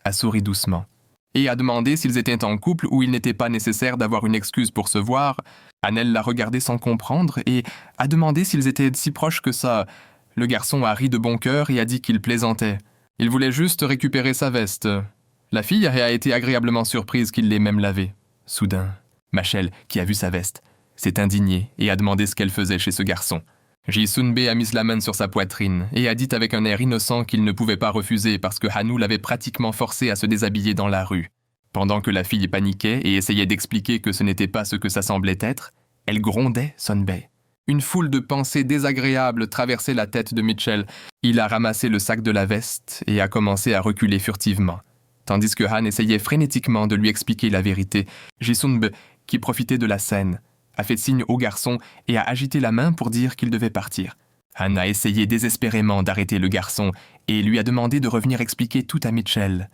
S1: a souri doucement, et a demandé s'ils étaient en couple ou il n'était pas nécessaire d'avoir une excuse pour se voir. Hanel l'a regardé sans comprendre et a demandé s'ils étaient si proches que ça. Le garçon a ri de bon cœur et a dit qu'il plaisantait. Il voulait juste récupérer sa veste. La fille a été agréablement surprise qu'il l'ait même lavée. Soudain, Machel, qui a vu sa veste, s'est indignée et a demandé ce qu'elle faisait chez ce garçon. Jisunbe a mis la main sur sa poitrine et a dit avec un air innocent qu'il ne pouvait pas refuser parce que Hanu l'avait pratiquement forcé à se déshabiller dans la rue. Pendant que la fille paniquait et essayait d'expliquer que ce n'était pas ce que ça semblait être, elle grondait Sonbei. Une foule de pensées désagréables traversait la tête de Mitchell. Il a ramassé le sac de la veste et a commencé à reculer furtivement. Tandis que Han essayait frénétiquement de lui expliquer la vérité, Jisunbe, qui profitait de la scène, a fait signe au garçon et a agité la main pour dire qu'il devait partir. Han a essayé désespérément d'arrêter le garçon et lui a demandé de revenir expliquer tout à Mitchell.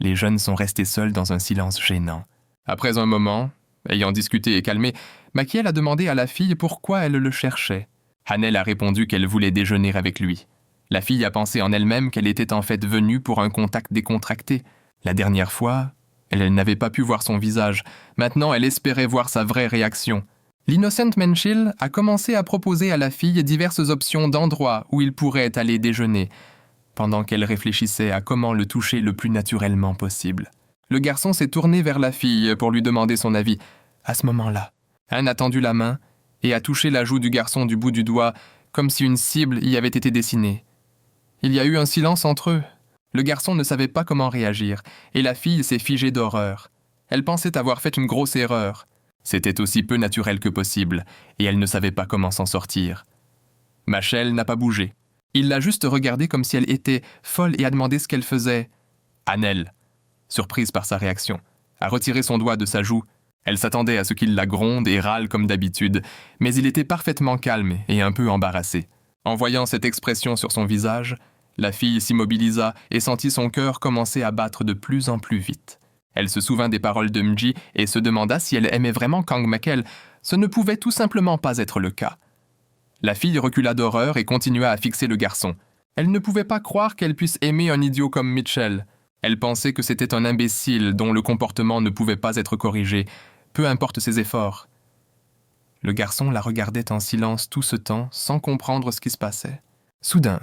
S1: Les jeunes sont restés seuls dans un silence gênant. Après un moment, ayant discuté et calmé, Machiel a demandé à la fille pourquoi elle le cherchait. Hannel a répondu qu'elle voulait déjeuner avec lui. La fille a pensé en elle-même qu'elle était en fait venue pour un contact décontracté. La dernière fois, elle n'avait pas pu voir son visage. Maintenant, elle espérait voir sa vraie réaction. L'innocent Menschil a commencé à proposer à la fille diverses options d'endroits où ils pourraient aller déjeuner, pendant qu'elle réfléchissait à comment le toucher le plus naturellement possible. Le garçon s'est tourné vers la fille pour lui demander son avis. À ce moment-là, Anne a tendu la main et a touché la joue du garçon du bout du doigt, comme si une cible y avait été dessinée. Il y a eu un silence entre eux. Le garçon ne savait pas comment réagir, et la fille s'est figée d'horreur. Elle pensait avoir fait une grosse erreur. C'était aussi peu naturel que possible, et elle ne savait pas comment s'en sortir. Machel n'a pas bougé. Il l'a juste regardée comme si elle était folle et a demandé ce qu'elle faisait. Hannel, surprise par sa réaction, a retiré son doigt de sa joue. Elle s'attendait à ce qu'il la gronde et râle comme d'habitude, mais il était parfaitement calme et un peu embarrassé. En voyant cette expression sur son visage, la fille s'immobilisa et sentit son cœur commencer à battre de plus en plus vite. Elle se souvint des paroles de Mji et se demanda si elle aimait vraiment Kang Makel. Ce ne pouvait tout simplement pas être le cas. La fille recula d'horreur et continua à fixer le garçon. Elle ne pouvait pas croire qu'elle puisse aimer un idiot comme Mitchell. Elle pensait que c'était un imbécile dont le comportement ne pouvait pas être corrigé, peu importe ses efforts. Le garçon la regardait en silence tout ce temps, sans comprendre ce qui se passait. Soudain,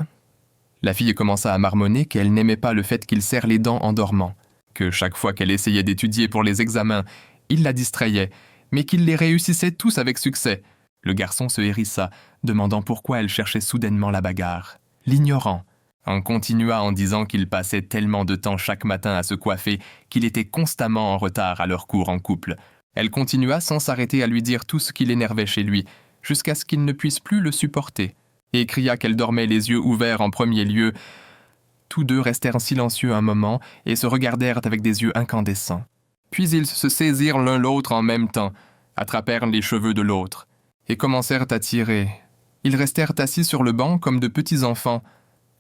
S1: la fille commença à marmonner qu'elle n'aimait pas le fait qu'il serre les dents en dormant, que chaque fois qu'elle essayait d'étudier pour les examens, il la distrayait, mais qu'il les réussissait tous avec succès. Le garçon se hérissa, demandant pourquoi elle cherchait soudainement la bagarre. L'ignorant en continua en disant qu'il passait tellement de temps chaque matin à se coiffer qu'il était constamment en retard à leur cours en couple. Elle continua sans s'arrêter à lui dire tout ce qui l'énervait chez lui, jusqu'à ce qu'il ne puisse plus le supporter, et cria qu'elle dormait les yeux ouverts en premier lieu. Tous deux restèrent silencieux un moment et se regardèrent avec des yeux incandescents. Puis ils se saisirent l'un l'autre en même temps, attrapèrent les cheveux de l'autre, et commencèrent à tirer. Ils restèrent assis sur le banc comme de petits enfants.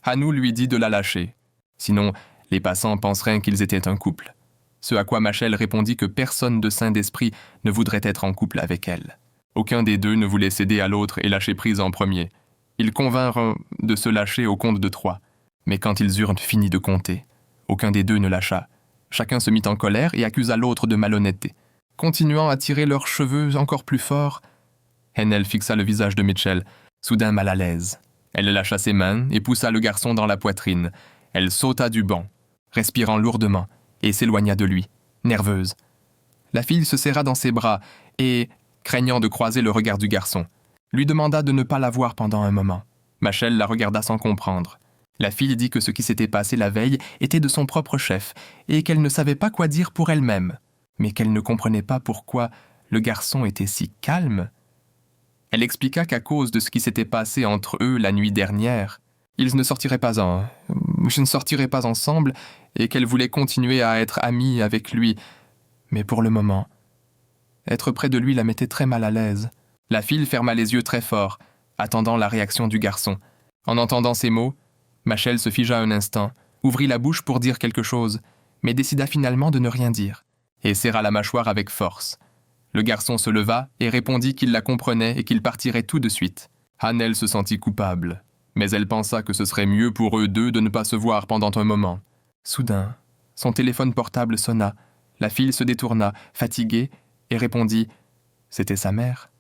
S1: Hanou lui dit de la lâcher. Sinon, les passants penseraient qu'ils étaient un couple. Ce à quoi Machel répondit que personne de sain d'esprit ne voudrait être en couple avec elle. Aucun des deux ne voulait céder à l'autre et lâcher prise en premier. Ils convinrent de se lâcher au compte de 3. Mais quand ils eurent fini de compter, aucun des deux ne lâcha. Chacun se mit en colère et accusa l'autre de malhonnêteté. Continuant à tirer leurs cheveux encore plus fort, Hannel fixa le visage de Mitchell, soudain mal à l'aise. Elle lâcha ses mains et poussa le garçon dans la poitrine. Elle sauta du banc, respirant lourdement, et s'éloigna de lui, nerveuse. La fille se serra dans ses bras et, craignant de croiser le regard du garçon, lui demanda de ne pas la voir pendant un moment. Machel la regarda sans comprendre. La fille dit que ce qui s'était passé la veille était de son propre chef et qu'elle ne savait pas quoi dire pour elle-même, mais qu'elle ne comprenait pas pourquoi le garçon était si calme. Elle expliqua qu'à cause de ce qui s'était passé entre eux la nuit dernière, je ne sortirais pas ensemble et qu'elle voulait continuer à être amie avec lui. Mais pour le moment, être près de lui la mettait très mal à l'aise. La fille ferma les yeux très fort, attendant la réaction du garçon. En entendant ces mots, Machel se figea un instant, ouvrit la bouche pour dire quelque chose, mais décida finalement de ne rien dire, et serra la mâchoire avec force. Le garçon se leva et répondit qu'il la comprenait et qu'il partirait tout de suite. Hannel se sentit coupable, mais elle pensa que ce serait mieux pour eux deux de ne pas se voir pendant un moment. Soudain, son téléphone portable sonna. La fille se détourna, fatiguée, et répondit « C'était sa mère »,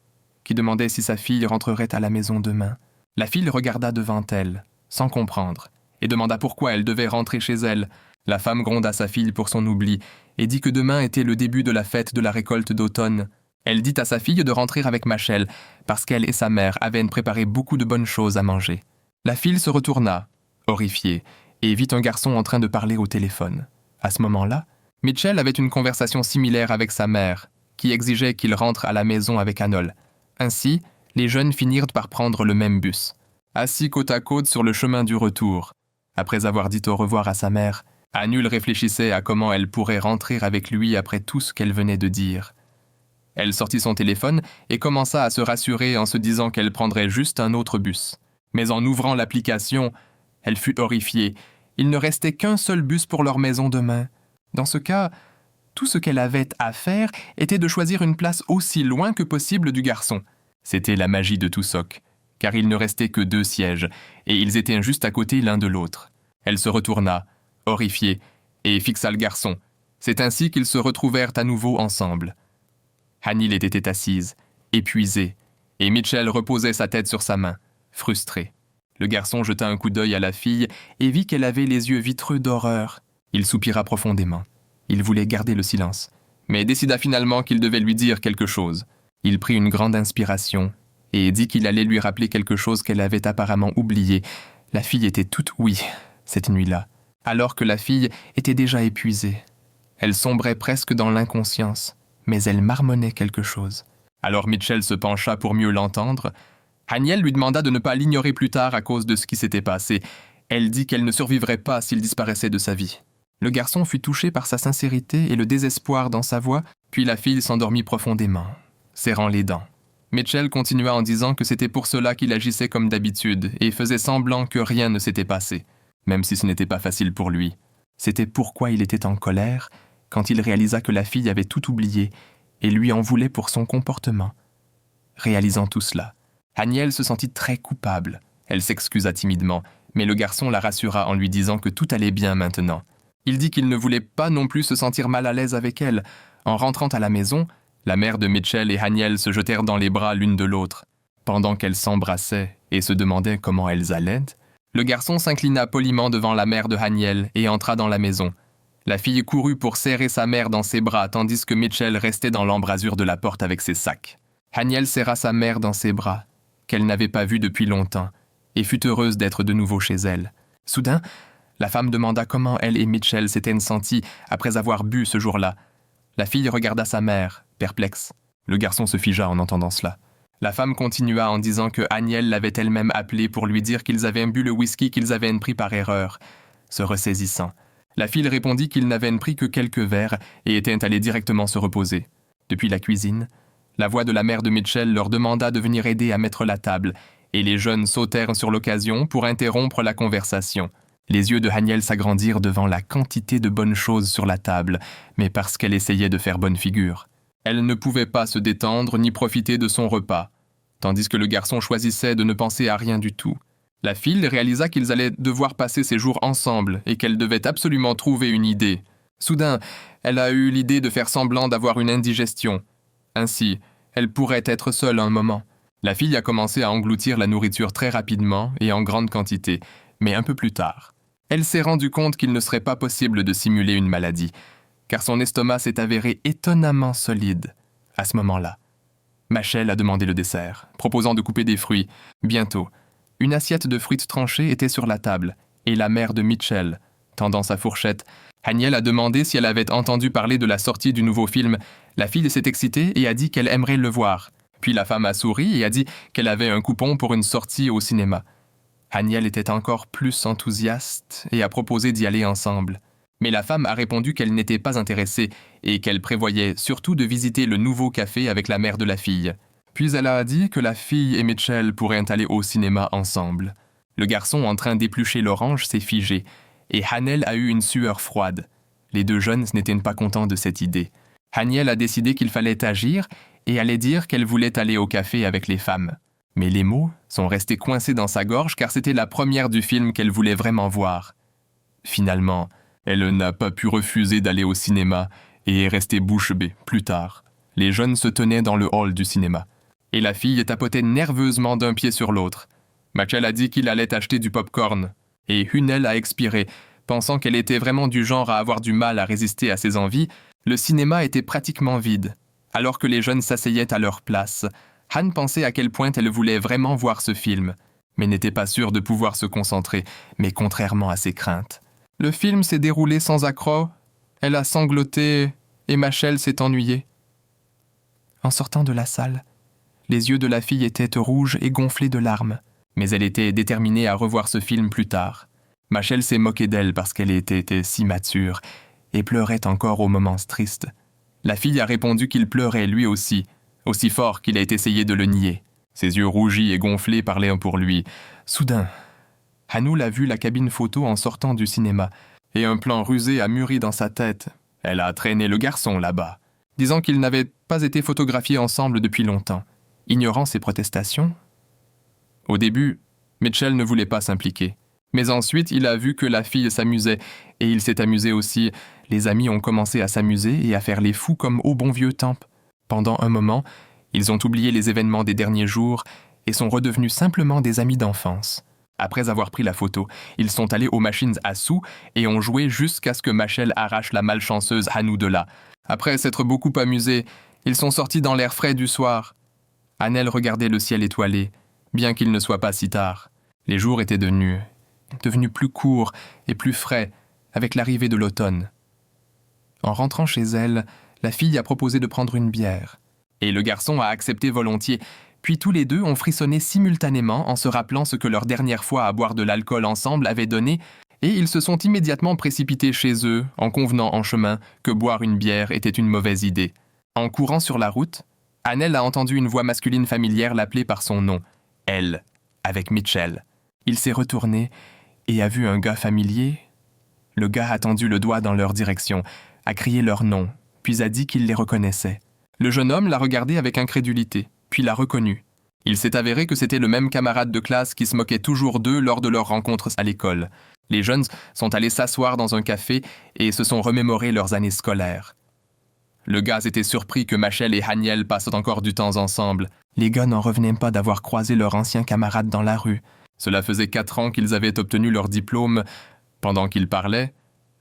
S1: qui demandait si sa fille rentrerait à la maison demain. La fille regarda devant elle, sans comprendre, et demanda pourquoi elle devait rentrer chez elle. La femme gronda sa fille pour son oubli, et dit que demain était le début de la fête de la récolte d'automne. Elle dit à sa fille de rentrer avec Machel, parce qu'elle et sa mère avaient préparé beaucoup de bonnes choses à manger. La fille se retourna, horrifiée, et vit un garçon en train de parler au téléphone. À ce moment-là, Mitchell avait une conversation similaire avec sa mère, qui exigeait qu'il rentre à la maison avec Hannel. Ainsi, les jeunes finirent par prendre le même bus. Assis côte à côte sur le chemin du retour, après avoir dit au revoir à sa mère, Hannul réfléchissait à comment elle pourrait rentrer avec lui après tout ce qu'elle venait de dire. Elle sortit son téléphone et commença à se rassurer en se disant qu'elle prendrait juste un autre bus. Mais en ouvrant l'application, elle fut horrifiée. Il ne restait qu'un seul bus pour leur maison demain. Dans ce cas, tout ce qu'elle avait à faire était de choisir une place aussi loin que possible du garçon. C'était la magie de Tussock, car il ne restait que 2 sièges, et ils étaient juste à côté l'un de l'autre. Elle se retourna, horrifiée, et fixa le garçon. C'est ainsi qu'ils se retrouvèrent à nouveau ensemble. Hanil était assise, épuisée, et Mitchell reposait sa tête sur sa main, frustré. Le garçon jeta un coup d'œil à la fille et vit qu'elle avait les yeux vitreux d'horreur. Il soupira profondément. Il voulait garder le silence, mais décida finalement qu'il devait lui dire quelque chose. Il prit une grande inspiration et dit qu'il allait lui rappeler quelque chose qu'elle avait apparemment oublié. La fille était toute ouïe cette nuit-là, alors que la fille était déjà épuisée. Elle sombrait presque dans l'inconscience, mais elle marmonnait quelque chose. Alors Mitchell se pencha pour mieux l'entendre. Haniel lui demanda de ne pas l'ignorer plus tard à cause de ce qui s'était passé. Elle dit qu'elle ne survivrait pas s'il disparaissait de sa vie. Le garçon fut touché par sa sincérité et le désespoir dans sa voix, puis la fille s'endormit profondément, serrant les dents. Mitchell continua en disant que c'était pour cela qu'il agissait comme d'habitude et faisait semblant que rien ne s'était passé, même si ce n'était pas facile pour lui. C'était pourquoi il était en colère quand il réalisa que la fille avait tout oublié et lui en voulait pour son comportement. Réalisant tout cela, Haniel se sentit très coupable. Elle s'excusa timidement, mais le garçon la rassura en lui disant que tout allait bien maintenant. Il dit qu'il ne voulait pas non plus se sentir mal à l'aise avec elle. En rentrant à la maison, la mère de Mitchell et Haniel se jetèrent dans les bras l'une de l'autre. Pendant qu'elles s'embrassaient et se demandaient comment elles allaient, le garçon s'inclina poliment devant la mère de Haniel et entra dans la maison. La fille courut pour serrer sa mère dans ses bras tandis que Mitchell restait dans l'embrasure de la porte avec ses sacs. Haniel serra sa mère dans ses bras, qu'elle n'avait pas vue depuis longtemps, et fut heureuse d'être de nouveau chez elle. Soudain, la femme demanda comment elle et Mitchell s'étaient sentis après avoir bu ce jour-là. La fille regarda sa mère, perplexe. Le garçon se figea en entendant cela. La femme continua en disant que Haniel l'avait elle-même appelée pour lui dire qu'ils avaient bu le whisky qu'ils avaient pris par erreur. Se ressaisissant, la fille répondit qu'ils n'avaient pris que quelques verres et étaient allés directement se reposer. Depuis la cuisine, la voix de la mère de Mitchell leur demanda de venir aider à mettre la table, et les jeunes sautèrent sur l'occasion pour interrompre la conversation. Les yeux de Haniel s'agrandirent devant la quantité de bonnes choses sur la table, mais parce qu'elle essayait de faire bonne figure. Elle ne pouvait pas se détendre ni profiter de son repas, tandis que le garçon choisissait de ne penser à rien du tout. La fille réalisa qu'ils allaient devoir passer ces jours ensemble et qu'elle devait absolument trouver une idée. Soudain, elle a eu l'idée de faire semblant d'avoir une indigestion. Ainsi, elle pourrait être seule un moment. La fille a commencé à engloutir la nourriture très rapidement et en grande quantité, mais un peu plus tard. Elle s'est rendue compte qu'il ne serait pas possible de simuler une maladie, car son estomac s'est avéré étonnamment solide à ce moment-là. Machel a demandé le dessert, proposant de couper des fruits. Bientôt, une assiette de fruits tranchés était sur la table, et la mère de Mitchell, tendant sa fourchette, Haniel a demandé si elle avait entendu parler de la sortie du nouveau film. La fille s'est excitée et a dit qu'elle aimerait le voir. Puis la femme a souri et a dit qu'elle avait un coupon pour une sortie au cinéma. Haniel était encore plus enthousiaste et a proposé d'y aller ensemble. Mais la femme a répondu qu'elle n'était pas intéressée et qu'elle prévoyait surtout de visiter le nouveau café avec la mère de la fille. Puis elle a dit que la fille et Mitchell pourraient aller au cinéma ensemble. Le garçon en train d'éplucher l'orange s'est figé et Haniel a eu une sueur froide. Les 2 jeunes n'étaient pas contents de cette idée. Haniel a décidé qu'il fallait agir et allait dire qu'elle voulait aller au café avec les femmes. Mais les mots sont restés coincés dans sa gorge car c'était la première du film qu'elle voulait vraiment voir. Finalement, elle n'a pas pu refuser d'aller au cinéma et est restée bouche bée plus tard. Les jeunes se tenaient dans le hall du cinéma. Et la fille tapotait nerveusement d'un pied sur l'autre. Mitchell a dit qu'il allait acheter du popcorn. Et Hunel a expiré, pensant qu'elle était vraiment du genre à avoir du mal à résister à ses envies. Le cinéma était pratiquement vide. Alors que les jeunes s'asseyaient à leur place, Han pensait à quel point elle voulait vraiment voir ce film, mais n'était pas sûre de pouvoir se concentrer, mais contrairement à ses craintes. Le film s'est déroulé sans accroc, elle a sangloté et Machel s'est ennuyée. En sortant de la salle, les yeux de la fille étaient rouges et gonflés de larmes, mais elle était déterminée à revoir ce film plus tard. Machel s'est moquée d'elle parce qu'elle était si mature et pleurait encore aux moments tristes. La fille a répondu qu'il pleurait lui aussi fort qu'il a essayé de le nier. Ses yeux rougis et gonflés parlaient pour lui. Soudain, Hanoul a vu la cabine photo en sortant du cinéma, et un plan rusé a mûri dans sa tête, Elle a traîné le garçon là-bas, disant qu'ils n'avaient pas été photographiés ensemble depuis longtemps, ignorant ses protestations. Au début, Mitchell ne voulait pas s'impliquer. Mais ensuite, il a vu que la fille s'amusait, et il s'est amusé aussi. Les amis ont commencé à s'amuser et à faire les fous comme au bon vieux temps. Pendant un moment, ils ont oublié les événements des derniers jours et sont redevenus simplement des amis d'enfance. Après avoir pris la photo, ils sont allés aux machines à sous et ont joué jusqu'à ce que Machel arrache la malchanceuse Hanou de là. Après s'être beaucoup amusés, ils sont sortis dans l'air frais du soir. Annelle regardait le ciel étoilé, bien qu'il ne soit pas si tard. Les jours étaient devenus plus courts et plus frais avec l'arrivée de l'automne. En rentrant chez elle, la fille a proposé de prendre une bière. Et le garçon a accepté volontiers. Puis tous les deux ont frissonné simultanément en se rappelant ce que leur dernière fois à boire de l'alcool ensemble avait donné, et ils se sont immédiatement précipités chez eux, en convenant en chemin que boire une bière était une mauvaise idée. En courant sur la route, Annelle a entendu une voix masculine familière l'appeler par son nom, elle, avec Mitchell. Il s'est retourné et a vu un gars familier. Le gars a tendu le doigt dans leur direction, a crié leur nom, puis a dit qu'il les reconnaissait. Le jeune homme l'a regardé avec incrédulité, puis l'a reconnu. Il s'est avéré que c'était le même camarade de classe qui se moquait toujours d'eux lors de leurs rencontres à l'école. Les jeunes sont allés s'asseoir dans un café et se sont remémorés leurs années scolaires. Le gars était surpris que Machel et Haniel passent encore du temps ensemble. Les gars n'en revenaient pas d'avoir croisé leur ancien camarade dans la rue. Cela faisait 4 ans qu'ils avaient obtenu leur diplôme. Pendant qu'ils parlaient,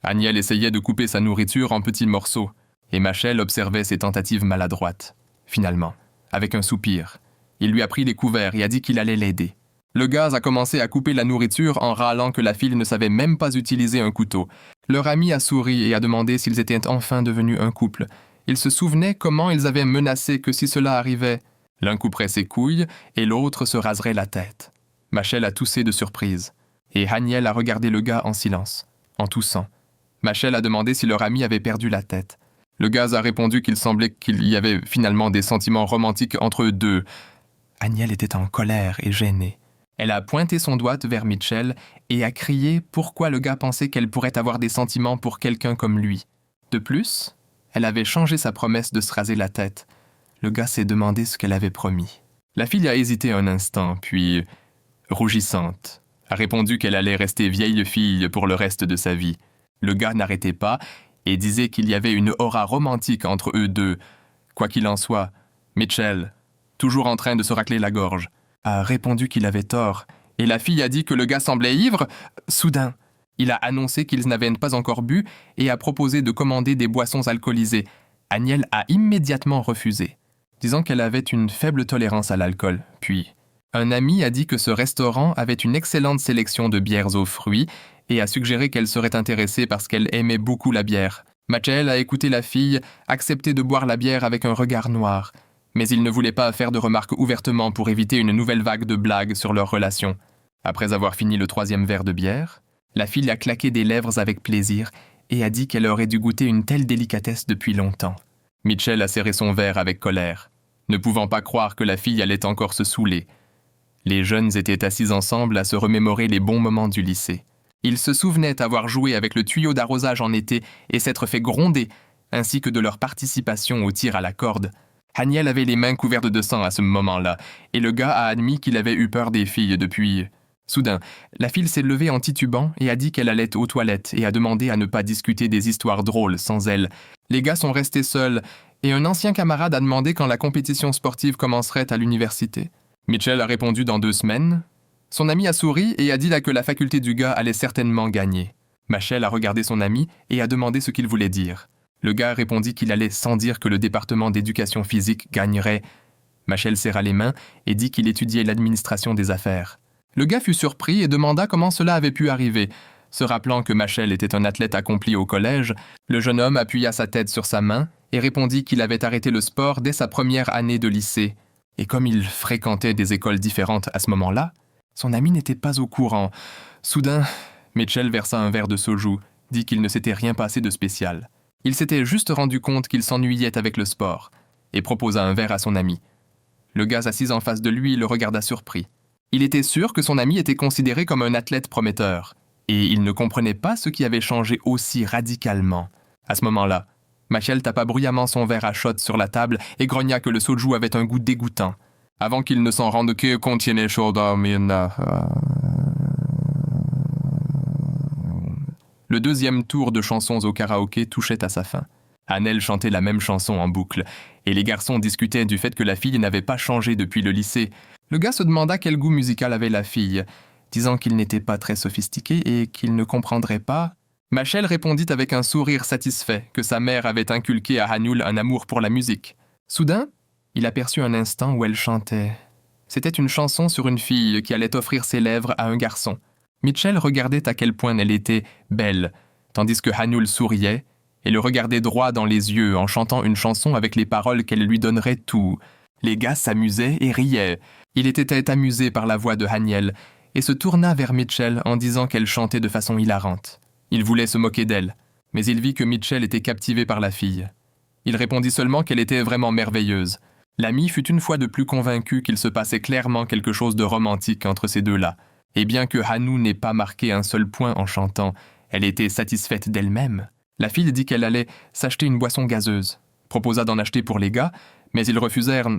S1: Haniel essayait de couper sa nourriture en petits morceaux, et Machel observait ses tentatives maladroites. Finalement, avec un soupir, il lui a pris les couverts et a dit qu'il allait l'aider. Le gars a commencé à couper la nourriture en râlant que la fille ne savait même pas utiliser un couteau. Leur ami a souri et a demandé s'ils étaient enfin devenus un couple. Ils se souvenaient comment ils avaient menacé que si cela arrivait, l'un couperait ses couilles et l'autre se raserait la tête. Machel a toussé de surprise, et Haniel a regardé le gars en silence, en toussant. Machel a demandé si leur ami avait perdu la tête. Le gars a répondu qu'il semblait qu'il y avait finalement des sentiments romantiques entre eux deux. Haniel était en colère et gênée. Elle a pointé son doigt vers Mitchell et a crié pourquoi le gars pensait qu'elle pourrait avoir des sentiments pour quelqu'un comme lui. De plus, elle avait changé sa promesse de se raser la tête. Le gars s'est demandé ce qu'elle avait promis. La fille a hésité un instant, puis, rougissante, a répondu qu'elle allait rester vieille fille pour le reste de sa vie. Le gars n'arrêtait pas et disait qu'il y avait une aura romantique entre eux deux. Quoi qu'il en soit, Mitchell, toujours en train de se racler la gorge, a répondu qu'il avait tort, et la fille a dit que le gars semblait ivre. Soudain, il a annoncé qu'ils n'avaient pas encore bu et a proposé de commander des boissons alcoolisées. Haniel a immédiatement refusé, disant qu'elle avait une faible tolérance à l'alcool. Puis, un ami a dit que ce restaurant avait une excellente sélection de bières aux fruits et a suggéré qu'elle serait intéressée parce qu'elle aimait beaucoup la bière. Machel a écouté la fille, accepté de boire la bière avec un regard noir. Mais il ne voulait pas faire de remarques ouvertement pour éviter une nouvelle vague de blagues sur leur relation. Après avoir fini le 3e verre de bière, la fille a claqué des lèvres avec plaisir et a dit qu'elle aurait dû goûter une telle délicatesse depuis longtemps. Mitchell a serré son verre avec colère, ne pouvant pas croire que la fille allait encore se saouler. Les jeunes étaient assis ensemble à se remémorer les bons moments du lycée. Ils se souvenaient avoir joué avec le tuyau d'arrosage en été et s'être fait gronder, ainsi que de leur participation au tir à la corde. Haniel avait les mains couvertes de sang à ce moment-là, et le gars a admis qu'il avait eu peur des filles depuis... Soudain, la fille s'est levée en titubant et a dit qu'elle allait aux toilettes et a demandé à ne pas discuter des histoires drôles sans elle. Les gars sont restés seuls, et un ancien camarade a demandé quand la compétition sportive commencerait à l'université. Mitchell a répondu dans 2 semaines. Son ami a souri et a dit là que la faculté du gars allait certainement gagner. Machel a regardé son ami et a demandé ce qu'il voulait dire. Le gars répondit qu'il allait sans dire que le département d'éducation physique gagnerait. Machel serra les mains et dit qu'il étudiait l'administration des affaires. Le gars fut surpris et demanda comment cela avait pu arriver. Se rappelant que Machel était un athlète accompli au collège, le jeune homme appuya sa tête sur sa main et répondit qu'il avait arrêté le sport dès sa première année de lycée. Et comme il fréquentait des écoles différentes à ce moment-là, son ami n'était pas au courant. Soudain, Mitchell versa un verre de soju, dit qu'il ne s'était rien passé de spécial. Il s'était juste rendu compte qu'il s'ennuyait avec le sport, et proposa un verre à son ami. Le gars assis en face de lui le regarda surpris. Il était sûr que son ami était considéré comme un athlète prometteur, et il ne comprenait pas ce qui avait changé aussi radicalement. À ce moment-là, Machel tapa bruyamment son verre à shot sur la table et grogna que le soju avait un goût dégoûtant, avant qu'il ne s'en rende que contiene soda mina. Le deuxième tour de chansons au karaoké touchait à sa fin. Annelle chantait la même chanson en boucle, et les garçons discutaient du fait que la fille n'avait pas changé depuis le lycée. Le gars se demanda quel goût musical avait la fille, disant qu'il n'était pas très sophistiqué et qu'il ne comprendrait pas. Machel répondit avec un sourire satisfait que sa mère avait inculqué à Hanoul un amour pour la musique. Soudain, il aperçut un instant où elle chantait. C'était une chanson sur une fille qui allait offrir ses lèvres à un garçon. Mitchell regardait à quel point elle était belle, tandis que Hanoul souriait et le regardait droit dans les yeux en chantant une chanson avec les paroles qu'elle lui donnerait tout. Les gars s'amusaient et riaient. Il était amusé par la voix de Haniel et se tourna vers Mitchell en disant qu'elle chantait de façon hilarante. Il voulait se moquer d'elle, mais il vit que Mitchell était captivé par la fille. Il répondit seulement qu'elle était vraiment merveilleuse. L'ami fut une fois de plus convaincu qu'il se passait clairement quelque chose de romantique entre ces deux-là. Et bien que Hanou n'ait pas marqué un seul point en chantant, elle était satisfaite d'elle-même. La fille dit qu'elle allait s'acheter une boisson gazeuse, proposa d'en acheter pour les gars, mais ils refusèrent.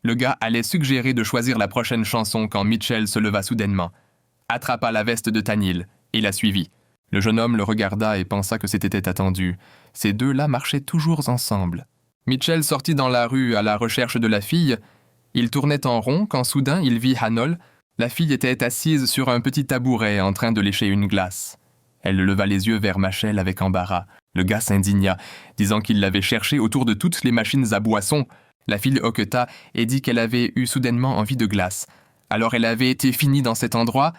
S1: Le gars allait suggérer de choisir la prochaine chanson quand Mitchell se leva soudainement, attrapa la veste de Tanil et la suivit. Le jeune homme le regarda et pensa que c'était attendu. Ces deux-là marchaient toujours ensemble. Mitchell sortit dans la rue à la recherche de la fille. Il tournait en rond quand soudain il vit Hanol. La fille était assise sur un petit tabouret en train de lécher une glace. Elle leva les yeux vers Machel avec embarras. Le gars s'indigna, disant qu'il l'avait cherchée autour de toutes les machines à boissons. La fille hoqueta et dit qu'elle avait eu soudainement envie de glace. Alors elle avait été finie dans cet endroit.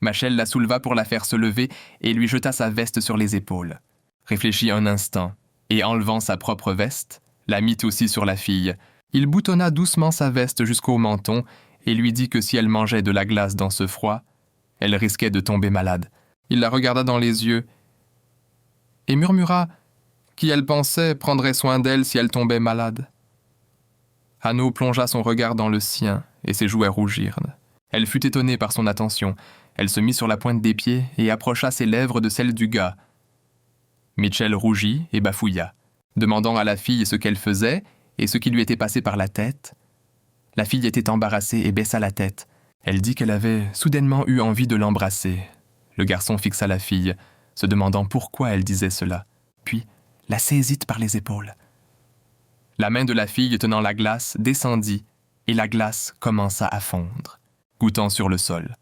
S1: Machel la souleva pour la faire se lever et lui jeta sa veste sur les épaules. Réfléchit un instant, et enlevant sa propre veste, la mit aussi sur la fille. Il boutonna doucement sa veste jusqu'au menton et lui dit que si elle mangeait de la glace dans ce froid, elle risquait de tomber malade. Il la regarda dans les yeux et murmura qui elle pensait prendrait soin d'elle si elle tombait malade. Hanno plongea son regard dans le sien et ses jouets rougirent. Elle fut étonnée par son attention. Elle se mit sur la pointe des pieds et approcha ses lèvres de celles du gars. Mitchell rougit et bafouilla, demandant à la fille ce qu'elle faisait et ce qui lui était passé par la tête. La fille était embarrassée et baissa la tête. Elle dit qu'elle avait soudainement eu envie de l'embrasser. Le garçon fixa la fille, se demandant pourquoi elle disait cela, puis la saisit par les épaules. La main de la fille tenant la glace descendit et la glace commença à fondre, goûtant sur le sol.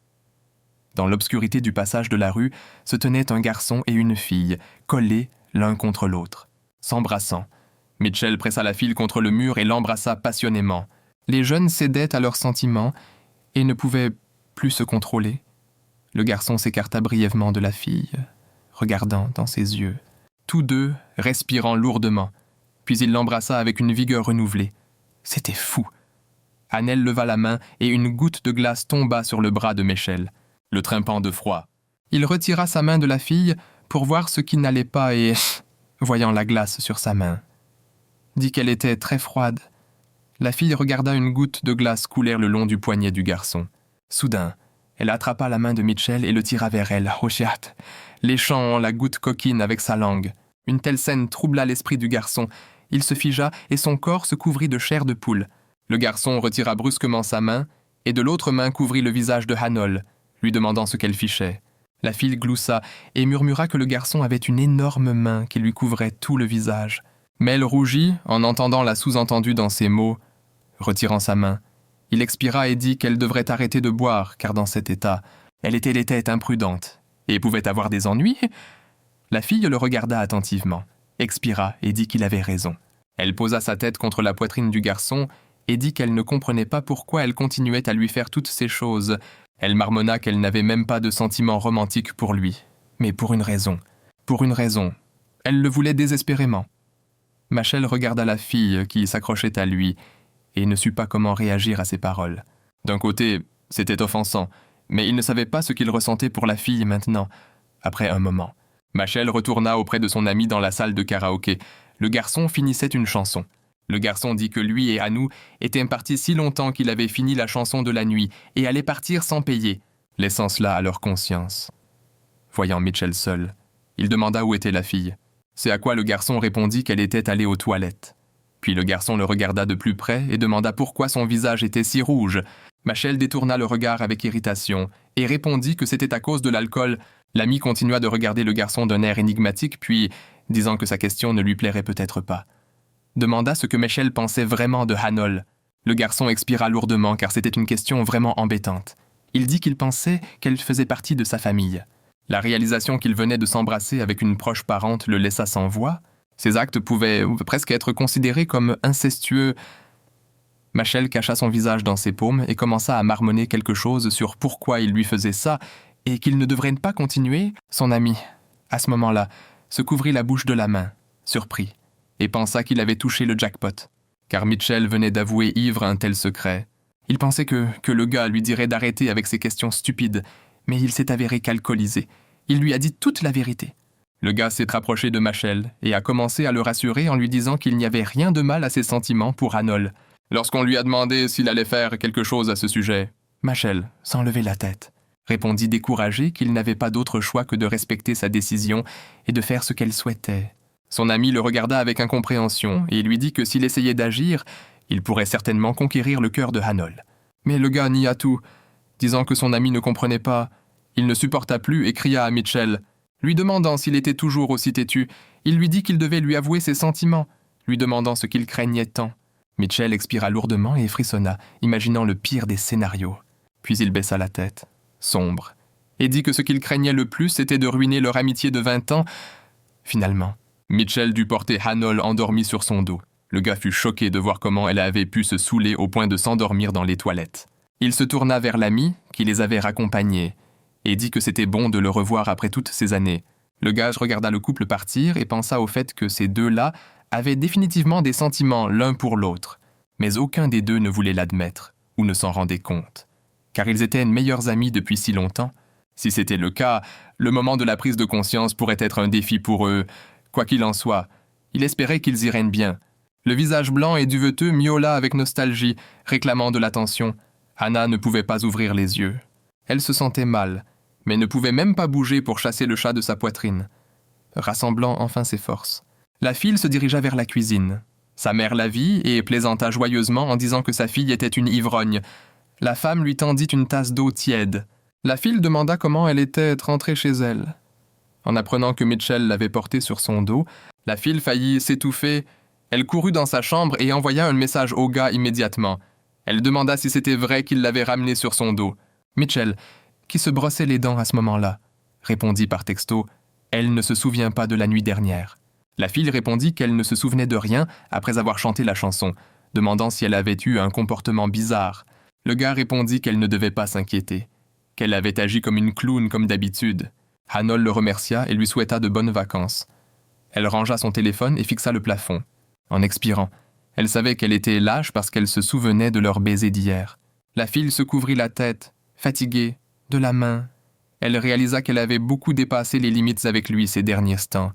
S1: Dans l'obscurité du passage de la rue se tenaient un garçon et une fille, collés l'un contre l'autre, s'embrassant. Mitchell pressa la fille contre le mur et l'embrassa passionnément. Les jeunes cédaient à leurs sentiments et ne pouvaient plus se contrôler. Le garçon s'écarta brièvement de la fille, regardant dans ses yeux. Tous deux respirant lourdement, puis il l'embrassa avec une vigueur renouvelée. C'était fou. Annelle leva la main et une goutte de glace tomba sur le bras de Michel, le trimpant de froid. Il retira sa main de la fille pour voir ce qui n'allait pas et, voyant la glace sur sa main, dit qu'elle était très froide. La fille regarda une goutte de glace couler le long du poignet du garçon. Soudain, elle attrapa la main de Mitchell et le tira vers elle, léchant la goutte coquine avec sa langue. Une telle scène troubla l'esprit du garçon. Il se figea et son corps se couvrit de chair de poule. Le garçon retira brusquement sa main et de l'autre main couvrit le visage de Hanol, lui demandant ce qu'elle fichait. La fille gloussa et murmura que le garçon avait une énorme main qui lui couvrait tout le visage. Mais elle rougit en entendant la sous-entendue dans ses mots. Retirant sa main, il expira et dit qu'elle devrait arrêter de boire, car dans cet état, elle était imprudente et pouvait avoir des ennuis. La fille le regarda attentivement, expira et dit qu'il avait raison. Elle posa sa tête contre la poitrine du garçon et dit qu'elle ne comprenait pas pourquoi elle continuait à lui faire toutes ces choses. Elle marmonna qu'elle n'avait même pas de sentiments romantiques pour lui. Mais pour une raison. Elle le voulait désespérément. Machel regarda la fille qui s'accrochait à lui et ne sut pas comment réagir à ses paroles. D'un côté, c'était offensant, mais il ne savait pas ce qu'il ressentait pour la fille maintenant, après un moment. Machel retourna auprès de son ami dans la salle de karaoké. Le garçon finissait une chanson. Le garçon dit que lui et Hanou étaient partis si longtemps qu'il avait fini la chanson de la nuit et allait partir sans payer, laissant cela à leur conscience. Voyant Mitchell seul, il demanda où était la fille. C'est à quoi le garçon répondit qu'elle était allée aux toilettes. Puis le garçon le regarda de plus près et demanda pourquoi son visage était si rouge. Machel détourna le regard avec irritation et répondit que c'était à cause de l'alcool. L'ami continua de regarder le garçon d'un air énigmatique, puis, disant que sa question ne lui plairait peut-être pas, demanda ce que Machel pensait vraiment de Hanol. Le garçon expira lourdement car c'était une question vraiment embêtante. Il dit qu'il pensait qu'elle faisait partie de sa famille. La réalisation qu'il venait de s'embrasser avec une proche parente le laissa sans voix. Ces actes pouvaient presque être considérés comme incestueux. Machel cacha son visage dans ses paumes et commença à marmonner quelque chose sur pourquoi il lui faisait ça et qu'il ne devrait pas continuer. Son ami, à ce moment-là, se couvrit la bouche de la main, surpris, et pensa qu'il avait touché le jackpot, car Mitchell venait d'avouer ivre un tel secret. Il pensait que le gars lui dirait d'arrêter avec ses questions stupides, mais il s'est avéré qu'alcoolisé. Il lui a dit toute la vérité. Le gars s'est rapproché de Machel et a commencé à le rassurer en lui disant qu'il n'y avait rien de mal à ses sentiments pour Hanol. Lorsqu'on lui a demandé s'il allait faire quelque chose à ce sujet, Machel, sans lever la tête, répondit découragé qu'il n'avait pas d'autre choix que de respecter sa décision et de faire ce qu'elle souhaitait. Son ami le regarda avec incompréhension et lui dit que s'il essayait d'agir, il pourrait certainement conquérir le cœur de Hanol. Mais le gars nia tout, disant que son ami ne comprenait pas. Il ne supporta plus et cria à Mitchell. Lui demandant s'il était toujours aussi têtu, il lui dit qu'il devait lui avouer ses sentiments, lui demandant ce qu'il craignait tant. Mitchell expira lourdement et frissonna, imaginant le pire des scénarios. Puis il baissa la tête, sombre, et dit que ce qu'il craignait le plus, c'était de ruiner leur amitié de 20 ans. Finalement, Mitchell dut porter Hanol endormi sur son dos. Le gars fut choqué de voir comment elle avait pu se saouler au point de s'endormir dans les toilettes. Il se tourna vers l'ami, qui les avait raccompagnés, et dit que c'était bon de le revoir après toutes ces années. Le gage regarda le couple partir et pensa au fait que ces deux-là avaient définitivement des sentiments l'un pour l'autre, mais aucun des deux ne voulait l'admettre ou ne s'en rendait compte, car ils étaient meilleurs amis depuis si longtemps. Si c'était le cas, le moment de la prise de conscience pourrait être un défi pour eux. Quoi qu'il en soit, il espérait qu'ils iraient bien. Le visage blanc et duveteux miaula avec nostalgie, réclamant de l'attention. Hannah ne pouvait pas ouvrir les yeux. Elle se sentait mal, mais ne pouvait même pas bouger pour chasser le chat de sa poitrine. Rassemblant enfin ses forces, la fille se dirigea vers la cuisine. Sa mère la vit et plaisanta joyeusement en disant que sa fille était une ivrogne. La femme lui tendit une tasse d'eau tiède. La fille demanda comment elle était rentrée chez elle. En apprenant que Mitchell l'avait portée sur son dos, la fille faillit s'étouffer. Elle courut dans sa chambre et envoya un message au gars immédiatement. Elle demanda si c'était vrai qu'il l'avait ramenée sur son dos. Mitchell, qui se brossait les dents à ce moment-là, répondit par texto « Elle ne se souvient pas de la nuit dernière ». La fille répondit qu'elle ne se souvenait de rien après avoir chanté la chanson, demandant si elle avait eu un comportement bizarre. Le gars répondit qu'elle ne devait pas s'inquiéter, qu'elle avait agi comme une clown comme d'habitude. Hanol le remercia et lui souhaita de bonnes vacances. Elle rangea son téléphone et fixa le plafond. En expirant, elle savait qu'elle était lâche parce qu'elle se souvenait de leur baiser d'hier. La fille se couvrit la tête, fatiguée, de la main. Elle réalisa qu'elle avait beaucoup dépassé les limites avec lui ces derniers temps.